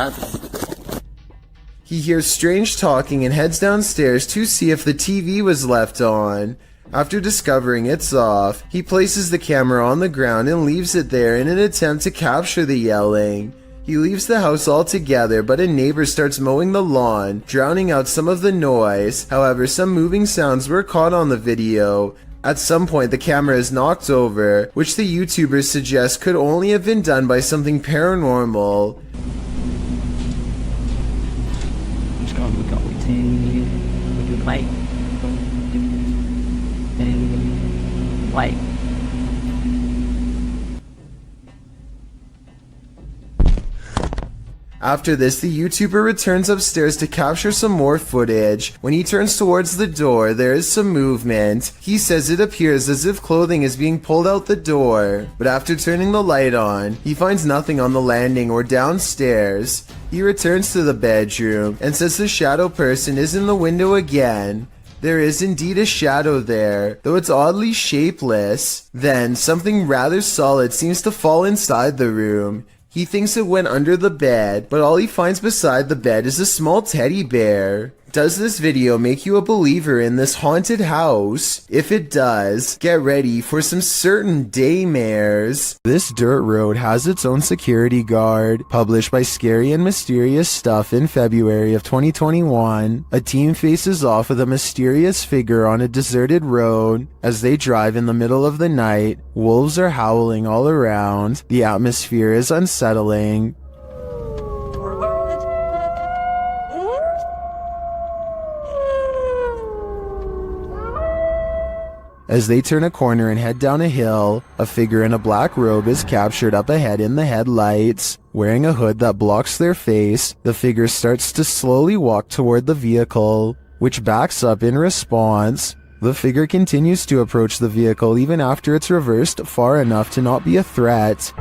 He hears strange talking and heads downstairs to see if the TV was left on. After discovering it's off, he places the camera on the ground and leaves it there in an attempt to capture the yelling. He leaves the house altogether, but a neighbor starts mowing the lawn, drowning out some of the noise. However, some moving sounds were caught on the video. At some point, the camera is knocked over, which the YouTubers suggest could only have been done by something paranormal. It's gone. Light. Light. After this, the YouTuber returns upstairs to capture some more footage. When he turns towards the door, there is some movement. He says it appears as if clothing is being pulled out the door. But after turning the light on, he finds nothing on the landing or downstairs. He returns to the bedroom and says the shadow person is in the window again. There is indeed a shadow there, though it's oddly shapeless. Then, something rather solid seems to fall inside the room. He thinks it went under the bed, but all he finds beside the bed is a small teddy bear. Does this video make you a believer in this haunted house? If it does, get ready for some certain daymares. This dirt road has its own security guard. Published by Scary and Mysterious Stuff in February of 2021, a team faces off with a mysterious figure on a deserted road. As they drive in the middle of the night, wolves are howling all around. The atmosphere is unsettling. As they turn a corner and head down a hill, a figure in a black robe is captured up ahead in the headlights. Wearing a hood that blocks their face, the figure starts to slowly walk toward the vehicle, which backs up in response. The figure continues to approach the vehicle even after it's reversed far enough to not be a threat.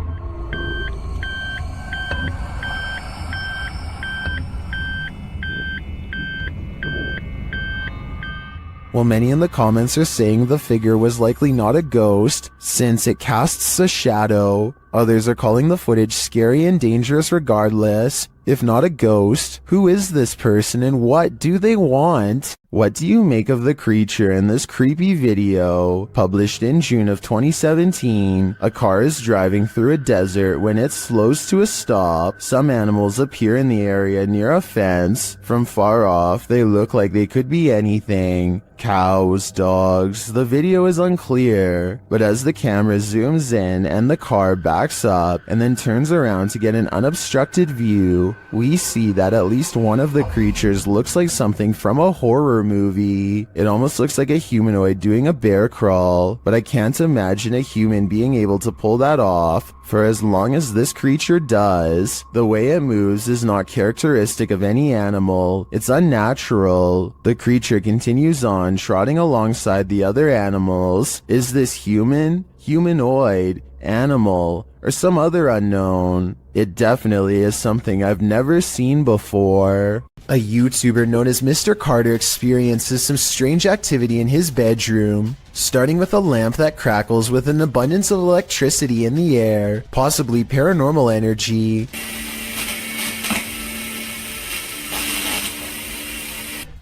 While many in the comments are saying the figure was likely not a ghost, since it casts a shadow, others are calling the footage scary and dangerous regardless. If not a ghost, who is this person and what do they want? What do you make of the creature in this creepy video? Published in June of 2017, a car is driving through a desert when it slows to a stop. Some animals appear in the area near a fence. From far off, they look like they could be anything. Cows, dogs, the video is unclear. But as the camera zooms in and the car backs up and then turns around to get an unobstructed view, we see that at least one of the creatures looks like something from a horror movie. It almost looks like a humanoid doing a bear crawl, but I can't imagine a human being able to pull that off for as long as this creature does. The way it moves is not characteristic of any animal. It's unnatural. The creature continues on, trotting alongside the other animals. Is this human, humanoid, animal, or some other unknown? It definitely is something I've never seen before. A YouTuber known as Mr. Carter experiences some strange activity in his bedroom, starting with a lamp that crackles with an abundance of electricity in the air, possibly paranormal energy.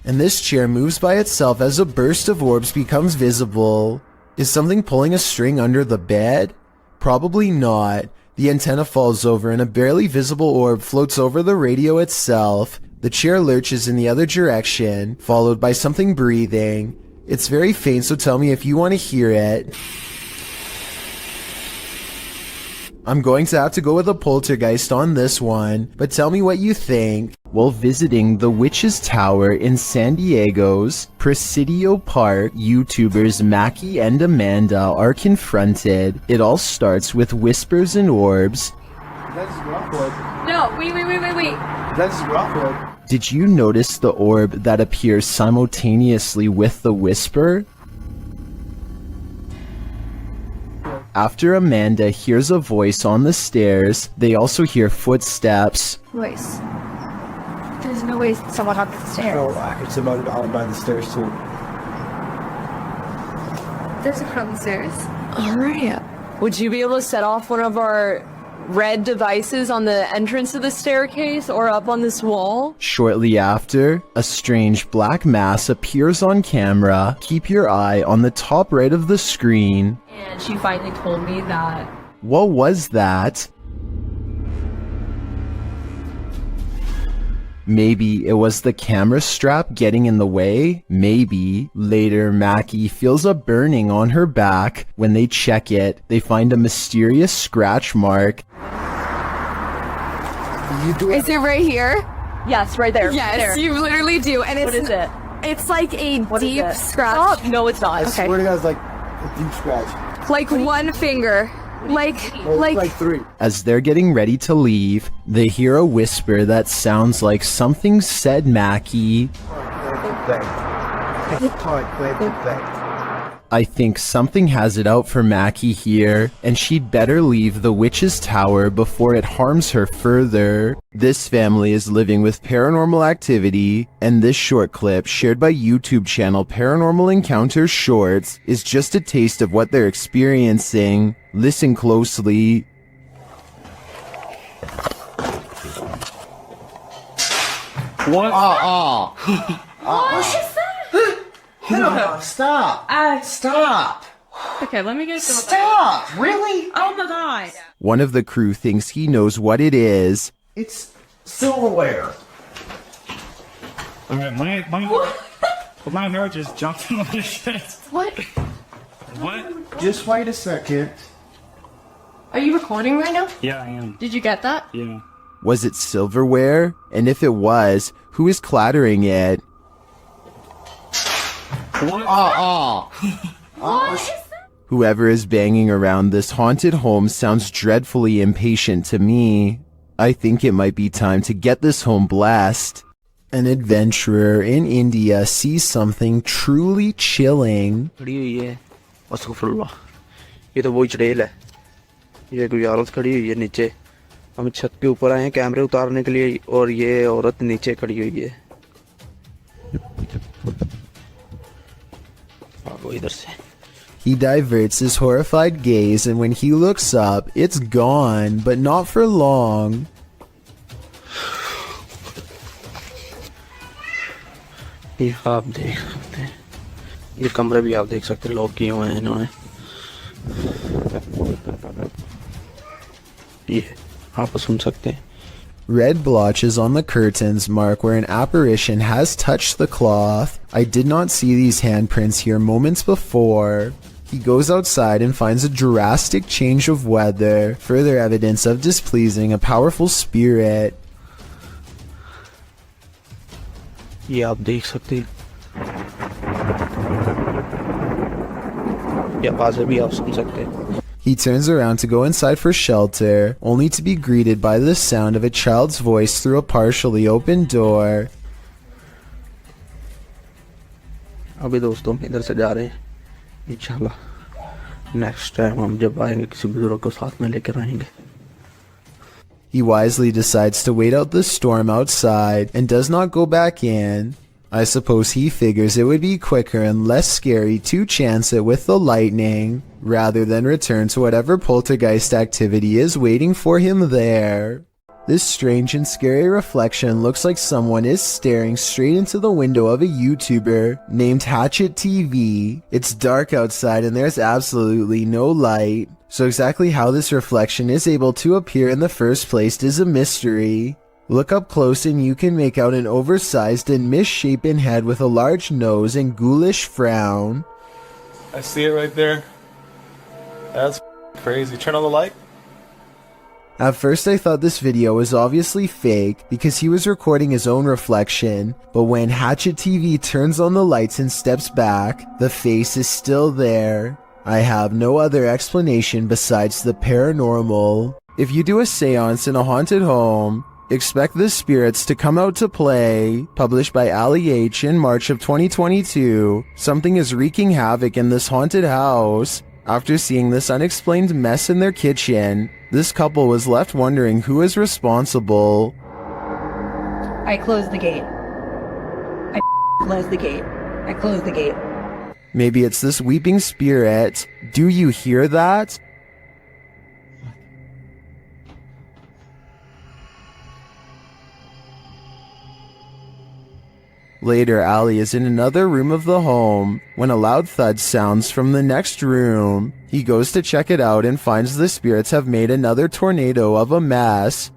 And this chair moves by itself as a burst of orbs becomes visible. Is something pulling a string under the bed? Probably not. The antenna falls over and a barely visible orb floats over the radio itself. The chair lurches in the other direction, followed by something breathing. It's very faint, so tell me if you want to hear it. I'm going to have to go with a poltergeist on this one, but tell me what you think. While visiting the Witch's Tower in San Diego's Presidio Park, YouTubers Mackie and Amanda are confronted. It all starts with whispers and orbs. That's Rockwood. No, wait. That's Rockwood. Did you notice the orb that appears simultaneously with the whisper? After Amanda hears a voice on the stairs, they also hear footsteps. Voice. There's no way someone up the stairs. Oh, it's about by the stairs too. There's a crowd on the stairs. Alright. Would you be able to set off one of our red devices on the entrance of the staircase or up on this wall? Shortly after, a strange black mass appears on camera. Keep your eye on the top right of the screen. And she finally told me that. What was that? Maybe it was the camera strap getting in the way? Maybe. Later, Mackie feels a burning on her back. When they check it, they find a mysterious scratch mark. Is it right here? Yes, right there. Yes, there. you literally do. And it's what is it? It's like a deep scratch. Oh, no, it's not. Okay. Swear to God, it's like a deep scratch. Like one finger. Like 3. As they're getting ready to leave, they hear a whisper that sounds like something said Mackie. I think something has it out for Mackie here, and she'd better leave the witch's tower before it harms her further. This family is living with paranormal activity, and this short clip, shared by YouTube channel Paranormal Encounters Shorts, is just a taste of what they're experiencing. Listen closely. What? What is that? No, stop. Stop. Okay, let me get the. Stop. Really? Oh my god. One of the crew thinks he knows what it is. It's silverware. Alright, my hair just jumped in my shit. What? What? Just wait a second. Are you recording right now? Yeah, I am. Did you get that? Yeah. Was it silverware? And if it was, who is clattering it? What? Whoever is banging around this haunted home sounds dreadfully impatient to me. I think it might be time to get this home blessed. An adventurer in India sees something truly chilling. खड़ी हुई है अस्तगफुरुल्लाह ये तो वही चुड़ैल है ये कोई औरत खड़ी हुई है नीचे हम छत के ऊपर आए हैं कैमरे उतारने के लिए और ये औरत नीचे खड़ी हुई है भागो इधर से He diverts his horrified gaze, and when he looks up, it's gone, but not for long. ये आप देख सकते हैं ये कमरे भी आप देख सकते हैं लॉक किए हुए हैं इन्होंने ये आप सुन सकते हैं Red blotches on the curtains mark where an apparition has touched the cloth. I did not see these handprints here moments before. He goes outside and finds a drastic change of weather, further evidence of displeasing a powerful spirit. ये आप देख सकते हैं ये आवाज़ें भी आप सुन सकते हैं He turns around to go inside for shelter, only to be greeted by the sound of a child's voice through a partially open door. अभी दोस्तों हम इधर से जा रहे हैं इंशाल्लाह नेक्स्ट टाइम हम जब आएंगे किसी बुजुर्ग को साथ में लेकर आएंगे He wisely decides to wait out the storm outside and does not go back in. I suppose he figures it would be quicker and less scary to chance it with the lightning, rather than return to whatever poltergeist activity is waiting for him there. This strange and scary reflection looks like someone is staring straight into the window of a YouTuber named Hatchet TV. It's dark outside and there's absolutely no light, so exactly how this reflection is able to appear in the first place is a mystery. Look up close and you can make out an oversized and misshapen head with a large nose and ghoulish frown. I see it right there. That's crazy. Turn on the light. At first I thought this video was obviously fake because he was recording his own reflection, but when Hatchet TV turns on the lights and steps back, the face is still there. I have no other explanation besides the paranormal. If you do a seance in a haunted home, expect the spirits to come out to play. Published by Ali H in March of 2022, something is wreaking havoc in this haunted house. After seeing this unexplained mess in their kitchen, this couple was left wondering who is responsible. I closed the gate. I closed the gate. I closed the gate. Maybe it's this weeping spirit. Do you hear that? Later, Ali is in another room of the home when a loud thud sounds from the next room. He goes to check it out and finds the spirits have made another tornado of a mess.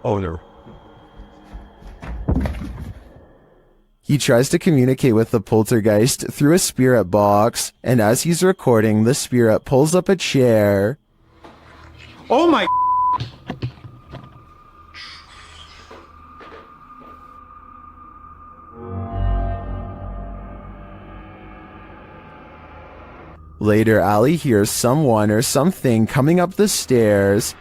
Oh no. He tries to communicate with the poltergeist through a spirit box, and as he's recording, the spirit pulls up a chair. Oh my. Later, Allie hears someone or something coming up the stairs.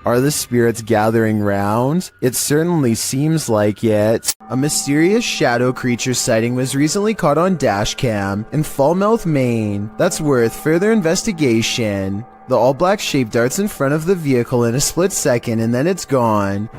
Are the spirits gathering round? It certainly seems like it. A mysterious shadow creature sighting was recently caught on dashcam in Falmouth, Maine. That's worth further investigation. The all-black shape darts in front of the vehicle in a split second and then it's gone.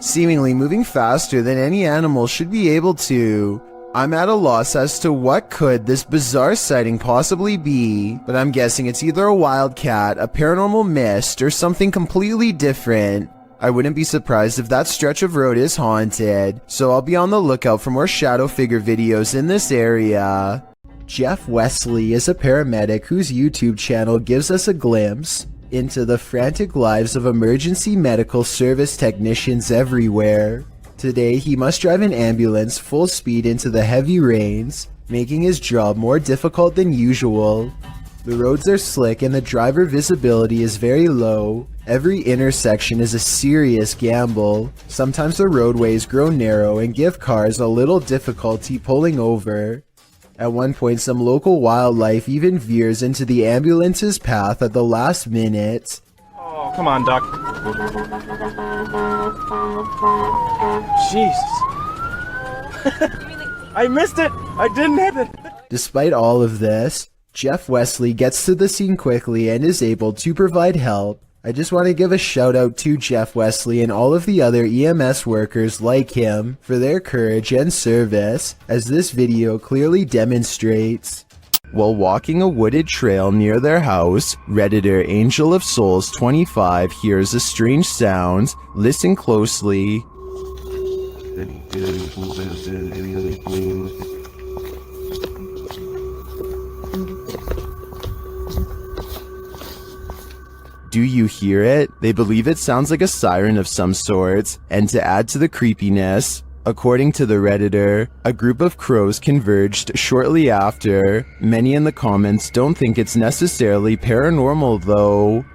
Seemingly moving faster than any animal should be able to. I'm at a loss as to what could this bizarre sighting possibly be, but I'm guessing it's either a wildcat, a paranormal mist, or something completely different. I wouldn't be surprised if that stretch of road is haunted, so I'll be on the lookout for more shadow figure videos in this area. Jeff Wesley is a paramedic whose YouTube channel gives us a glimpse into the frantic lives of emergency medical service technicians everywhere. Today, he must drive an ambulance full speed into the heavy rains, making his job more difficult than usual. The roads are slick and the driver visibility is very low. Every intersection is a serious gamble. Sometimes the roadways grow narrow and give cars a little difficulty pulling over. At one point, some local wildlife even veers into the ambulance's path at the last minute. Oh, come on, Doc. Jesus. I missed it. I didn't hit it. Despite all of this, Jeff Wesley gets to the scene quickly and is able to provide help. I just want to give a shout out to Jeff Wesley and all of the other EMS workers like him for their courage and service, as this video clearly demonstrates. While walking a wooded trail near their house, Redditor Angel of Souls 25 hears a strange sound. Listen closely. Do you hear it? They believe it sounds like a siren of some sort, and to add to the creepiness, according to the Redditor, a group of crows converged shortly after. Many in the comments don't think it's necessarily paranormal though.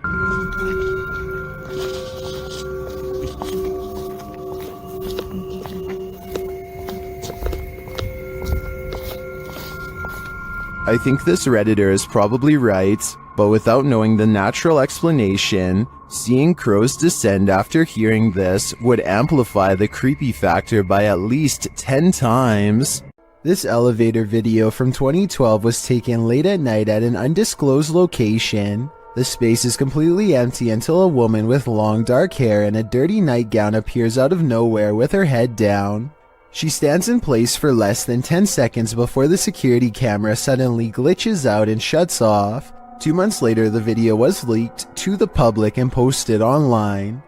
I think this Redditor is probably right, but without knowing the natural explanation, seeing crows descend after hearing this would amplify the creepy factor by at least 10 times. This elevator video from 2012 was taken late at night at an undisclosed location. The space is completely empty until a woman with long dark hair and a dirty nightgown appears out of nowhere with her head down. She stands in place for less than 10 seconds before the security camera suddenly glitches out and shuts off. 2 months later, the video was leaked to the public and posted online.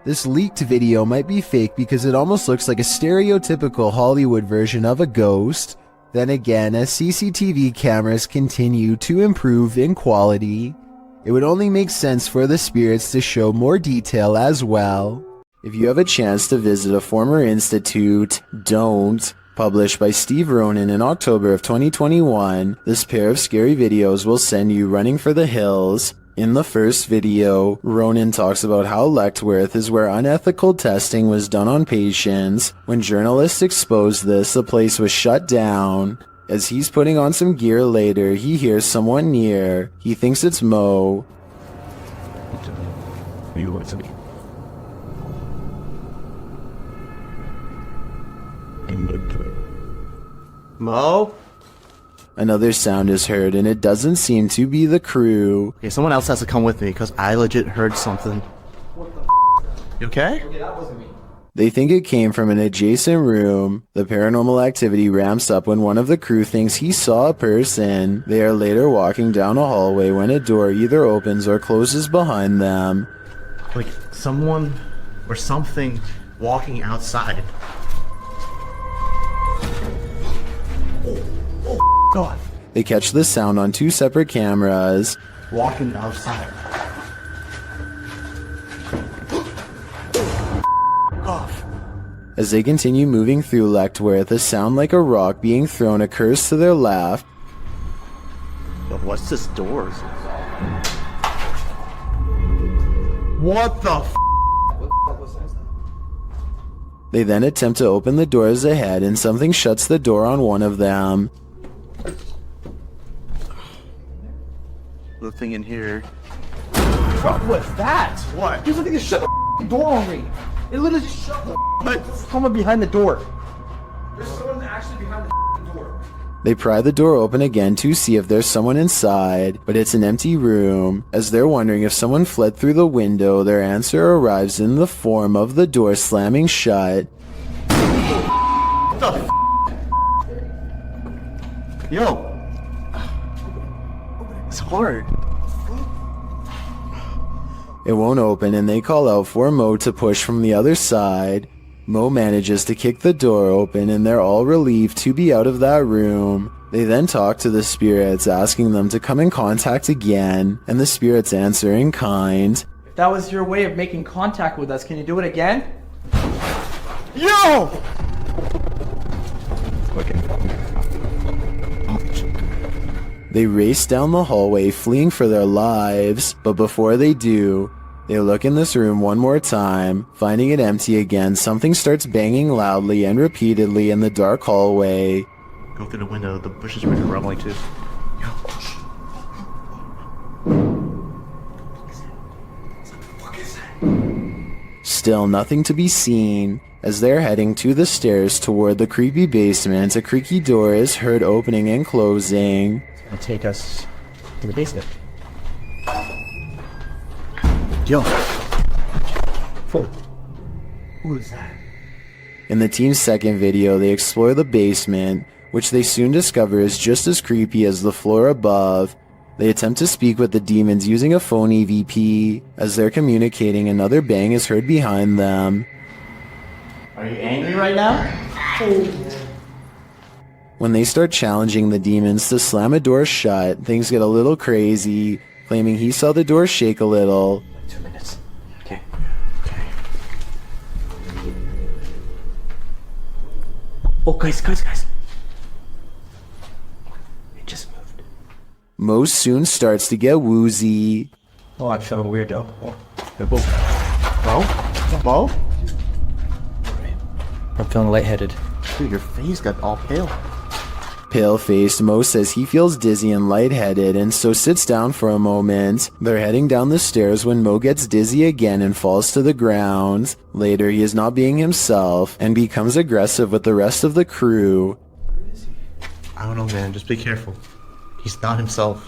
This leaked video might be fake because it almost looks like a stereotypical Hollywood version of a ghost. Then again, as CCTV cameras continue to improve in quality, it would only make sense for the spirits to show more detail as well. If you have a chance to visit a former institute, don't. Published by Steve Ronan in October of 2021, this pair of scary videos will send you running for the hills. In the first video, Ronan talks about how Lechtworth is where unethical testing was done on patients. When journalists exposed this, the place was shut down. As he's putting on some gear later, he hears someone near. He thinks it's Mo. You want to me? Mo? Another sound is heard and it doesn't seem to be the crew. Okay, someone else has to come with me because I legit heard something. You okay? Okay, that wasn't me. They think it came from an adjacent room. The paranormal activity ramps up when one of the crew thinks he saw a person. They are later walking down a hallway when a door either opens or closes behind them. Like someone or something walking outside. off. They catch the sound on 2 separate cameras. Walking outside. Off. As they continue moving through Lechtworth, a sound like a rock being thrown occurs to their left. But what's this door? What the f? They then attempt to open the doors ahead, and something shuts the door on one of them. The thing in here. What was that? What? You literally just shut the door on me. It literally just shut the someone behind the door. There's someone actually behind the door. They pry the door open again to see if there's someone inside, but it's an empty room. As they're wondering if someone fled through the window, their answer arrives in the form of the door slamming shut. What the f? Yo. It's hard. It won't open, and they call out for Mo to push from the other side. Mo manages to kick the door open, and they're all relieved to be out of that room. They then talk to the spirits, asking them to come in contact again, and the spirits answer in kind. If that was your way of making contact with us, can you do it again? Yo! They race down the hallway, fleeing for their lives, but before they do, they look in this room one more time. Finding it empty again, something starts banging loudly and repeatedly in the dark hallway. Go through the window, the bushes are rumbling too. Still nothing to be seen. As they're heading to the stairs toward the creepy basement, a creaky door is heard opening and closing. It'll take us to the basement. Yo. Who is that? In the team's second video, they explore the basement, which they soon discover is just as creepy as the floor above. They attempt to speak with the demons using a phone EVP. As they're communicating, another bang is heard behind them. Are you angry right now? When they start challenging the demons to slam a door shut, things get a little crazy, claiming he saw the door shake a little. 2 minutes. Okay. Oh, guys. It just moved. Mo soon starts to get woozy. Oh, I feel a weirdo. Bo? I'm feeling lightheaded. Dude, your face got all pale. Pale-faced, Mo says he feels dizzy and lightheaded, and so sits down for a moment. They're heading down the stairs when Mo gets dizzy again and falls to the ground. Later, he is not being himself and becomes aggressive with the rest of the crew. I don't know, man. Just be careful. He's not himself.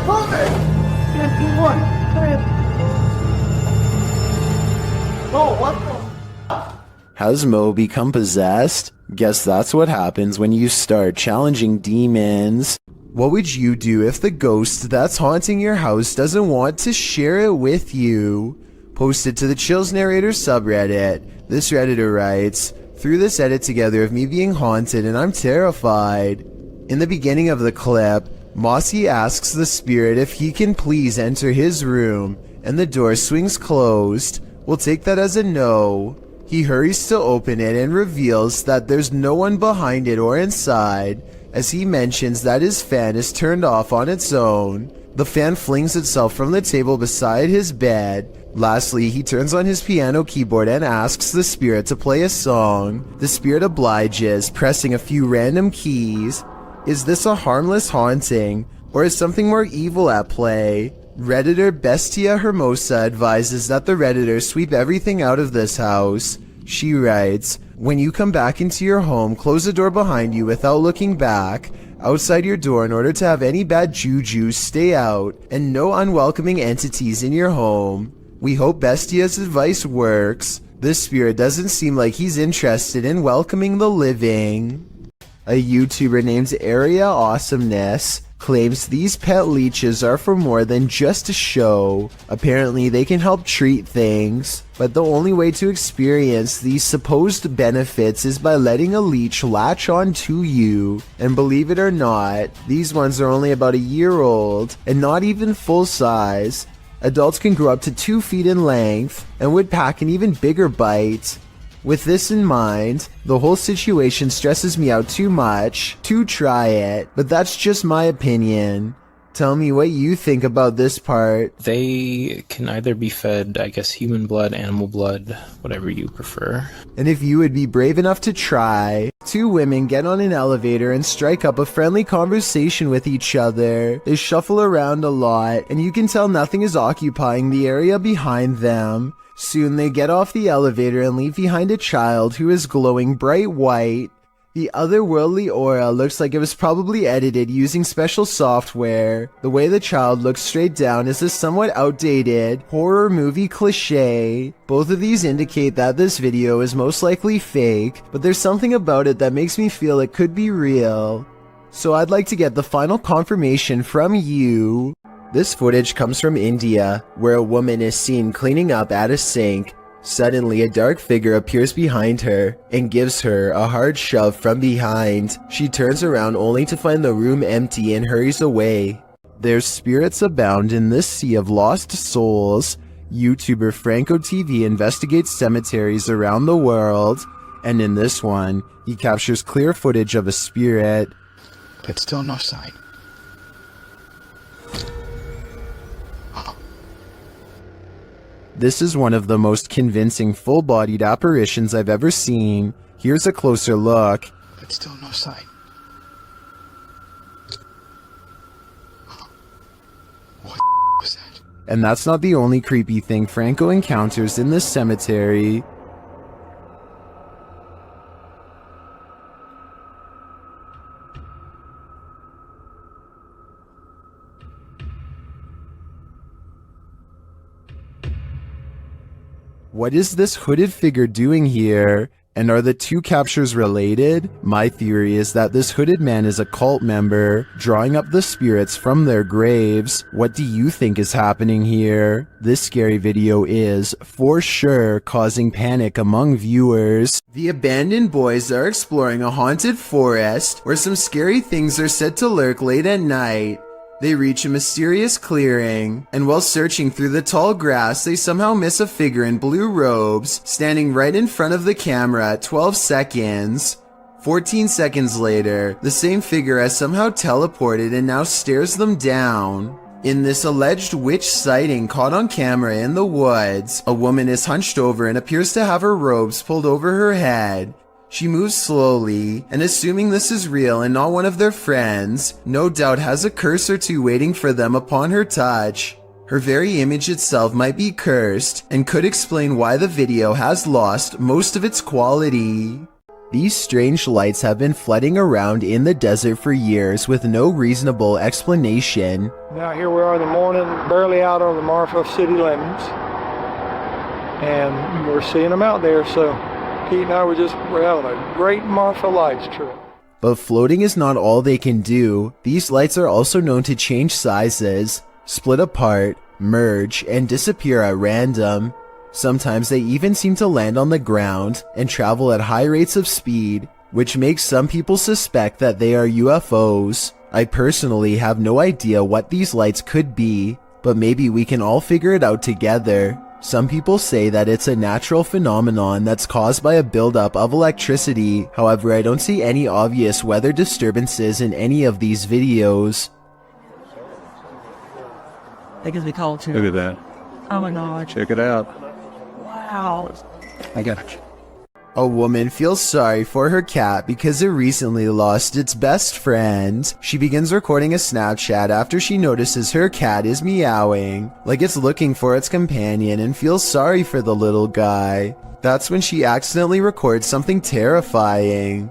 Hold it! Get one. Oh, what the? Has Mo become possessed? Guess that's what happens when you start challenging demons. What would you do if the ghost that's haunting your house doesn't want to share it with you? Posted to the Chills Narrator subreddit. This Redditor writes, "Threw this edit together of me being haunted and I'm terrified." In the beginning of the clip, Mossy asks the spirit if he can please enter his room, and the door swings closed. We'll take that as a no. He hurries to open it and reveals that there's no one behind it or inside, as he mentions that his fan is turned off on its own. The fan flings itself from the table beside his bed. Lastly, he turns on his piano keyboard and asks the spirit to play a song. The spirit obliges, pressing a few random keys. Is this a harmless haunting, or is something more evil at play? Redditor Bestia Hermosa advises that the Redditor sweep everything out of this house. She writes, "When you come back into your home, close the door behind you without looking back, outside your door in order to have any bad juju stay out, and no unwelcoming entities in your home. We hope Bestia's advice works. This spirit doesn't seem like he's interested in welcoming the living." A YouTuber named Area Awesomeness claims these pet leeches are for more than just a show. Apparently they can help treat things, but the only way to experience these supposed benefits is by letting a leech latch on to you. And believe it or not, these ones are only about a year old and not even full size. Adults can grow up to 2 feet in length and would pack an even bigger bite. With this in mind, the whole situation stresses me out too much to try it, but that's just my opinion. Tell me what you think about this part. They can either be fed, I guess, human blood, animal blood, whatever you prefer. And if you would be brave enough to try, 2 women get on an elevator and strike up a friendly conversation with each other. They shuffle around a lot, and you can tell nothing is occupying the area behind them. Soon they get off the elevator and leave behind a child who is glowing bright white. The otherworldly aura looks like it was probably edited using special software. The way the child looks straight down is a somewhat outdated horror movie cliche. Both of these indicate that this video is most likely fake, but there's something about it that makes me feel it could be real. So I'd like to get the final confirmation from you. This footage comes from India, where a woman is seen cleaning up at a sink. Suddenly, a dark figure appears behind her and gives her a hard shove from behind. She turns around only to find the room empty and hurries away. There's spirits abound in this sea of lost souls. YouTuber Franco TV investigates cemeteries around the world, and in this one, he captures clear footage of a spirit. But still no sign. This is one of the most convincing full-bodied apparitions I've ever seen. Here's a closer look. But still no sign. What was that? And that's not the only creepy thing Franco encounters in this cemetery. What is this hooded figure doing here? And are the 2 captures related? My theory is that this hooded man is a cult member, drawing up the spirits from their graves. What do you think is happening here? This scary video is, for sure, causing panic among viewers. The abandoned boys are exploring a haunted forest, where some scary things are said to lurk late at night. They reach a mysterious clearing, and while searching through the tall grass, they somehow miss a figure in blue robes, standing right in front of the camera at 12 seconds. 14 seconds later, the same figure has somehow teleported and now stares them down. In this alleged witch sighting caught on camera in the woods, a woman is hunched over and appears to have her robes pulled over her head. She moves slowly, and assuming this is real and not one of their friends, no doubt has a curse or 2 waiting for them upon her touch. Her very image itself might be cursed, and could explain why the video has lost most of its quality. These strange lights have been flooding around in the desert for years with no reasonable explanation. Now here we are in the morning, barely out on the Marfa city limits, and we're seeing them out there, so Pete and I we're having a great Marfa Lights trip. But floating is not all they can do. These lights are also known to change sizes, split apart, merge, and disappear at random. Sometimes they even seem to land on the ground and travel at high rates of speed, which makes some people suspect that they are UFOs. I personally have no idea what these lights could be, but maybe we can all figure it out together. Some people say that it's a natural phenomenon that's caused by a buildup of electricity. However, I don't see any obvious weather disturbances in any of these videos. That gives me call too. Look at that. Oh my god. Check it out. Wow. I got you. A woman feels sorry for her cat because it recently lost its best friend. She begins recording a Snapchat after she notices her cat is meowing, like it's looking for its companion, and feels sorry for the little guy. That's when she accidentally records something terrifying.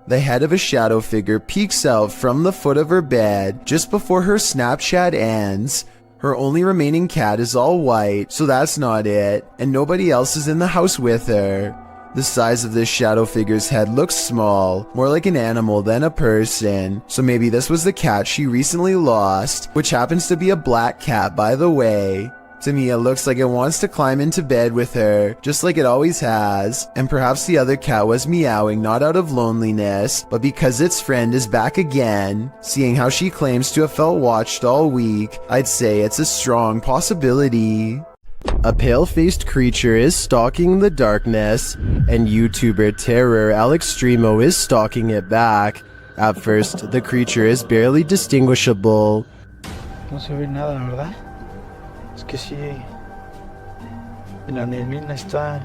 The head of a shadow figure peeks out from the foot of her bed just before her Snapchat ends. Her only remaining cat is all white, so that's not it, and nobody else is in the house with her. The size of this shadow figure's head looks small, more like an animal than a person, so maybe this was the cat she recently lost, which happens to be a black cat by the way. To me, it looks like it wants to climb into bed with her, just like it always has, and perhaps the other cat was meowing not out of loneliness, but because its friend is back again. Seeing how she claims to have felt watched all week, I'd say it's a strong possibility. A pale-faced creature is stalking the darkness, and YouTuber Terror Alextremo is stalking it back. At first, the creature is barely distinguishable. No se ve nada, ¿verdad? Es que sí. La neblina está.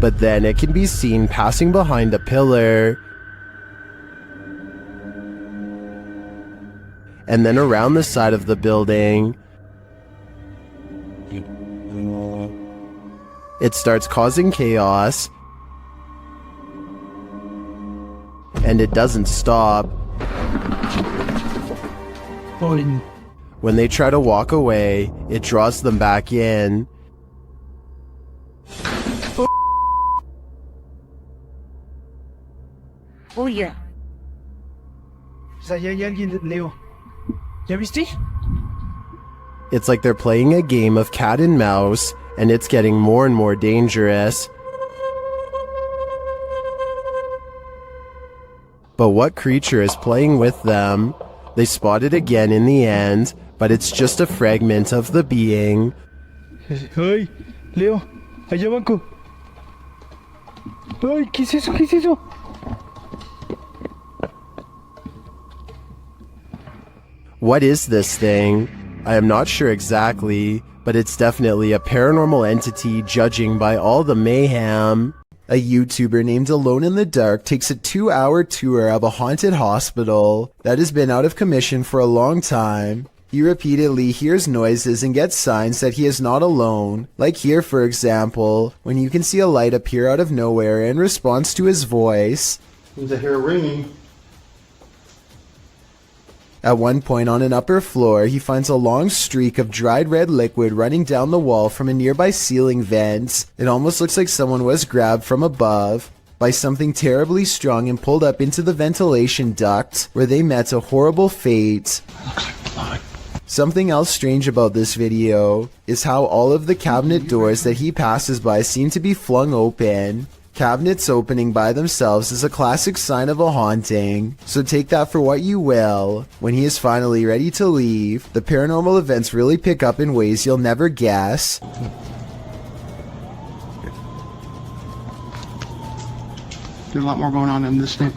But then it can be seen passing behind a pillar. And then around the side of the building. It starts causing chaos. And it doesn't stop. When they try to walk away, it draws them back in. Oye. O sea, ya hay alguien, Leo. ¿Ya viste? It's like they're playing a game of cat and mouse, and it's getting more and more dangerous. But what creature is playing with them? They spot it again in the end, but it's just a fragment of the being. Ay, Leo, allá banco. Ay, ¿qué es eso? ¿Qué es eso? What is this thing? I am not sure exactly, but it's definitely a paranormal entity judging by all the mayhem. A YouTuber named Alone in the Dark takes a 2-hour tour of a haunted hospital that has been out of commission for a long time. He repeatedly hears noises and gets signs that he is not alone, like here for example, when you can see a light appear out of nowhere in response to his voice. Seems I hear ringing. At one point on an upper floor, he finds a long streak of dried red liquid running down the wall from a nearby ceiling vent. It almost looks like someone was grabbed from above by something terribly strong and pulled up into the ventilation duct, where they met a horrible fate. Something else strange about this video is how all of the cabinet doors that he passes by seem to be flung open. Cabinets opening by themselves is a classic sign of a haunting, so take that for what you will. When he is finally ready to leave, the paranormal events really pick up in ways you'll never guess. There's a lot more going on in this thing.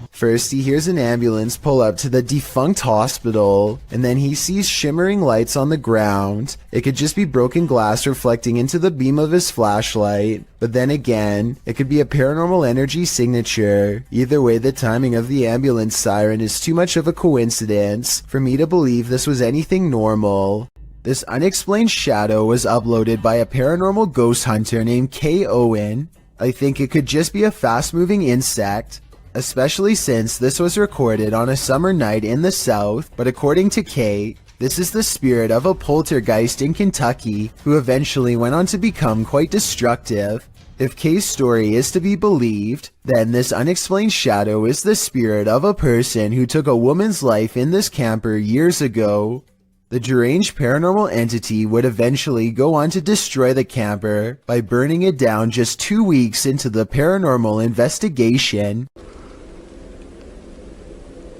First, he hears an ambulance pull up to the defunct hospital, and then he sees shimmering lights on the ground. It could just be broken glass reflecting into the beam of his flashlight, but then again, it could be a paranormal energy signature. Either way, the timing of the ambulance siren is too much of a coincidence for me to believe this was anything normal. This unexplained shadow was uploaded by a paranormal ghost hunter named K. Owen. I think it could just be a fast-moving insect, especially since this was recorded on a summer night in the South, but according to Kate, this is the spirit of a poltergeist in Kentucky who eventually went on to become quite destructive. If Kate's story is to be believed, then this unexplained shadow is the spirit of a person who took a woman's life in this camper years ago. The deranged paranormal entity would eventually go on to destroy the camper by burning it down just 2 weeks into the paranormal investigation.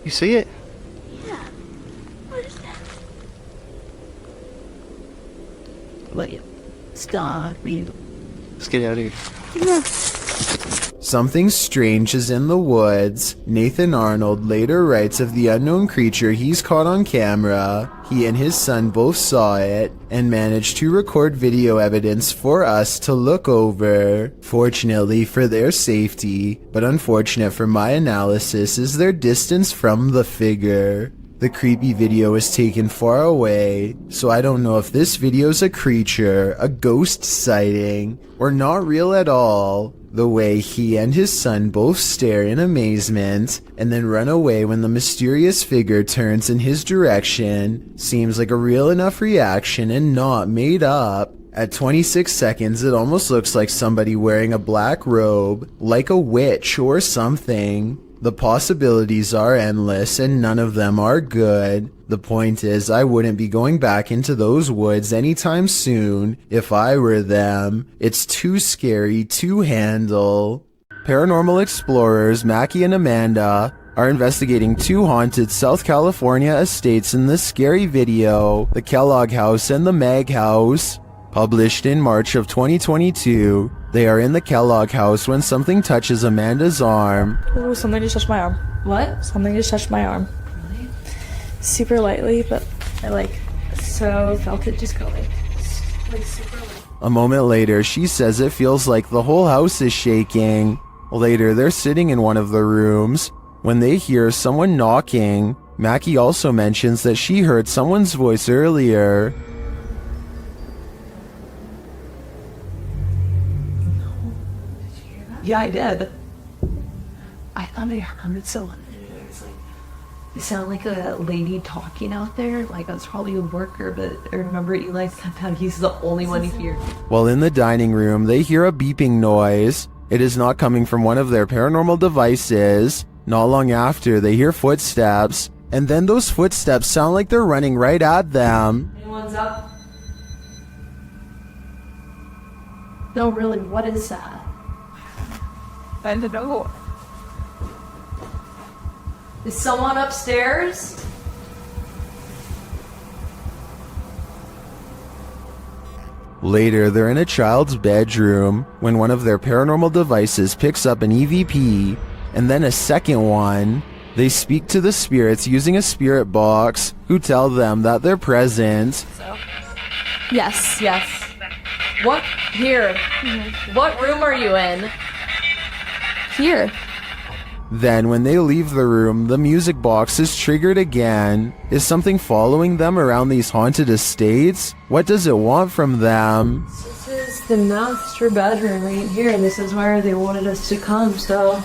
You see it? Yeah. What is that? Wait. Stop. Let's get out of here. Something strange is in the woods. Nathan Arnold later writes of the unknown creature he's caught on camera. He and his son both saw it and managed to record video evidence for us to look over. Fortunately for their safety, but unfortunate for my analysis, is their distance from the figure. The creepy video was taken far away, so I don't know if this video's a creature, a ghost sighting, or not real at all. The way he and his son both stare in amazement and then run away when the mysterious figure turns in his direction seems like a real enough reaction and not made up. At 26 seconds, it almost looks like somebody wearing a black robe, like a witch or something. The possibilities are endless and none of them are good. The point is, I wouldn't be going back into those woods anytime soon if I were them. It's too scary to handle. Paranormal explorers Mackie and Amanda are investigating 2 haunted South California estates in this scary video, the Kellogg House and the Mag House. Published in March of 2022, they are in the Kellogg House when something touches Amanda's arm. Oh, something just touched my arm. What? Something just touched my arm. Really? Super lightly, but I felt it just go like super light. A moment later, she says it feels like the whole house is shaking. Later, they're sitting in one of the rooms when they hear someone knocking. Mackie also mentions that she heard someone's voice earlier. Yeah, I did. I thought I heard someone. It sounded like a lady talking out there. Like I was probably a worker, but I remember Eli said that he's the only one who hears. While in the dining room, they hear a beeping noise. It is not coming from one of their paranormal devices. Not long after, they hear footsteps, and then those footsteps sound like they're running right at them. Anyone's up? No, really, what is that? I don't know. Is someone upstairs? Later, they're in a child's bedroom when one of their paranormal devices picks up an EVP, and then a second one. They speak to the spirits using a spirit box, who tell them that they're present. Yes. What? Here. What room are you in? Here. Then, when they leave the room, the music box is triggered again. Is something following them around these haunted estates? What does it want from them? This is the master bedroom right here. This is where they wanted us to come, so...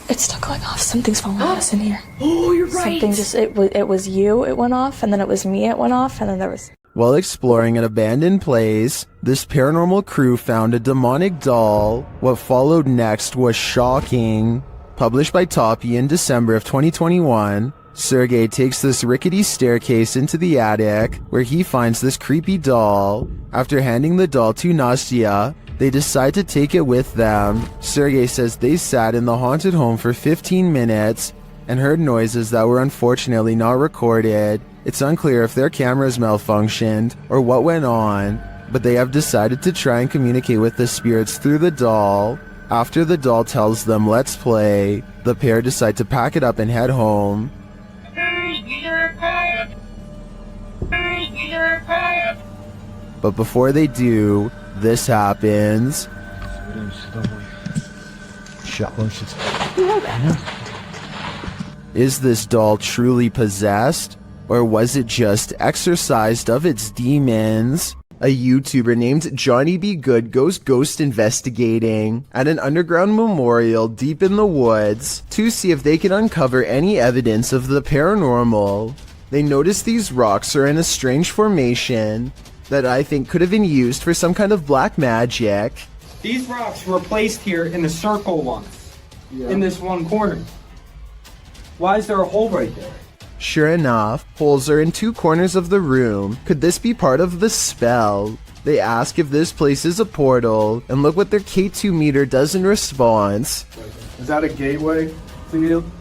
It's still going off. Something's following us in here. Oh, you're right! Something just, it was you, it went off, and then it was me, it went off, and then there was... While exploring an abandoned place, this paranormal crew found a demonic doll. What followed next was shocking. Published by Toppy in December of 2021, Sergey takes this rickety staircase into the attic, where he finds this creepy doll. After handing the doll to Nastya, they decide to take it with them. Sergey says they sat in the haunted home for 15 minutes and heard noises that were unfortunately not recorded. It's unclear if their cameras malfunctioned or what went on, but they have decided to try and communicate with the spirits through the doll. After the doll tells them let's play, the pair decide to pack it up and head home. But before they do, this happens. Is this doll truly possessed? Or was it just exorcised of its demons? A YouTuber named Johnny B. Good goes ghost investigating at an underground memorial deep in the woods to see if they can uncover any evidence of the paranormal. They notice these rocks are in a strange formation that I think could have been used for some kind of black magic. These rocks were placed here in a circle once, in this one corner. Why is there a hole right there? Sure enough, holes are in two corners of the room. Could this be part of the spell? They ask if this place is a portal, and look what their K2 meter does in response. Is that a gateway to you?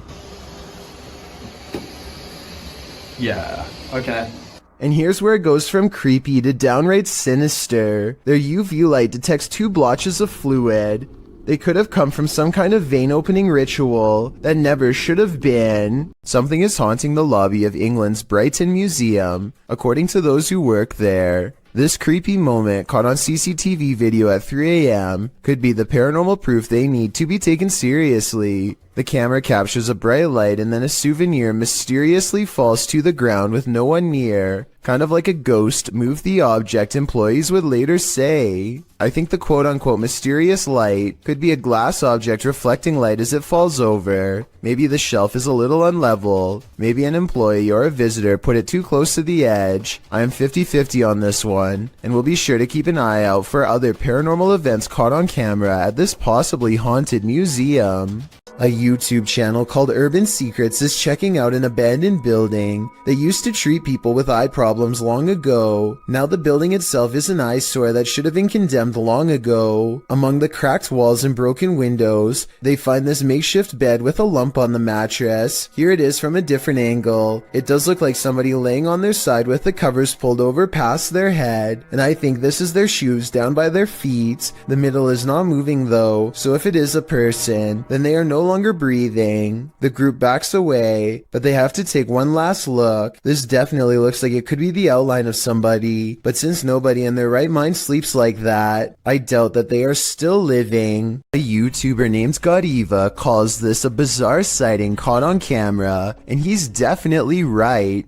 Yeah, okay. And here's where it goes from creepy to downright sinister. Their UV light detects two blotches of fluid. They could have come from some kind of vein-opening ritual that never should have been. Something is haunting the lobby of England's Brighton Museum, according to those who work there. This creepy moment, caught on CCTV video at 3 a.m., could be the paranormal proof they need to be taken seriously. The camera captures a bright light and then a souvenir mysteriously falls to the ground with no one near. Kind of like a ghost moved the object, employees would later say. I think the quote-unquote mysterious light could be a glass object reflecting light as it falls over. Maybe the shelf is a little unlevel. Maybe an employee or a visitor put it too close to the edge. I am 50-50 on this one, and will be sure to keep an eye out for other paranormal events caught on camera at this possibly haunted museum. A YouTube channel called Urban Secrets is checking out an abandoned building that used to treat people with eye problems long ago. Now the building itself is an eyesore that should have been condemned long ago. Among the cracked walls and broken windows, they find this makeshift bed with a lump on the mattress. Here it is from a different angle. It does look like somebody laying on their side with the covers pulled over past their head, and I think this is their shoes down by their feet. The middle is not moving though, so if it is a person, then they are no longer breathing. The group backs away, but they have to take one last look. This definitely looks like it could be the outline of somebody, but since nobody in their right mind sleeps like that, I doubt that they are still living. A YouTuber named Godiva calls this a bizarre sighting caught on camera, and he's definitely right.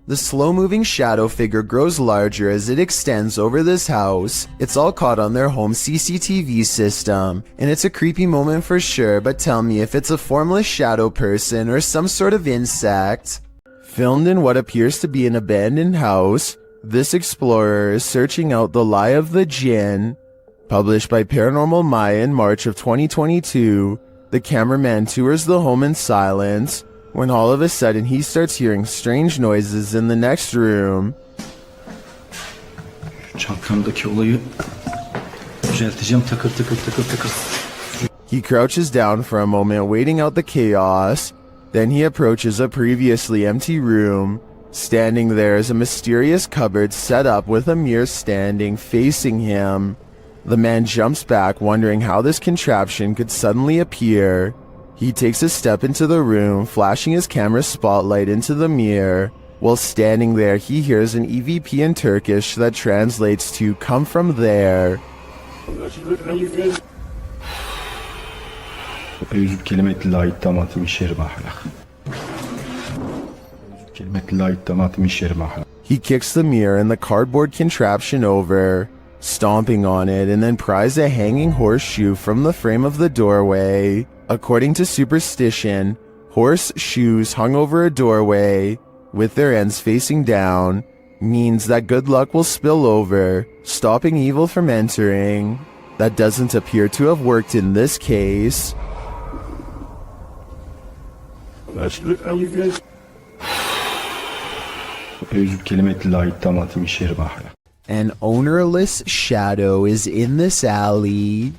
The slow-moving shadow figure grows larger as it extends over this house. It's all caught on their home CCTV system, and it's a creepy moment for sure, but tell me if it's a formless shadow person or some sort of insect. Filmed in what appears to be an abandoned house, this explorer is searching out the lie of the jinn. Published by Paranormal Maya in March of 2022, the cameraman tours the home in silence, when all of a sudden he starts hearing strange noises in the next room. Çantamdaki olayı düzelteceğim takır takır takır takır. He crouches down for a moment, waiting out the chaos. Then he approaches a previously empty room. Standing there is a mysterious cupboard set up with a mirror standing facing him. The man jumps back, wondering how this contraption could suddenly appear. He takes a step into the room, flashing his camera spotlight into the mirror. While standing there, he hears an EVP in Turkish that translates to "come from there." أعوذ بكلمات الله التامة من شر ما خلق. كلمات الله التامة من شر ما خلق. He kicks the mirror and the cardboard contraption over, stomping on it, and then pries a hanging horseshoe from the frame of the doorway. According to superstition, horseshoes hung over a doorway, with their ends facing down, means that good luck will spill over, stopping evil from entering. That doesn't appear to have worked in this case. An ownerless shadow is in this alley.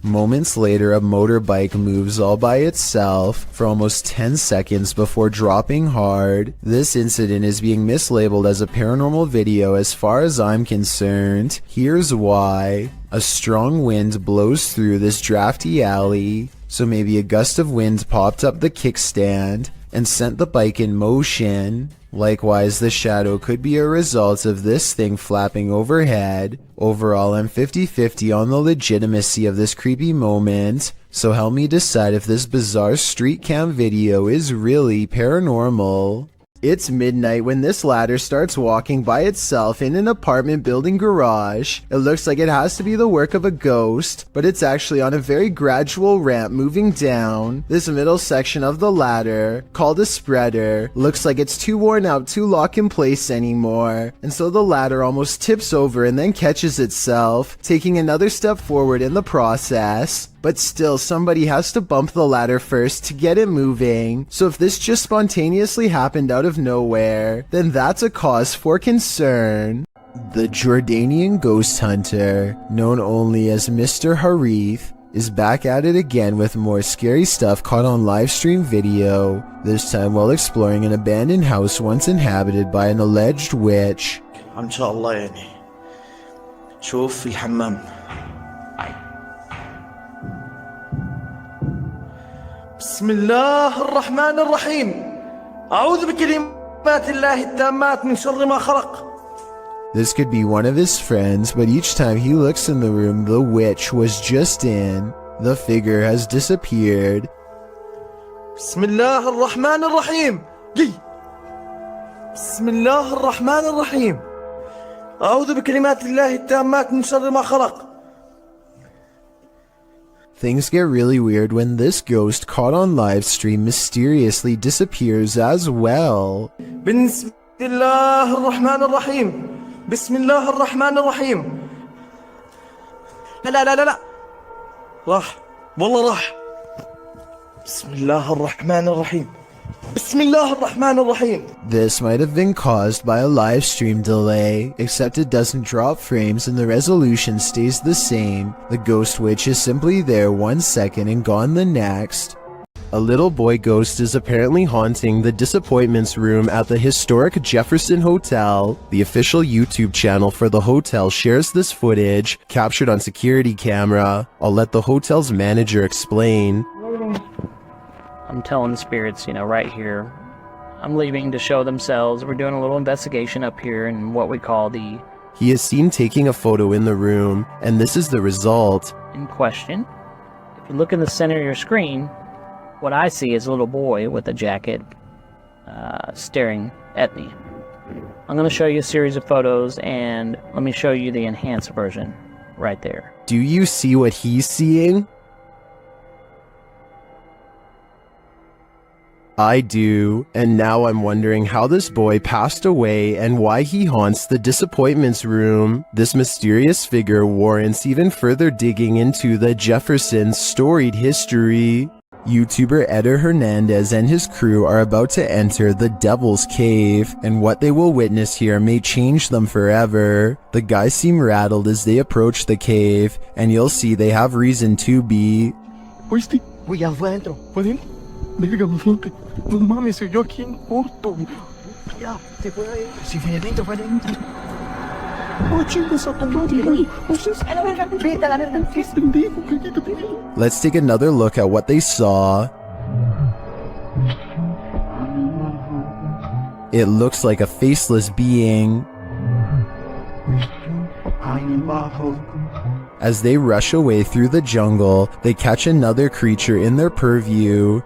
Moments later, a motorbike moves all by itself for almost 10 seconds before dropping hard. This incident is being mislabeled as a paranormal video as far as I'm concerned. Here's why. A strong wind blows through this drafty alley, so maybe a gust of wind popped up the kickstand and sent the bike in motion. Likewise, the shadow could be a result of this thing flapping overhead. Overall, I'm 50-50 on the legitimacy of this creepy moment, so help me decide if this bizarre street cam video is really paranormal. It's midnight when this ladder starts walking by itself in an apartment building garage. It looks like it has to be the work of a ghost, but it's actually on a very gradual ramp moving down. This middle section of the ladder, called a spreader, looks like it's too worn out to lock in place anymore, and so the ladder almost tips over and then catches itself, taking another step forward in the process. But still, somebody has to bump the ladder first to get it moving, so if this just spontaneously happened out of nowhere, then that's a cause for concern. The Jordanian ghost hunter, known only as Mr. Harith, is back at it again with more scary stuff caught on livestream video, this time while exploring an abandoned house once inhabited by an alleged witch. إن شاء الله يعني شوف في الحمام. بسم الله الرحمن الرحيم. أعوذ بكلمات الله التامات من شر ما خلق. This could be one of his friends, but each time he looks in the room the witch was just in, The figure has disappeared. بسم الله الرحمن الرحيم. بسم الله الرحمن الرحيم. أعوذ بكلمات الله التامات من شر ما خلق. Things get really weird when this ghost caught on live stream mysteriously disappears as well. بسم الله الرحمن الرحيم. بسم الله الرحمن الرحيم. لا راح والله راح. بسم الله الرحمن الرحيم. بسم الله الرحمن الرحيم. This might have been caused by a live stream delay, except it doesn't drop frames and the resolution stays the same. The ghost witch is simply there 1 second and gone the next. A little boy ghost is apparently haunting the disappointments room at the historic Jefferson Hotel. The official YouTube channel for the hotel shares this footage, captured on security camera. I'll let the hotel's manager explain. I'm telling the spirits, right here. I'm leaving to show themselves. We're doing a little investigation up here in what we call the... He is seen taking a photo in the room, and this is the result. In question. If you look in the center of your screen, what I see is a little boy with a jacket staring at me. I'm going to show you a series of photos, and let me show you the enhanced version right there. Do you see what he's seeing? I do, and now I'm wondering how this boy passed away and why he haunts the disappointments room. This mysterious figure warrants even further digging into the Jefferson's storied history. YouTuber Eder Hernandez and his crew are about to enter the Devil's Cave, and what they will witness here may change them forever. The guys seem rattled as they approach the cave, and you'll see they have reason to be. ¿Oíste? Güey, ya fue adentro. ¿Fue adentro? Verga, no mames, soy yo aquí en corto. Ya, se fue ahí. Si fue adentro, fue adentro. Oh, chingas a tu madre, güey. A la verga, vete a la verga. ¿Qué es pendejo? Cállate, pendejo. Let's take another look at what they saw. It looks like a faceless being. As they rush away through the jungle, they catch another creature in their purview.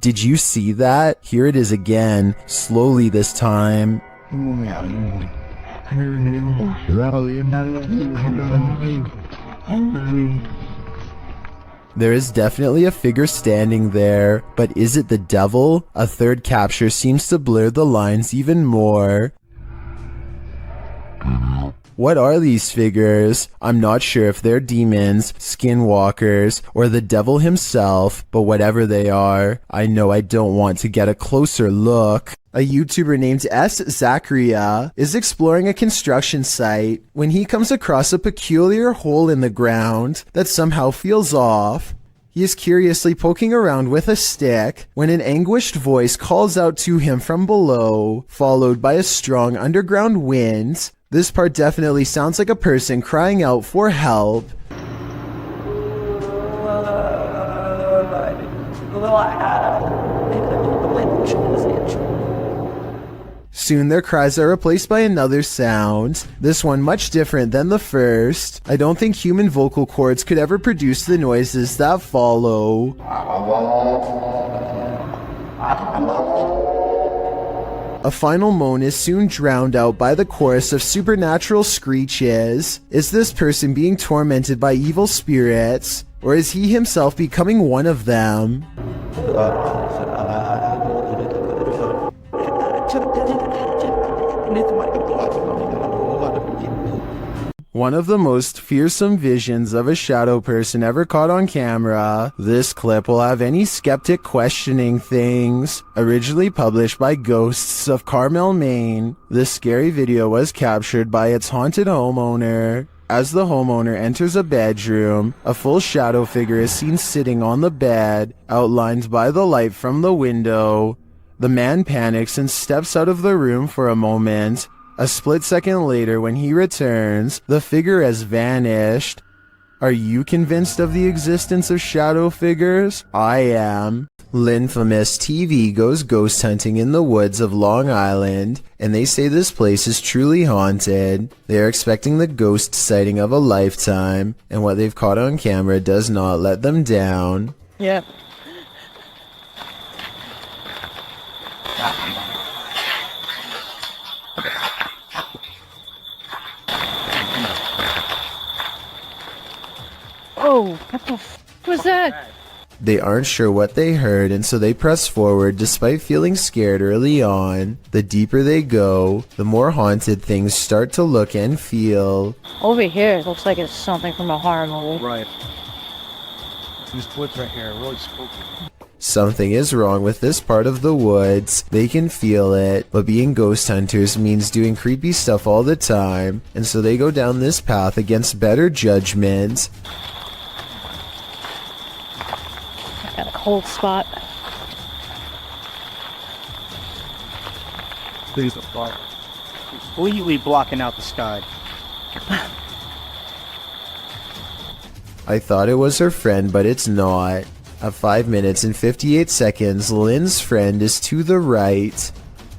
Did you see that? Here it is again, slowly this time. There is definitely a figure standing there, but is it the devil? A third capture seems to blur the lines even more. What are these figures? I'm not sure if they're demons, skinwalkers, or the devil himself, but whatever they are, I know I don't want to get a closer look. A YouTuber named S. Zachariah is exploring a construction site when he comes across a peculiar hole in the ground that somehow feels off. He is curiously poking around with a stick when an anguished voice calls out to him from below, followed by a strong underground wind. This part definitely sounds like a person crying out for help. Soon their cries are replaced by another sound, this one much different than the first. I don't think human vocal cords could ever produce the noises that follow. A final moan is soon drowned out by the chorus of supernatural screeches. Is this person being tormented by evil spirits, or is he himself becoming one of them? One of the most fearsome visions of a shadow person ever caught on camera. This clip will have any skeptic questioning things. Originally published by Ghosts of Carmel, Maine, this scary video was captured by its haunted homeowner. As the homeowner enters a bedroom, a full shadow figure is seen sitting on the bed, outlined by the light from the window. The man panics and steps out of the room for a moment. A split second later, when he returns, the figure has vanished. Are you convinced of the existence of shadow figures? I am. Linfamous TV goes ghost hunting in the woods of Long Island, and they say this place is truly haunted. They are expecting the ghost sighting of a lifetime, and what they've caught on camera does not let them down. Yeah. Oh, what the f was that? They aren't sure what they heard, and so they press forward despite feeling scared early on. The deeper they go, the more haunted things start to look and feel. Over here, it looks like it's something from a horror movie. Right. These woods right here are really spooky. Something is wrong with this part of the woods. They can feel it, but being ghost hunters means doing creepy stuff all the time, and so they go down this path against better judgment. Got a cold spot. These are far. Completely blocking out the sky. I thought it was her friend, but it's not. At 5 minutes and 58 seconds, Lynn's friend is to the right.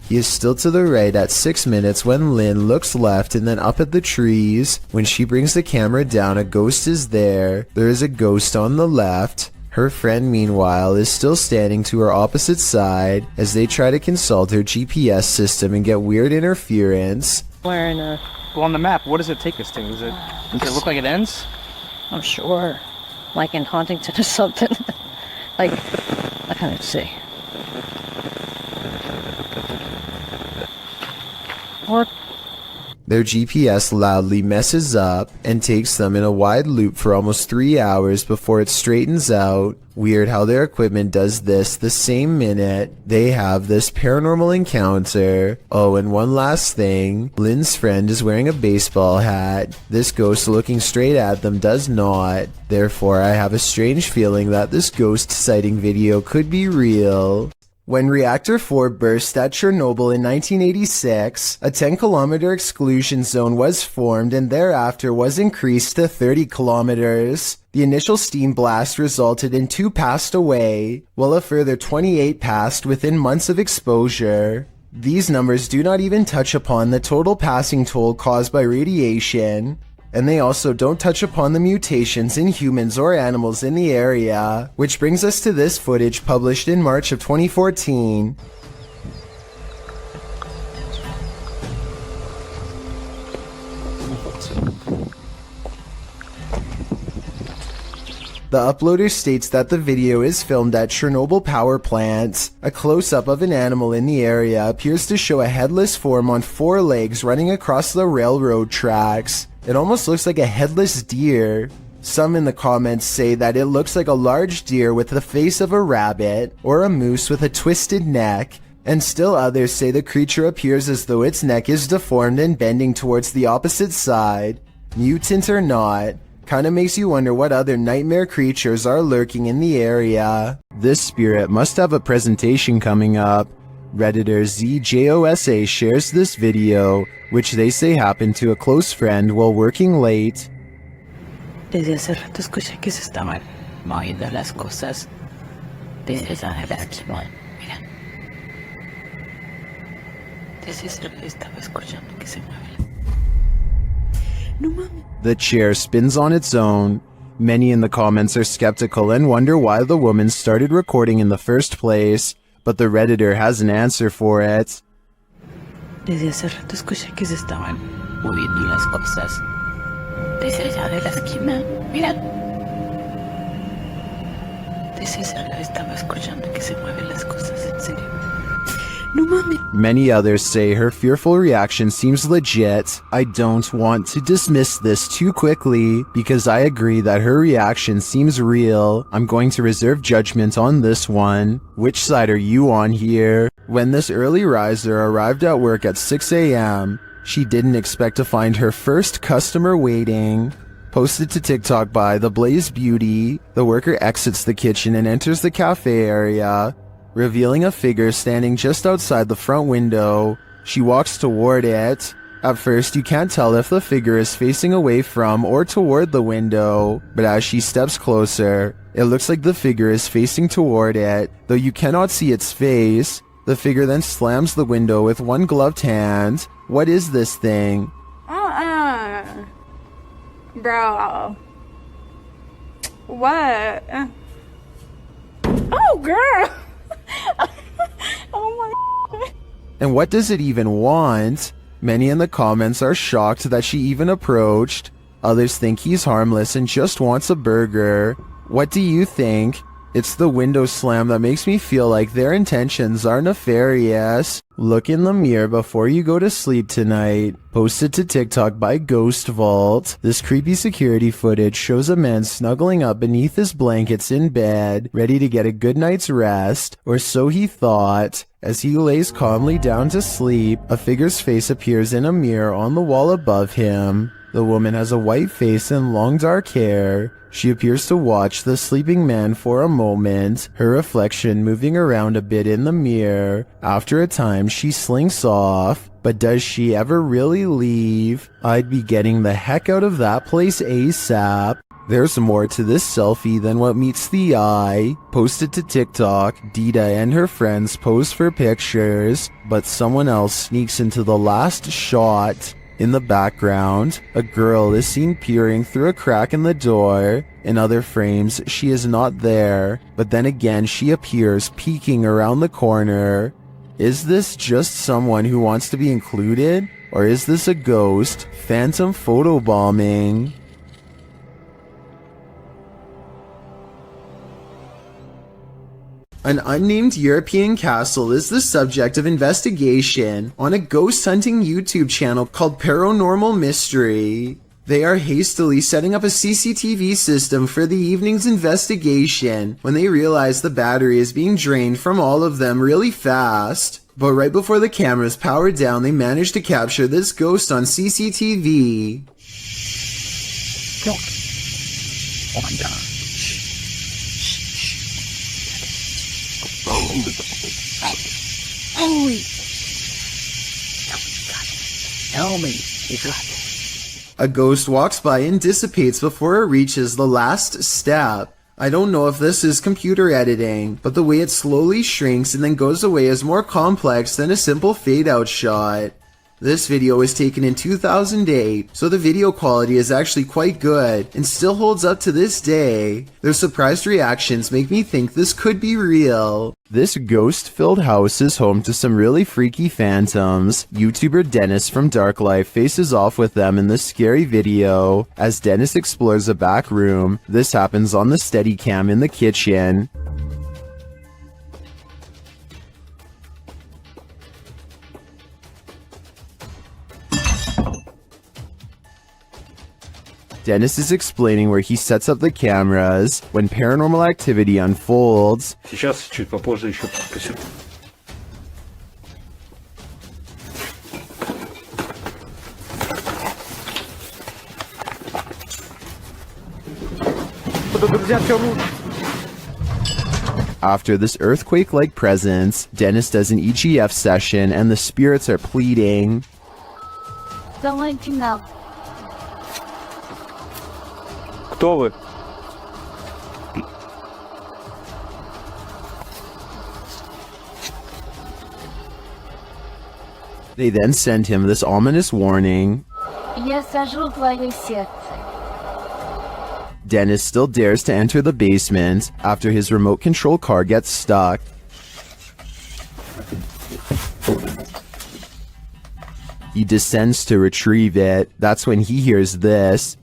He is still to the right at 6 minutes when Lynn looks left and then up at the trees. When she brings the camera down, a ghost is there. There is a ghost on the left. Her friend, meanwhile, is still standing to her opposite side as they try to consult her GPS system and get weird interference. Wearing a... Well, on the map, what does it take us to? Does it look like it ends? I'm sure. Like in Huntington or something. Like, I can't see. Or... Their GPS loudly messes up and takes them in a wide loop for almost 3 hours before it straightens out. Weird how their equipment does this the same minute they have this paranormal encounter. Oh, and one last thing. Lynn's friend is wearing a baseball hat. This ghost looking straight at them does not. Therefore, I have a strange feeling that this ghost sighting video could be real. When Reactor 4 burst at Chernobyl in 1986, a 10-kilometer exclusion zone was formed and thereafter was increased to 30 kilometers. The initial steam blast resulted in 2 passed away, while a further 28 passed within months of exposure. These numbers do not even touch upon the total passing toll caused by radiation. And they also don't touch upon the mutations in humans or animals in the area, which brings us to this footage published in March of 2014. The uploader states that the video is filmed at Chernobyl power plant. A close-up of an animal in the area appears to show a headless form on 4 legs running across the railroad tracks. It almost looks like a headless deer. Some in the comments say that it looks like a large deer with the face of a rabbit, or a moose with a twisted neck, and still others say the creature appears as though its neck is deformed and bending towards the opposite side. Mutant or not, kinda makes you wonder what other nightmare creatures are lurking in the area. This spirit must have a presentation coming up. Redditor ZJOSA shares this video, which they say happened to a close friend while working late. Desde hace rato escuché que se estaban moviendo las cosas. Desde esa mal. Mira. Desde ese rato estaba escuchando que se mueve. No mames. The chair spins on its own. Many in the comments are skeptical and wonder why the woman started recording in the first place, but the Redditor has an answer for it. Desde hace rato escuché que se estaban moviendo las cosas. Desde allá de la esquina, mira. Desde ese lado estaba escuchando que se mueven las cosas, en serio. No mames. Many others say her fearful reaction seems legit. I don't want to dismiss this too quickly, because I agree that her reaction seems real. I'm going to reserve judgment on this one. Which side are you on here? When this early riser arrived at work at 6 a.m., she didn't expect to find her first customer waiting. Posted to TikTok by The Blaze Beauty, the worker exits the kitchen and enters the cafe area, revealing a figure standing just outside the front window. She walks toward it. At first, you can't tell if the figure is facing away from or toward the window, but as she steps closer, it looks like the figure is facing toward it, though you cannot see its face. The figure then slams the window with one gloved hand. What is this thing? Bro. What? Oh, girl. Oh my. And what does it even want? Many in the comments are shocked that she even approached. Others think he's harmless and just wants a burger. What do you think? It's the window slam that makes me feel like their intentions are nefarious. Look in the mirror before you go to sleep tonight. Posted to TikTok by Ghost Vault. This creepy security footage shows a man snuggling up beneath his blankets in bed, ready to get a good night's rest, or so he thought. As he lays calmly down to sleep, a figure's face appears in a mirror on the wall above him. The woman has a white face and long dark hair. She appears to watch the sleeping man for a moment, her reflection moving around a bit in the mirror. After a time, she slinks off. But does she ever really leave? I'd be getting the heck out of that place ASAP. There's more to this selfie than what meets the eye. Posted to TikTok, Dita and her friends pose for pictures, but someone else sneaks into the last shot. In the background, a girl is seen peering through a crack in the door. In other frames, she is not there, but then again she appears peeking around the corner. Is this just someone who wants to be included? Or is this a ghost? Phantom photobombing? An unnamed European castle is the subject of investigation on a ghost hunting YouTube channel called Paranormal Mystery. They are hastily setting up a CCTV system for the evening's investigation when they realize the battery is being drained from all of them really fast. But right before the cameras power down, they manage to capture this ghost on CCTV. Oh my god. Holy! Tell me, you got it. A ghost walks by and dissipates before it reaches the last step. I don't know if this is computer editing, but the way it slowly shrinks and then goes away is more complex than a simple fade-out shot. This video was taken in 2008, so the video quality is actually quite good and still holds up to this day. Their surprised reactions make me think this could be real. This ghost-filled house is home to some really freaky phantoms. YouTuber Dennis from Dark Life faces off with them in this scary video. As Dennis explores a back room, this happens on the Steadicam in the kitchen. Dennis is explaining where he sets up the cameras when paranormal activity unfolds. Сейчас чуть попозже еще покажу. After this earthquake-like presence, Dennis does an EGF session and the spirits are pleading. Don't let you know. Кто вы? They then send him this ominous warning. Я сажу твое сердце. Dennis still dares to enter the basement after his remote control car gets stuck. He descends to retrieve it. That's when he hears this.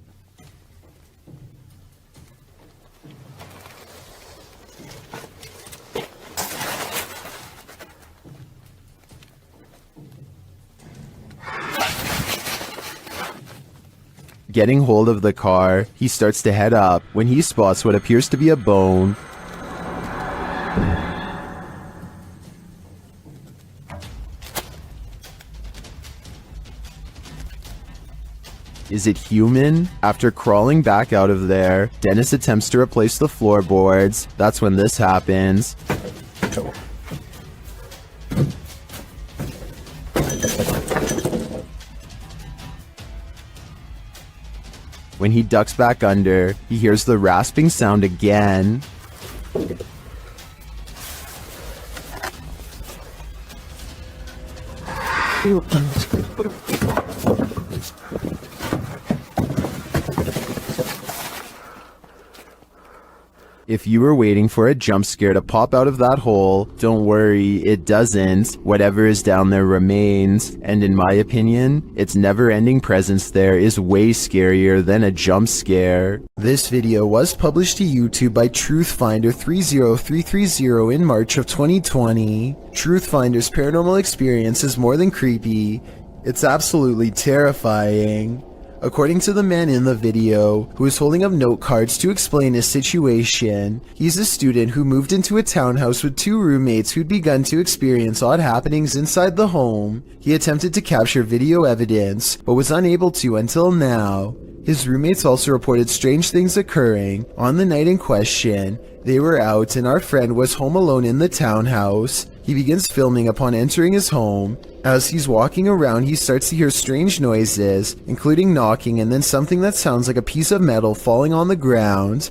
Getting hold of the car, he starts to head up when he spots what appears to be a bone. Is it human? After crawling back out of there, Dennis attempts to replace the floorboards. That's when this happens. When he ducks back under, he hears the rasping sound again. If you were waiting for a jump scare to pop out of that hole, don't worry, it doesn't. Whatever is down there remains, and in my opinion, its never-ending presence there is way scarier than a jump scare. This video was published to YouTube by Truthfinder30330 in March of 2020. Truthfinder's paranormal experience is more than creepy, it's absolutely terrifying. According to the man in the video, who is holding up note cards to explain his situation, he's a student who moved into a townhouse with 2 roommates who'd begun to experience odd happenings inside the home. He attempted to capture video evidence, but was unable to until now. His roommates also reported strange things occurring. On the night in question, they were out and our friend was home alone in the townhouse. He begins filming upon entering his home. As he's walking around, he starts to hear strange noises, including knocking and then something that sounds like a piece of metal falling on the ground.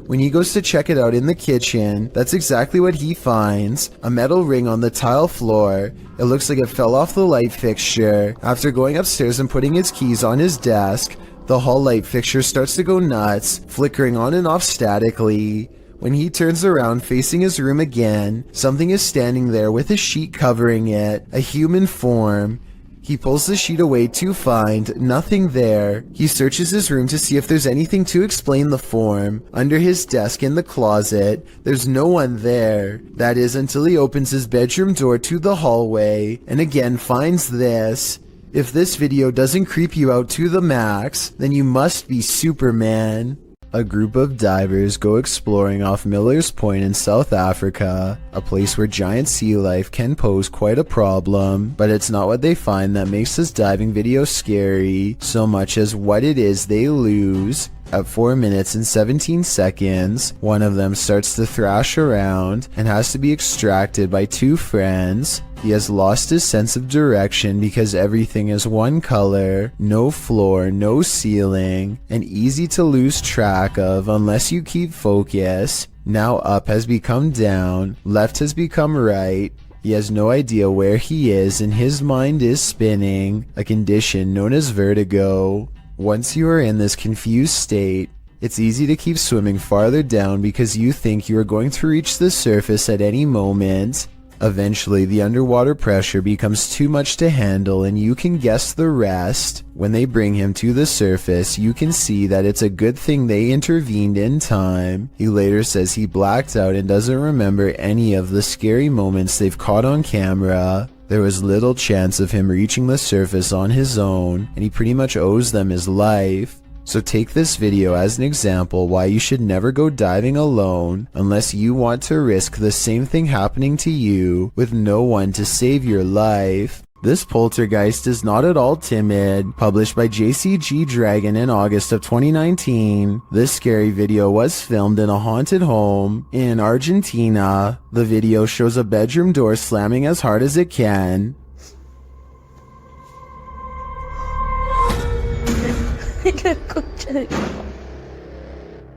When he goes to check it out in the kitchen, that's exactly what he finds. A metal ring on the tile floor. It looks like it fell off the light fixture. After going upstairs and putting his keys on his desk, the hall light fixture starts to go nuts, flickering on and off statically. When he turns around facing his room again, something is standing there with a sheet covering it, a human form. He pulls the sheet away to find nothing there. He searches his room to see if there's anything to explain the form. Under his desk in the closet, there's no one there. That is until he opens his bedroom door to the hallway and again finds this. If this video doesn't creep you out to the max, then you must be Superman. A group of divers go exploring off Miller's Point in South Africa, a place where giant sea life can pose quite a problem, but it's not what they find that makes this diving video scary, so much as what it is they lose. At 4 minutes and 17 seconds, one of them starts to thrash around and has to be extracted by 2 friends. He has lost his sense of direction because everything is one color, no floor, no ceiling, and easy to lose track of unless you keep focus. Now up has become down, left has become right. He has no idea where he is and his mind is spinning, a condition known as vertigo. Once you are in this confused state, it's easy to keep swimming farther down because you think you are going to reach the surface at any moment. Eventually, the underwater pressure becomes too much to handle and you can guess the rest. When they bring him to the surface, you can see that it's a good thing they intervened in time. He later says he blacked out and doesn't remember any of the scary moments they've caught on camera. There was little chance of him reaching the surface on his own, and he pretty much owes them his life. So take this video as an example why you should never go diving alone unless you want to risk the same thing happening to you with no one to save your life. This poltergeist is not at all timid. Published by JCG Dragon in August of 2019, this scary video was filmed in a haunted home in Argentina. The video shows a bedroom door slamming as hard as it can.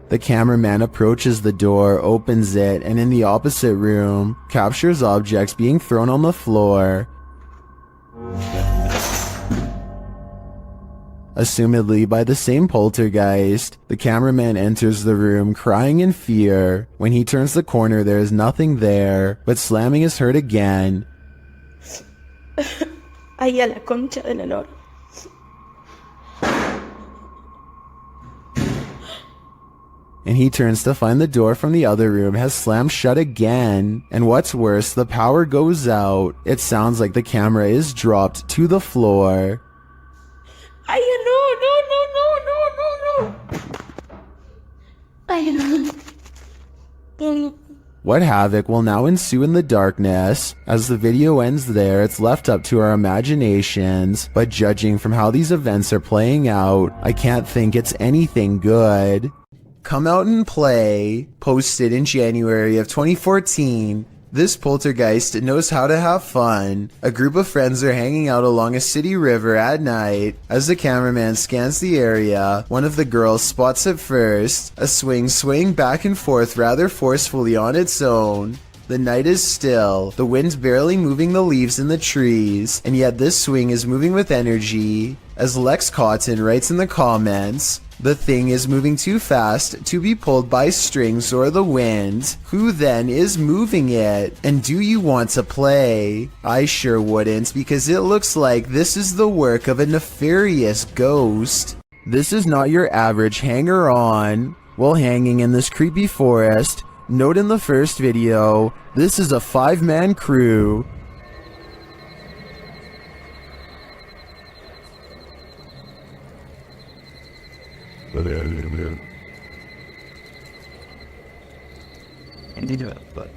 The cameraman approaches the door, opens it, and in the opposite room, captures objects being thrown on the floor. Assumedly by the same poltergeist, the cameraman enters the room crying in fear. When he turns the corner, there is nothing there, but slamming is heard again. Ay, a la concha de la lora. And he turns to find the door from the other room has slammed shut again. And what's worse, the power goes out. It sounds like the camera is dropped to the floor. Ay, no. Ay, no. What havoc will now ensue in the darkness? As the video ends there, it's left up to our imaginations. But judging from how these events are playing out, I can't think it's anything good. Come Out and Play, posted in January of 2014, This poltergeist knows how to have fun. A group of friends are hanging out along a city river at night. As the cameraman scans the area, one of the girls spots it first, a swing swaying back and forth rather forcefully on its own. The night is still, the wind barely moving the leaves in the trees, and yet this swing is moving with energy. As Lex Cotton writes in the comments, the thing is moving too fast to be pulled by strings or the wind. Who then is moving it? And do you want to play? I sure wouldn't, because it looks like this is the work of a nefarious ghost. This is not your average hanger-on. While hanging in this creepy forest, note in the first video, this is a 5-man crew. And they do it, but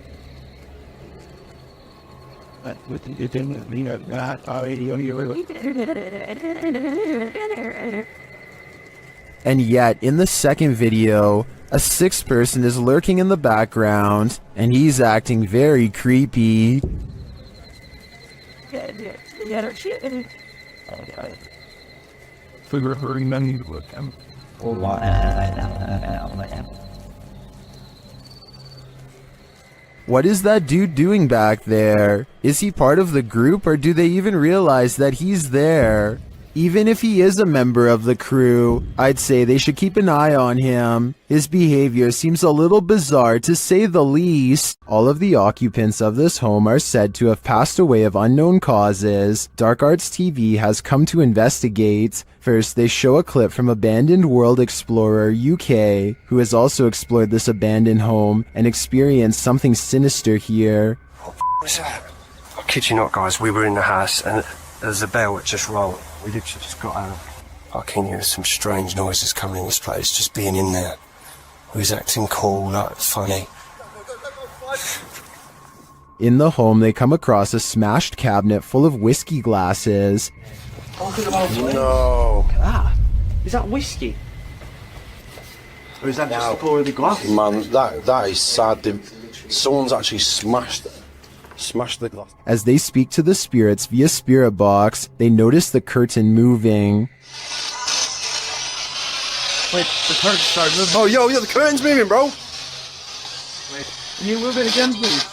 with the thing, you know, that already on your. And yet, in the second video, a 6th person is lurking in the background, and he's acting very creepy. Figure hurting money to look at. What is that dude doing back there? Is he part of the group, or do they even realize that he's there? Even if he is a member of the crew, I'd say they should keep an eye on him. His behavior seems a little bizarre to say the least. All of the occupants of this home are said to have passed away of unknown causes. Dark Arts TV has come to investigate. First, they show a clip from Abandoned World Explorer UK, who has also explored this abandoned home and experienced something sinister here. What was that? I kid you not, guys, we were in the house and there's a bell that just rolled. We literally just got out. I can hear some strange noises coming in this place, just being in there. We was acting cool, like funny. In the home, they come across a smashed cabinet full of whiskey glasses. No. Ah, is that whiskey? Or is that just a pour of the glass? Man, that is sad. Someone's actually smashed the glass. As they speak to the spirits via spirit box, they notice the curtain moving. Wait, the curtain started moving. Oh, yo, the curtain's moving, bro. Wait, can you move it again, please?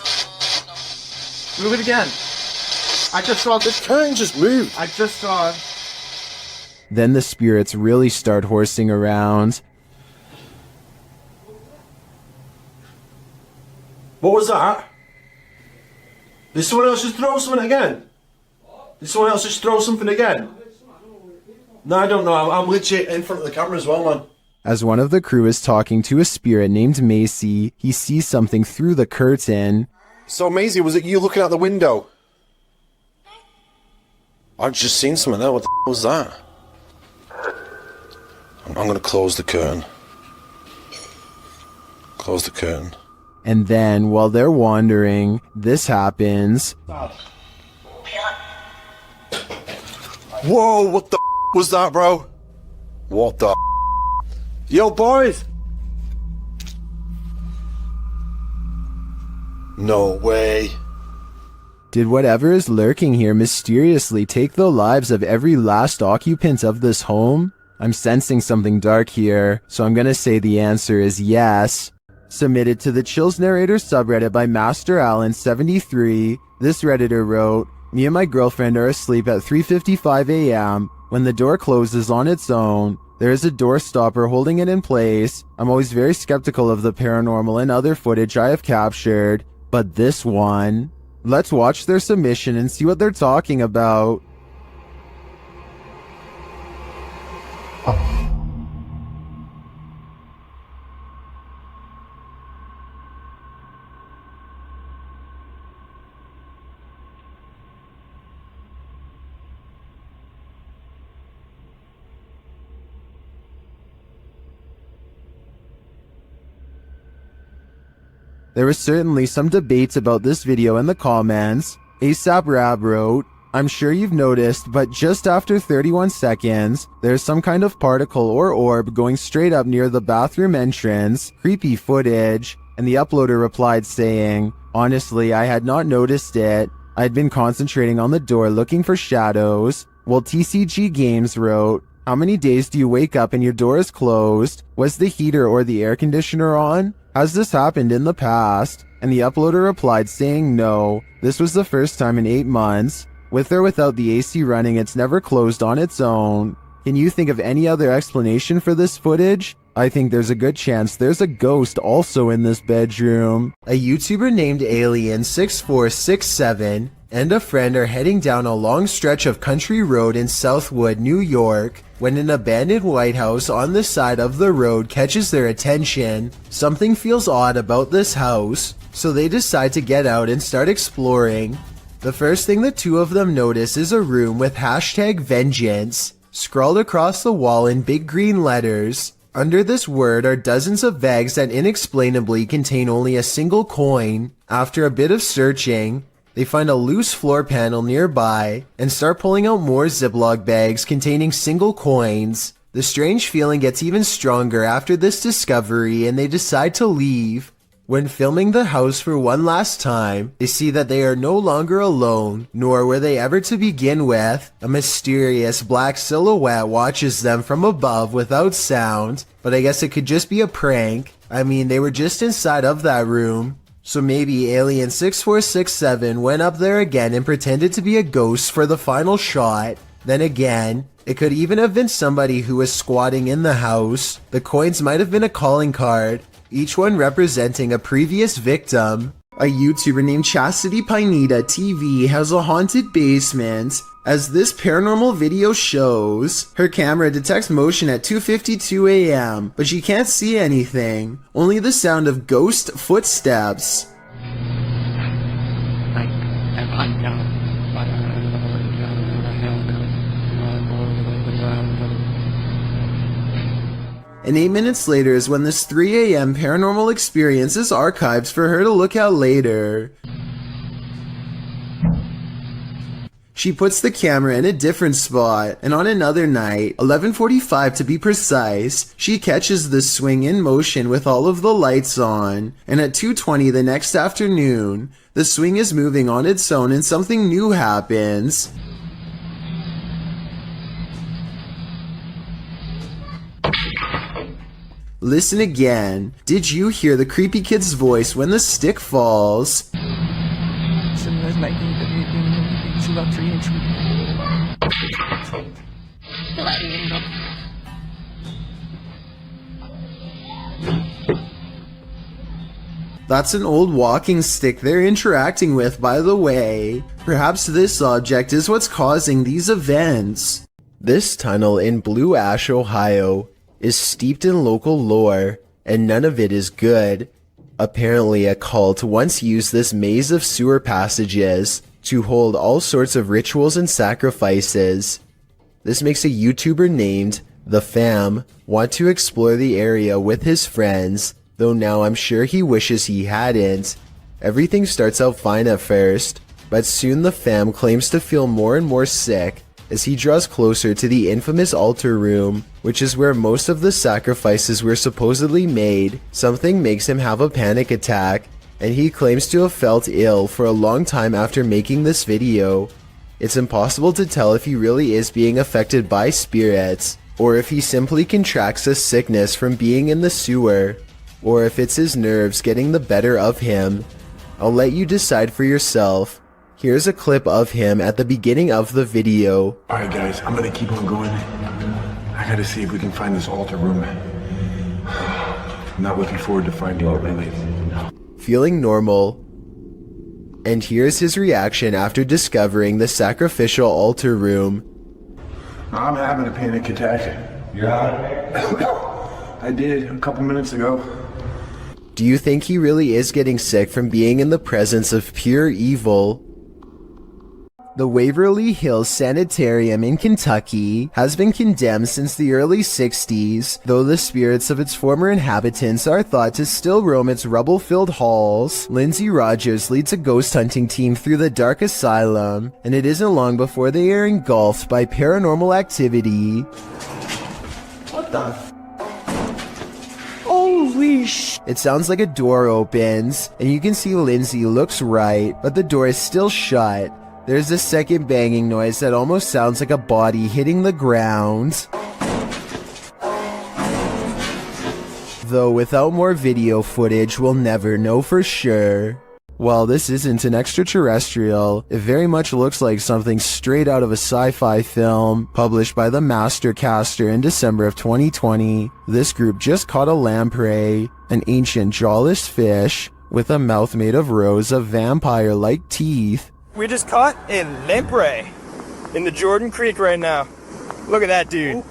Move it again. I just saw this curtain just moved. I just saw it. Then the spirits really start horsing around. What was that? Did someone else just throw something again? Did someone else just throw something again? No, I don't know. I'm legit in front of the camera as well, man. As one of the crew is talking to a spirit named Macy, he sees something through the curtain. So, Maisie, was it you looking out the window? I've just seen something there. What the was that? I'm going to close the curtain. Close the curtain. And then, while they're wandering, this happens. Whoa, what the was that, bro? What the Yo, boys! No way. Did whatever is lurking here mysteriously take the lives of every last occupant of this home? I'm sensing something dark here, so I'm gonna say the answer is yes. Submitted to the Chills Narrator subreddit by Master Allen73, this redditor wrote, "Me and my girlfriend are asleep at 3:55 a.m. when the door closes on its own. There is a door stopper holding it in place. I'm always very skeptical of the paranormal and other footage I have captured, but this one..." Let's watch their submission and see what they're talking about. There was certainly some debates about this video in the comments. ASAP Rab wrote, "I'm sure you've noticed, but just after 31 seconds, there's some kind of particle or orb going straight up near the bathroom entrance. Creepy footage. And the uploader replied saying, "Honestly, I had not noticed it. I'd been concentrating on the door looking for shadows." Well, TCG Games wrote, "How many days do you wake up and your door is closed? Was the heater or the air conditioner on? Has this happened in the past?" And the uploader replied saying no, this was the first time in 8 months. With or without the AC running, it's never closed on its own. Can you think of any other explanation for this footage? I think there's a good chance there's a ghost also in this bedroom. A YouTuber named Alien6467 and a friend are heading down a long stretch of country road in Southwood, New York, when an abandoned White House on the side of the road catches their attention. Something feels odd about this house, so they decide to get out and start exploring. The first thing the two of them notice is a room with #vengeance scrawled across the wall in big green letters. Under this word are dozens of bags that inexplainably contain only a single coin. After a bit of searching, they find a loose floor panel nearby and start pulling out more Ziploc bags containing single coins. The strange feeling gets even stronger after this discovery and they decide to leave. When filming the house for one last time, they see that they are no longer alone, nor were they ever to begin with. A mysterious black silhouette watches them from above without sound, but I guess it could just be a prank. I mean, they were just inside of that room. So maybe Alien6467 went up there again and pretended to be a ghost for the final shot. Then again, it could even have been somebody who was squatting in the house. The coins might have been a calling card, each one representing a previous victim. A YouTuber named Chastity Pineda TV has a haunted basement. As this paranormal video shows, her camera detects motion at 2:52 a.m., but she can't see anything, only the sound of ghost footsteps. And 8 minutes later is when this 3 a.m. paranormal experience is archived for her to look at later. She puts the camera in a different spot, and on another night, 11:45 to be precise, she catches the swing in motion with all of the lights on, and at 2:20 the next afternoon, the swing is moving on its own and something new happens. Listen again. Did you hear the creepy kid's voice when the stick falls? That's an old walking stick they're interacting with, by the way. Perhaps this object is what's causing these events. This tunnel in Blue Ash, Ohio, is steeped in local lore, and none of it is good. Apparently, a cult once used this maze of sewer passages to hold all sorts of rituals and sacrifices. This makes a YouTuber named The Fam want to explore the area with his friends, though now I'm sure he wishes he hadn't. Everything starts out fine at first, but soon the Fam claims to feel more and more sick as he draws closer to the infamous altar room, which is where most of the sacrifices were supposedly made. Something makes him have a panic attack, and he claims to have felt ill for a long time after making this video. It's impossible to tell if he really is being affected by spirits, or if he simply contracts a sickness from being in the sewer, or if it's his nerves getting the better of him. I'll let you decide for yourself. Here's a clip of him at the beginning of the video. Alright guys, I'm gonna keep on going. I gotta see if we can find this altar room. I'm not looking forward to finding it really. Feeling normal. And here's his reaction after discovering the sacrificial altar room. I'm having a panic attack. Yeah. I did a couple minutes ago. Do you think he really is getting sick from being in the presence of pure evil? The Waverly Hills Sanitarium in Kentucky has been condemned since the early 60s, though the spirits of its former inhabitants are thought to still roam its rubble-filled halls. Lindsay Rogers leads a ghost hunting team through the dark asylum, and it isn't long before they are engulfed by paranormal activity. What the? Holy fish. It sounds like a door opens, and you can see Lindsay looks right, but the door is still shut. There's a second banging noise that almost sounds like a body hitting the ground. Though without more video footage, we'll never know for sure. While this isn't an extraterrestrial, it very much looks like something straight out of a sci-fi film published by the Mastercaster in December of 2020. This group just caught a lamprey, an ancient jawless fish with a mouth made of rows of vampire-like teeth. We just caught a lamprey in the Jordan Creek right now. Look at that dude.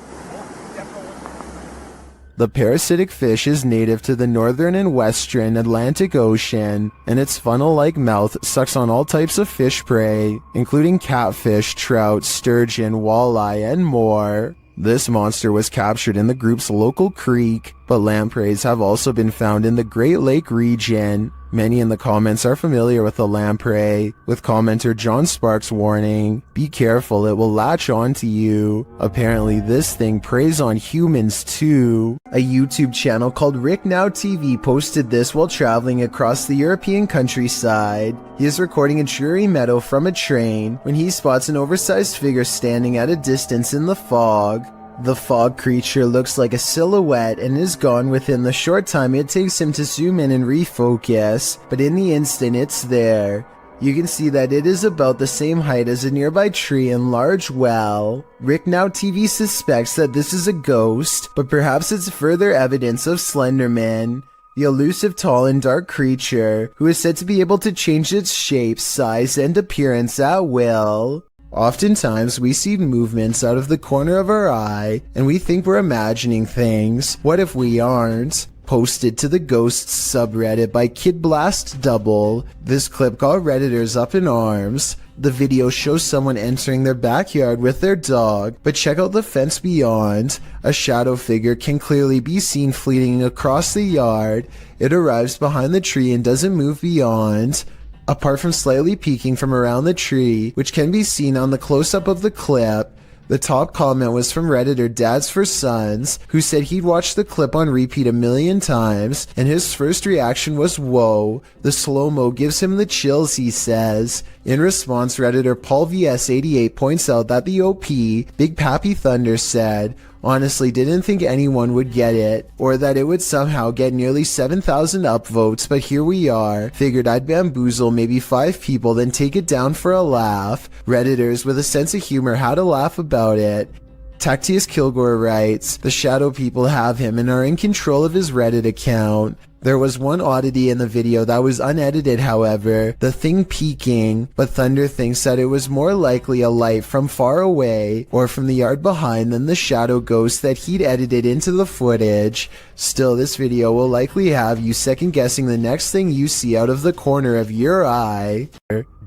The parasitic fish is native to the northern and western Atlantic Ocean, and its funnel-like mouth sucks on all types of fish prey, including catfish, trout, sturgeon, walleye, and more. This monster was captured in the group's local creek, but lampreys have also been found in the Great Lake region. Many in the comments are familiar with the lamprey, with commenter John Sparks warning, "Be careful, it will latch onto you." Apparently this thing preys on humans too. A YouTube channel called Rick Now TV posted this while traveling across the European countryside. He is recording a dreary meadow from a train when he spots an oversized figure standing at a distance in the fog. The fog creature looks like a silhouette and is gone within the short time it takes him to zoom in and refocus, but in the instant it's there. You can see that it is about the same height as a nearby tree and large well. Rick Now TV suspects that this is a ghost, but perhaps it's further evidence of Slenderman, the elusive tall and dark creature who is said to be able to change its shape, size, and appearance at will. Oftentimes, we see movements out of the corner of our eye, and we think we're imagining things. What if we aren't? Posted to the Ghosts subreddit by Kid Blast Double, this clip got Redditors up in arms. The video shows someone entering their backyard with their dog, but check out the fence beyond. A shadow figure can clearly be seen fleeting across the yard. It arrives behind the tree and doesn't move beyond. Apart from slightly peeking from around the tree, which can be seen on the close-up of the clip. The top comment was from Redditor Dads for Sons, who said he'd watched the clip on repeat 1,000,000 times, and his first reaction was, "Whoa, the slow-mo gives him the chills," he says. In response, Redditor Paul VS88 points out that the OP, Big Pappy Thunder, said, "Honestly didn't think anyone would get it, or that it would somehow get nearly 7,000 upvotes, but here we are. Figured I'd bamboozle maybe 5 people, then take it down for a laugh." Redditors with a sense of humor had a laugh about it. Tactius Kilgore writes, "The shadow people have him and are in control of his Reddit account." There was one oddity in the video that was unedited, however, the thing peeking, but Thunder thinks that it was more likely a light from far away or from the yard behind than the shadow ghost that he'd edited into the footage. Still, this video will likely have you second guessing the next thing you see out of the corner of your eye.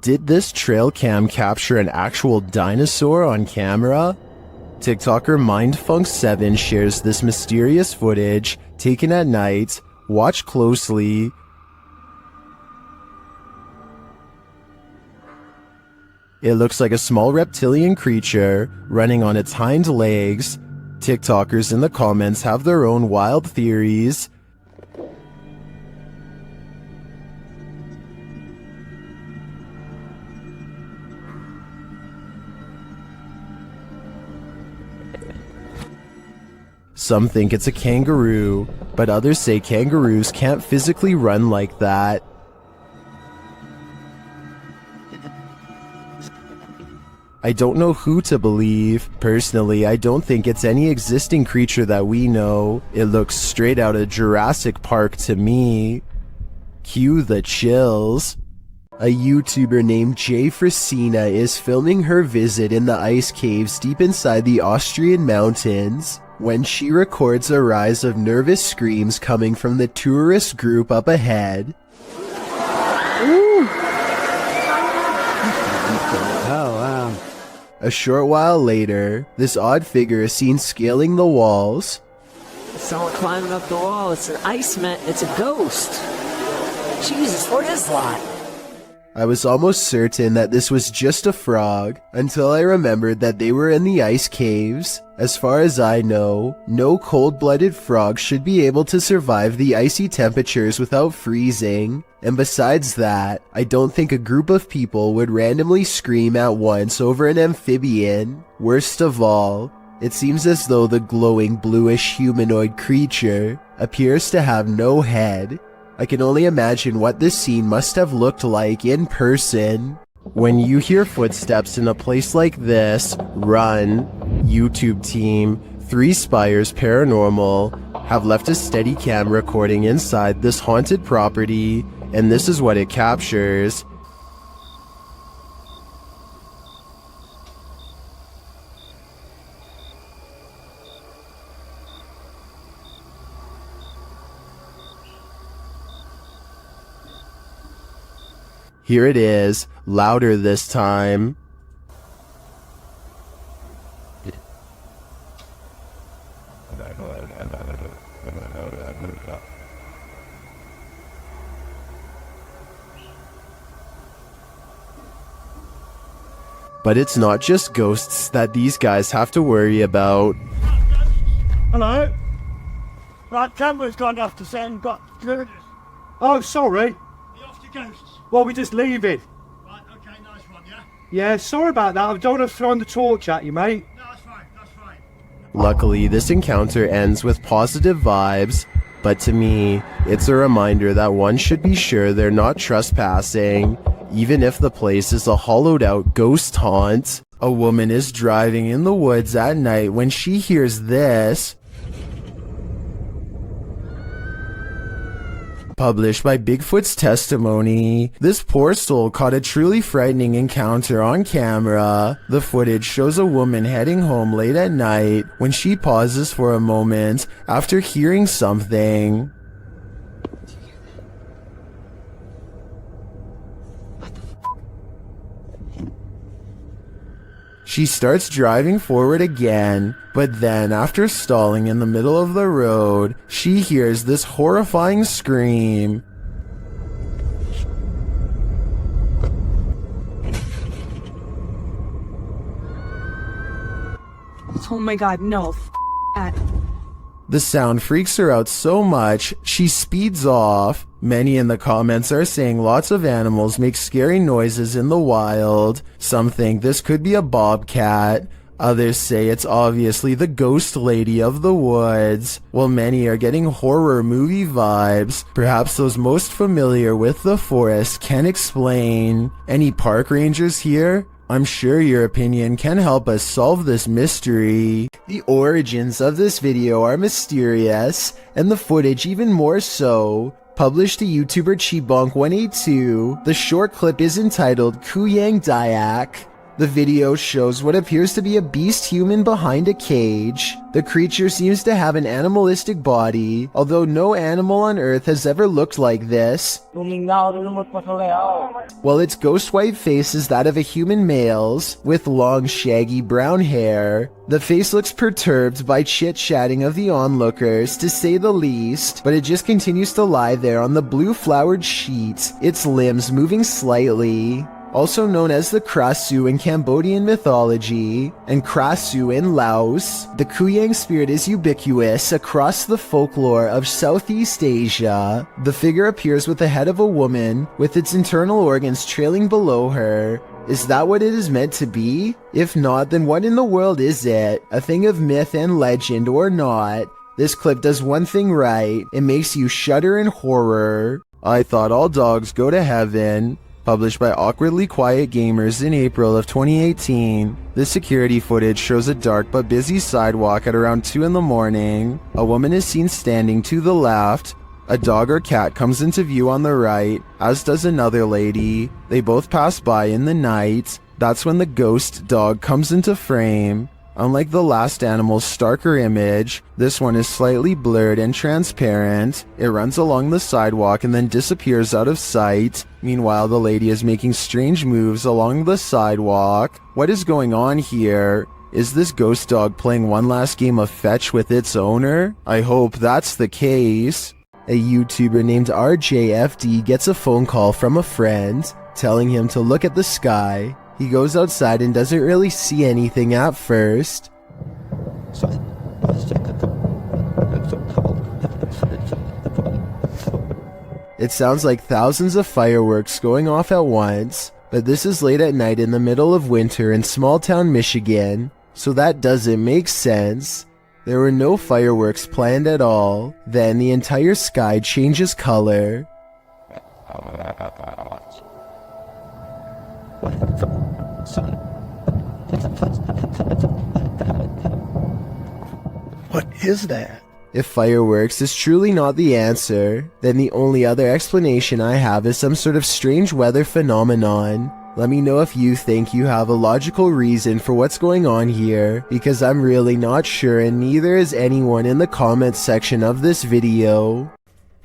Did this trail cam capture an actual dinosaur on camera? TikToker Mindfunk7 shares this mysterious footage taken at night. Watch closely. It looks like a small reptilian creature running on its hind legs. TikTokers in the comments have their own wild theories. Some think it's a kangaroo, but others say kangaroos can't physically run like that. I don't know who to believe. Personally, I don't think it's any existing creature that we know. It looks straight out of Jurassic Park to me. Cue the chills. A YouTuber named Jay Frasina is filming her visit in the ice caves deep inside the Austrian mountains when she records a rise of nervous screams coming from the tourist group up ahead. Oh, wow. A short while later, this odd figure is seen scaling the walls. Someone climbing up the wall. It's an iceman. It's a ghost. Jesus, what is that? I was almost certain that this was just a frog until I remembered that they were in the ice caves. As far as I know, no cold-blooded frog should be able to survive the icy temperatures without freezing. And besides that, I don't think a group of people would randomly scream at once over an amphibian. Worst of all, it seems as though the glowing bluish humanoid creature appears to have no head. I can only imagine what this scene must have looked like in person. When you hear footsteps in a place like this, run. YouTube team, 3 Spires Paranormal, have left a steady cam recording inside this haunted property, and this is what it captures. Here it is, louder this time. But it's not just ghosts that these guys have to worry about. Hello? Right, camera's gone off to send, got... Oh, sorry. Well, we just leave it. Right, okay, nice one, yeah? Yeah, sorry about that. I don't want to throw the torch at you, mate. No, that's fine, that's fine. Luckily, this encounter ends with positive vibes, but to me, it's a reminder that one should be sure they're not trespassing, even if the place is a hollowed-out ghost haunt. A woman is driving in the woods at night when she hears this. Published by Bigfoot's testimony, this poor soul caught a truly frightening encounter on camera. The footage shows a woman heading home late at night when she pauses for a moment after hearing something. She starts driving forward again, but then after stalling in the middle of the road, she hears this horrifying scream. Oh my god, no. That. The sound freaks her out so much, she speeds off. Many in the comments are saying lots of animals make scary noises in the wild. Some think this could be a bobcat. Others say it's obviously the ghost lady of the woods, while many are getting horror movie vibes. Perhaps those most familiar with the forest can explain. Any park rangers here? I'm sure your opinion can help us solve this mystery. The origins of this video are mysterious, and the footage even more so. Published to YouTuber Chibonk182, the short clip is entitled Kuyang Dayak. The video shows what appears to be a beast human behind a cage. The creature seems to have an animalistic body, although no animal on Earth has ever looked like this. While its ghost white face is that of a human male's, with long shaggy brown hair. The face looks perturbed by chit-chatting of the onlookers, to say the least, but it just continues to lie there on the blue flowered sheet, its limbs moving slightly. Also known as the Krasu in Cambodian mythology, and Krasu in Laos, the Kuyang spirit is ubiquitous across the folklore of Southeast Asia. The figure appears with the head of a woman, with its internal organs trailing below her. Is that what it is meant to be? If not, then what in the world is it? A thing of myth and legend or not? This clip does one thing right, it makes you shudder in horror. I thought all dogs go to heaven. Published by Awkwardly Quiet Gamers in April of 2018. This security footage shows a dark but busy sidewalk at around 2 in the morning. A woman is seen standing to the left. A dog or cat comes into view on the right, as does another lady. They both pass by in the night. That's when the ghost dog comes into frame. Unlike the last animal's starker image, this one is slightly blurred and transparent. It runs along the sidewalk and then disappears out of sight. Meanwhile, the lady is making strange moves along the sidewalk. What is going on here? Is this ghost dog playing one last game of fetch with its owner? I hope that's the case. A YouTuber named RJFD gets a phone call from a friend, telling him to look at the sky. He goes outside and doesn't really see anything at first. It sounds like thousands of fireworks going off at once, but this is late at night in the middle of winter in small town Michigan, so that doesn't make sense. There were no fireworks planned at all. Then the entire sky changes color. What is that? If fireworks is truly not the answer, then the only other explanation I have is some sort of strange weather phenomenon. Let me know if you think you have a logical reason for what's going on here, because I'm really not sure and neither is anyone in the comments section of this video.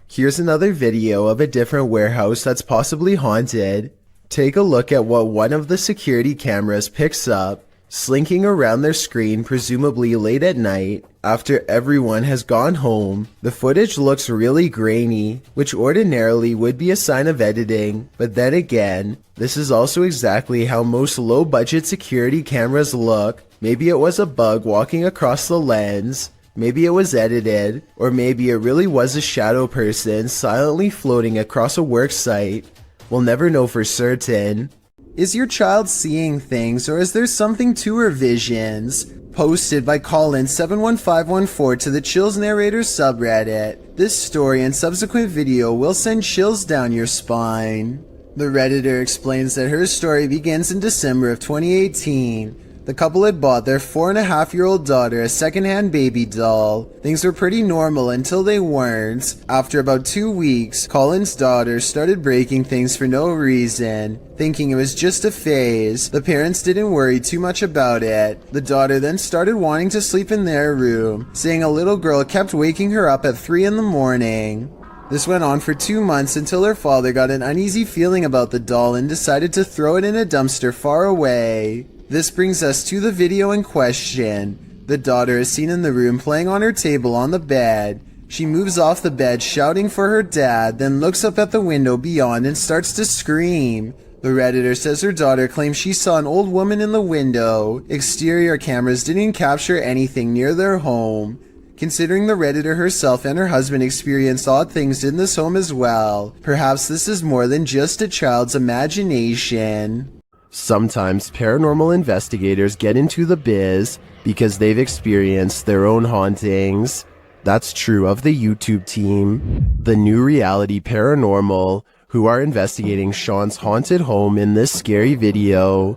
Here's another video of a different warehouse that's possibly haunted. Take a look at what one of the security cameras picks up, slinking around their screen presumably late at night after everyone has gone home. The footage looks really grainy, which ordinarily would be a sign of editing, but then again, this is also exactly how most low-budget security cameras look. Maybe it was a bug walking across the lens, maybe it was edited, or maybe it really was a shadow person silently floating across a work site. We'll never know for certain. Is your child seeing things, or is there something to her visions? Posted by Colin71514 to the Chills Narrator subreddit. This story and subsequent video will send chills down your spine. The Redditor explains that her story begins in December of 2018. The couple had bought their 4.5-year-old daughter a secondhand baby doll. Things were pretty normal until they weren't. After about 2 weeks, Colin's daughter started breaking things for no reason. Thinking it was just a phase, the parents didn't worry too much about it. The daughter then started wanting to sleep in their room, saying a little girl kept waking her up at 3 in the morning. This went on for 2 months until her father got an uneasy feeling about the doll and decided to throw it in a dumpster far away. This brings us to the video in question. The daughter is seen in the room playing on her table on the bed. She moves off the bed shouting for her dad, then looks up at the window beyond and starts to scream. The Redditor says her daughter claims she saw an old woman in the window. Exterior cameras didn't capture anything near their home. Considering the Redditor herself and her husband experienced odd things in this home as well, perhaps this is more than just a child's imagination. Sometimes paranormal investigators get into the biz because they've experienced their own hauntings. That's true of the YouTube team, The New Reality Paranormal, who are investigating Sean's haunted home in this scary video.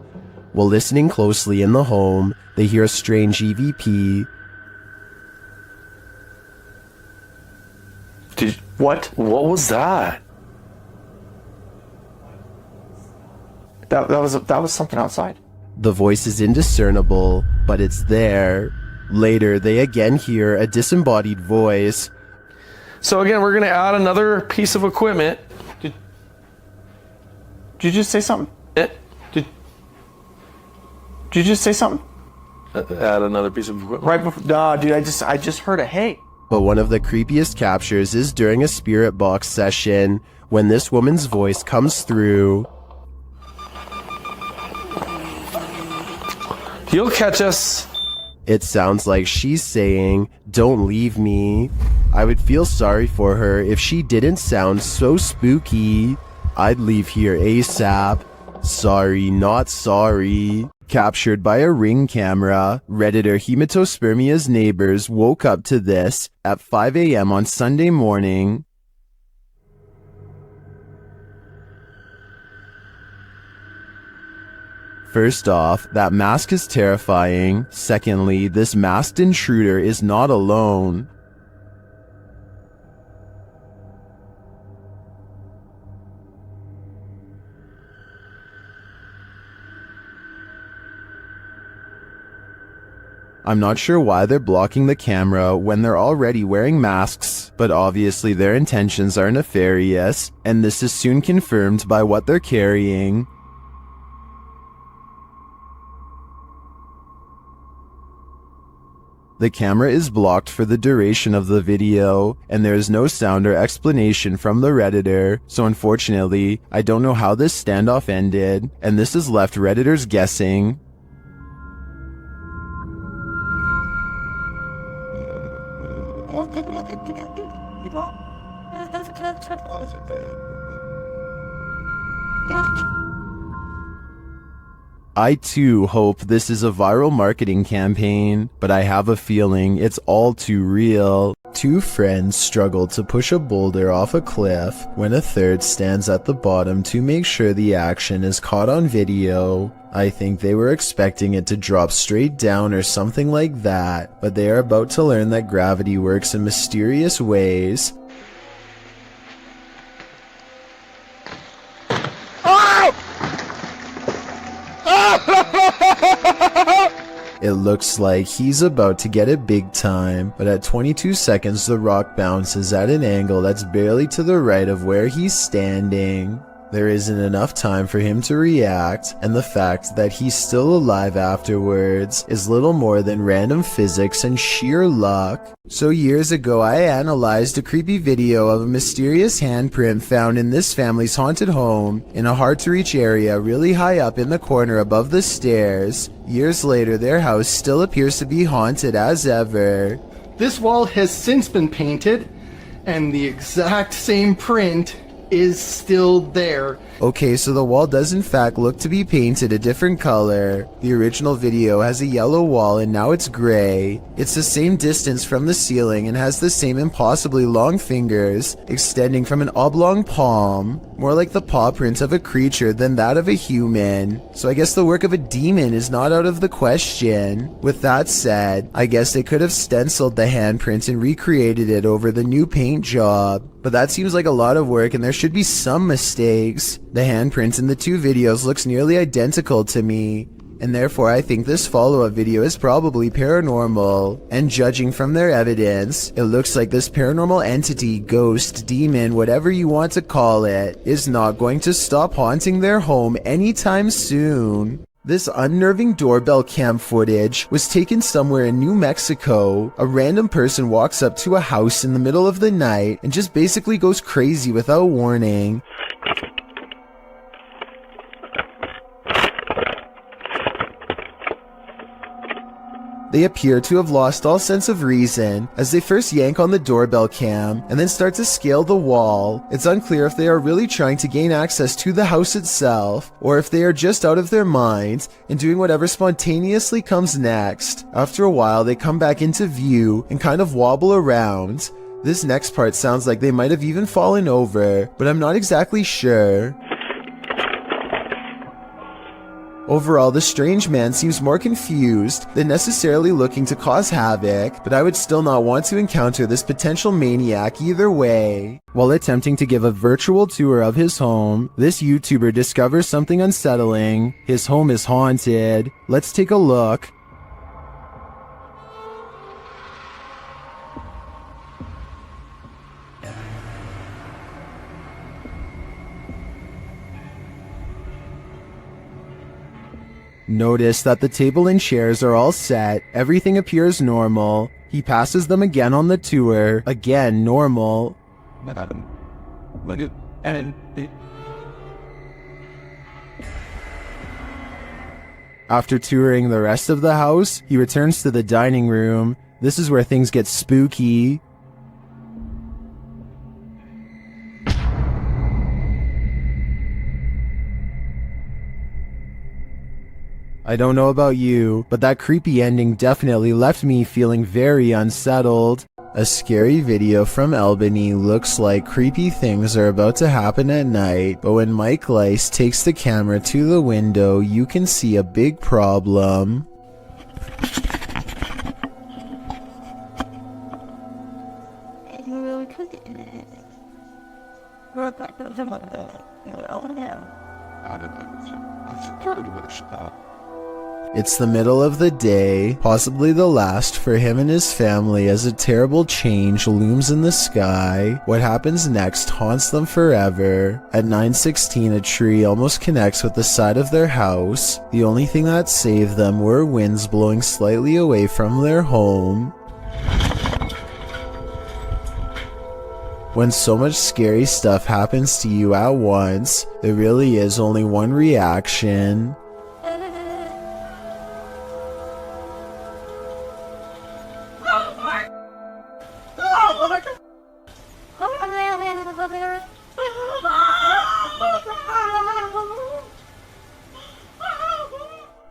While listening closely in the home, they hear a strange EVP. What was that? That was something outside. The voice is indiscernible, but it's there. Later, they again hear a disembodied voice. So again, we're going to add another piece of equipment. Did you just say something? Did you just say something? Add another piece of equipment. Right before, nah, dude, I just heard a hey. But one of the creepiest captures is during a spirit box session, when this woman's voice comes through. You'll catch us. It sounds like she's saying, "Don't leave me." I would feel sorry for her if she didn't sound so spooky. I'd leave here ASAP. Sorry, not sorry. Captured by a Ring camera, Redditor Hematospermia's neighbors woke up to this at 5 a.m. on Sunday morning. First off, that mask is terrifying. Secondly, this masked intruder is not alone. I'm not sure why they're blocking the camera when they're already wearing masks, but obviously their intentions are nefarious, and this is soon confirmed by what they're carrying. The camera is blocked for the duration of the video, and there is no sound or explanation from the Redditor, so unfortunately, I don't know how this standoff ended, and this has left Redditors guessing. I too hope this is a viral marketing campaign, but I have a feeling it's all too real. Two friends struggle to push a boulder off a cliff when a third stands at the bottom to make sure the action is caught on video. I think they were expecting it to drop straight down or something like that, but they are about to learn that gravity works in mysterious ways. It looks like he's about to get it big time, but at 22 seconds the rock bounces at an angle that's barely to the right of where he's standing. There isn't enough time for him to react, and the fact that he's still alive afterwards is little more than random physics and sheer luck. So years ago I analyzed a creepy video of a mysterious handprint found in this family's haunted home in a hard to reach area really high up in the corner above the stairs. Years later their house still appears to be haunted as ever. This wall has since been painted, and the exact same print is still there. Okay, so the wall does in fact look to be painted a different color. The original video has a yellow wall and now it's gray. It's the same distance from the ceiling and has the same impossibly long fingers extending from an oblong palm, more like the paw print of a creature than that of a human. So I guess the work of a demon is not out of the question. With that said, I guess they could have stenciled the handprint and recreated it over the new paint job. But that seems like a lot of work and there should be some mistakes. The handprint in the two videos looks nearly identical to me, and therefore I think this follow-up video is probably paranormal. And judging from their evidence, it looks like this paranormal entity, ghost, demon, whatever you want to call it, is not going to stop haunting their home anytime soon. This unnerving doorbell cam footage was taken somewhere in New Mexico. A random person walks up to a house in the middle of the night and just basically goes crazy without warning. They appear to have lost all sense of reason as they first yank on the doorbell cam and then start to scale the wall. It's unclear if they are really trying to gain access to the house itself or if they are just out of their minds and doing whatever spontaneously comes next. After a while, they come back into view and kind of wobble around. This next part sounds like they might have even fallen over, but I'm not exactly sure. Overall, the strange man seems more confused than necessarily looking to cause havoc, but I would still not want to encounter this potential maniac either way. While attempting to give a virtual tour of his home, this YouTuber discovers something unsettling. His home is haunted. Let's take a look. Notice that the table and chairs are all set, everything appears normal. He passes them again on the tour, again normal. After touring the rest of the house, he returns to the dining room. This is where things get spooky. I don't know about you, but that creepy ending definitely left me feeling very unsettled. A scary video from Albany looks like creepy things are about to happen at night, but when Mike Lice takes the camera to the window, you can see a big problem. It's the middle of the day, possibly the last for him and his family, as a terrible change looms in the sky. What happens next haunts them forever. At 9:16, a tree almost connects with the side of their house. The only thing that saved them were winds blowing slightly away from their home. When so much scary stuff happens to you at once, there really is only one reaction.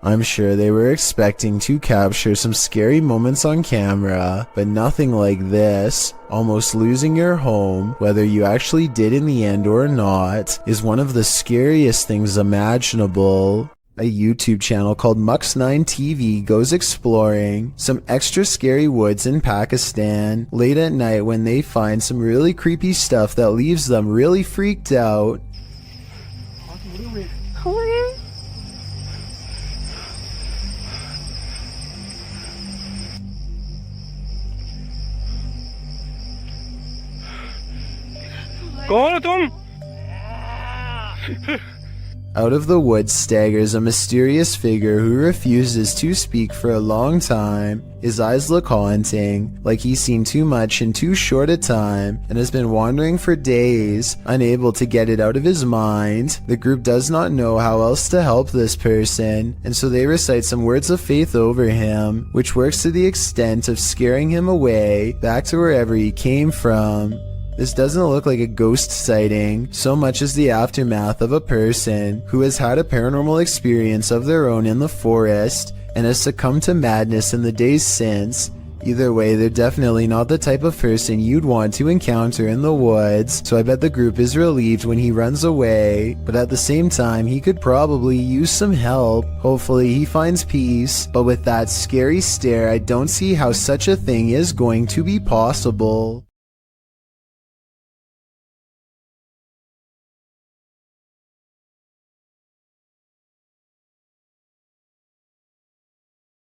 I'm sure they were expecting to capture some scary moments on camera, but nothing like this. Almost losing your home, whether you actually did in the end or not, is one of the scariest things imaginable. A YouTube channel called Mux9TV goes exploring some extra scary woods in Pakistan late at night when they find some really creepy stuff that leaves them really freaked out. कौन हो तुम? Out of the woods staggers a mysterious figure who refuses to speak for a long time. His eyes look haunting, like he's seen too much in too short a time and has been wandering for days, unable to get it out of his mind. The group does not know how else to help this person, and so they recite some words of faith over him, which works to the extent of scaring him away back to wherever he came from. This doesn't look like a ghost sighting so much as the aftermath of a person who has had a paranormal experience of their own in the forest and has succumbed to madness in the days since. Either way, they're definitely not the type of person you'd want to encounter in the woods, so I bet the group is relieved when he runs away, but at the same time, he could probably use some help. Hopefully he finds peace, but with that scary stare, I don't see how such a thing is going to be possible.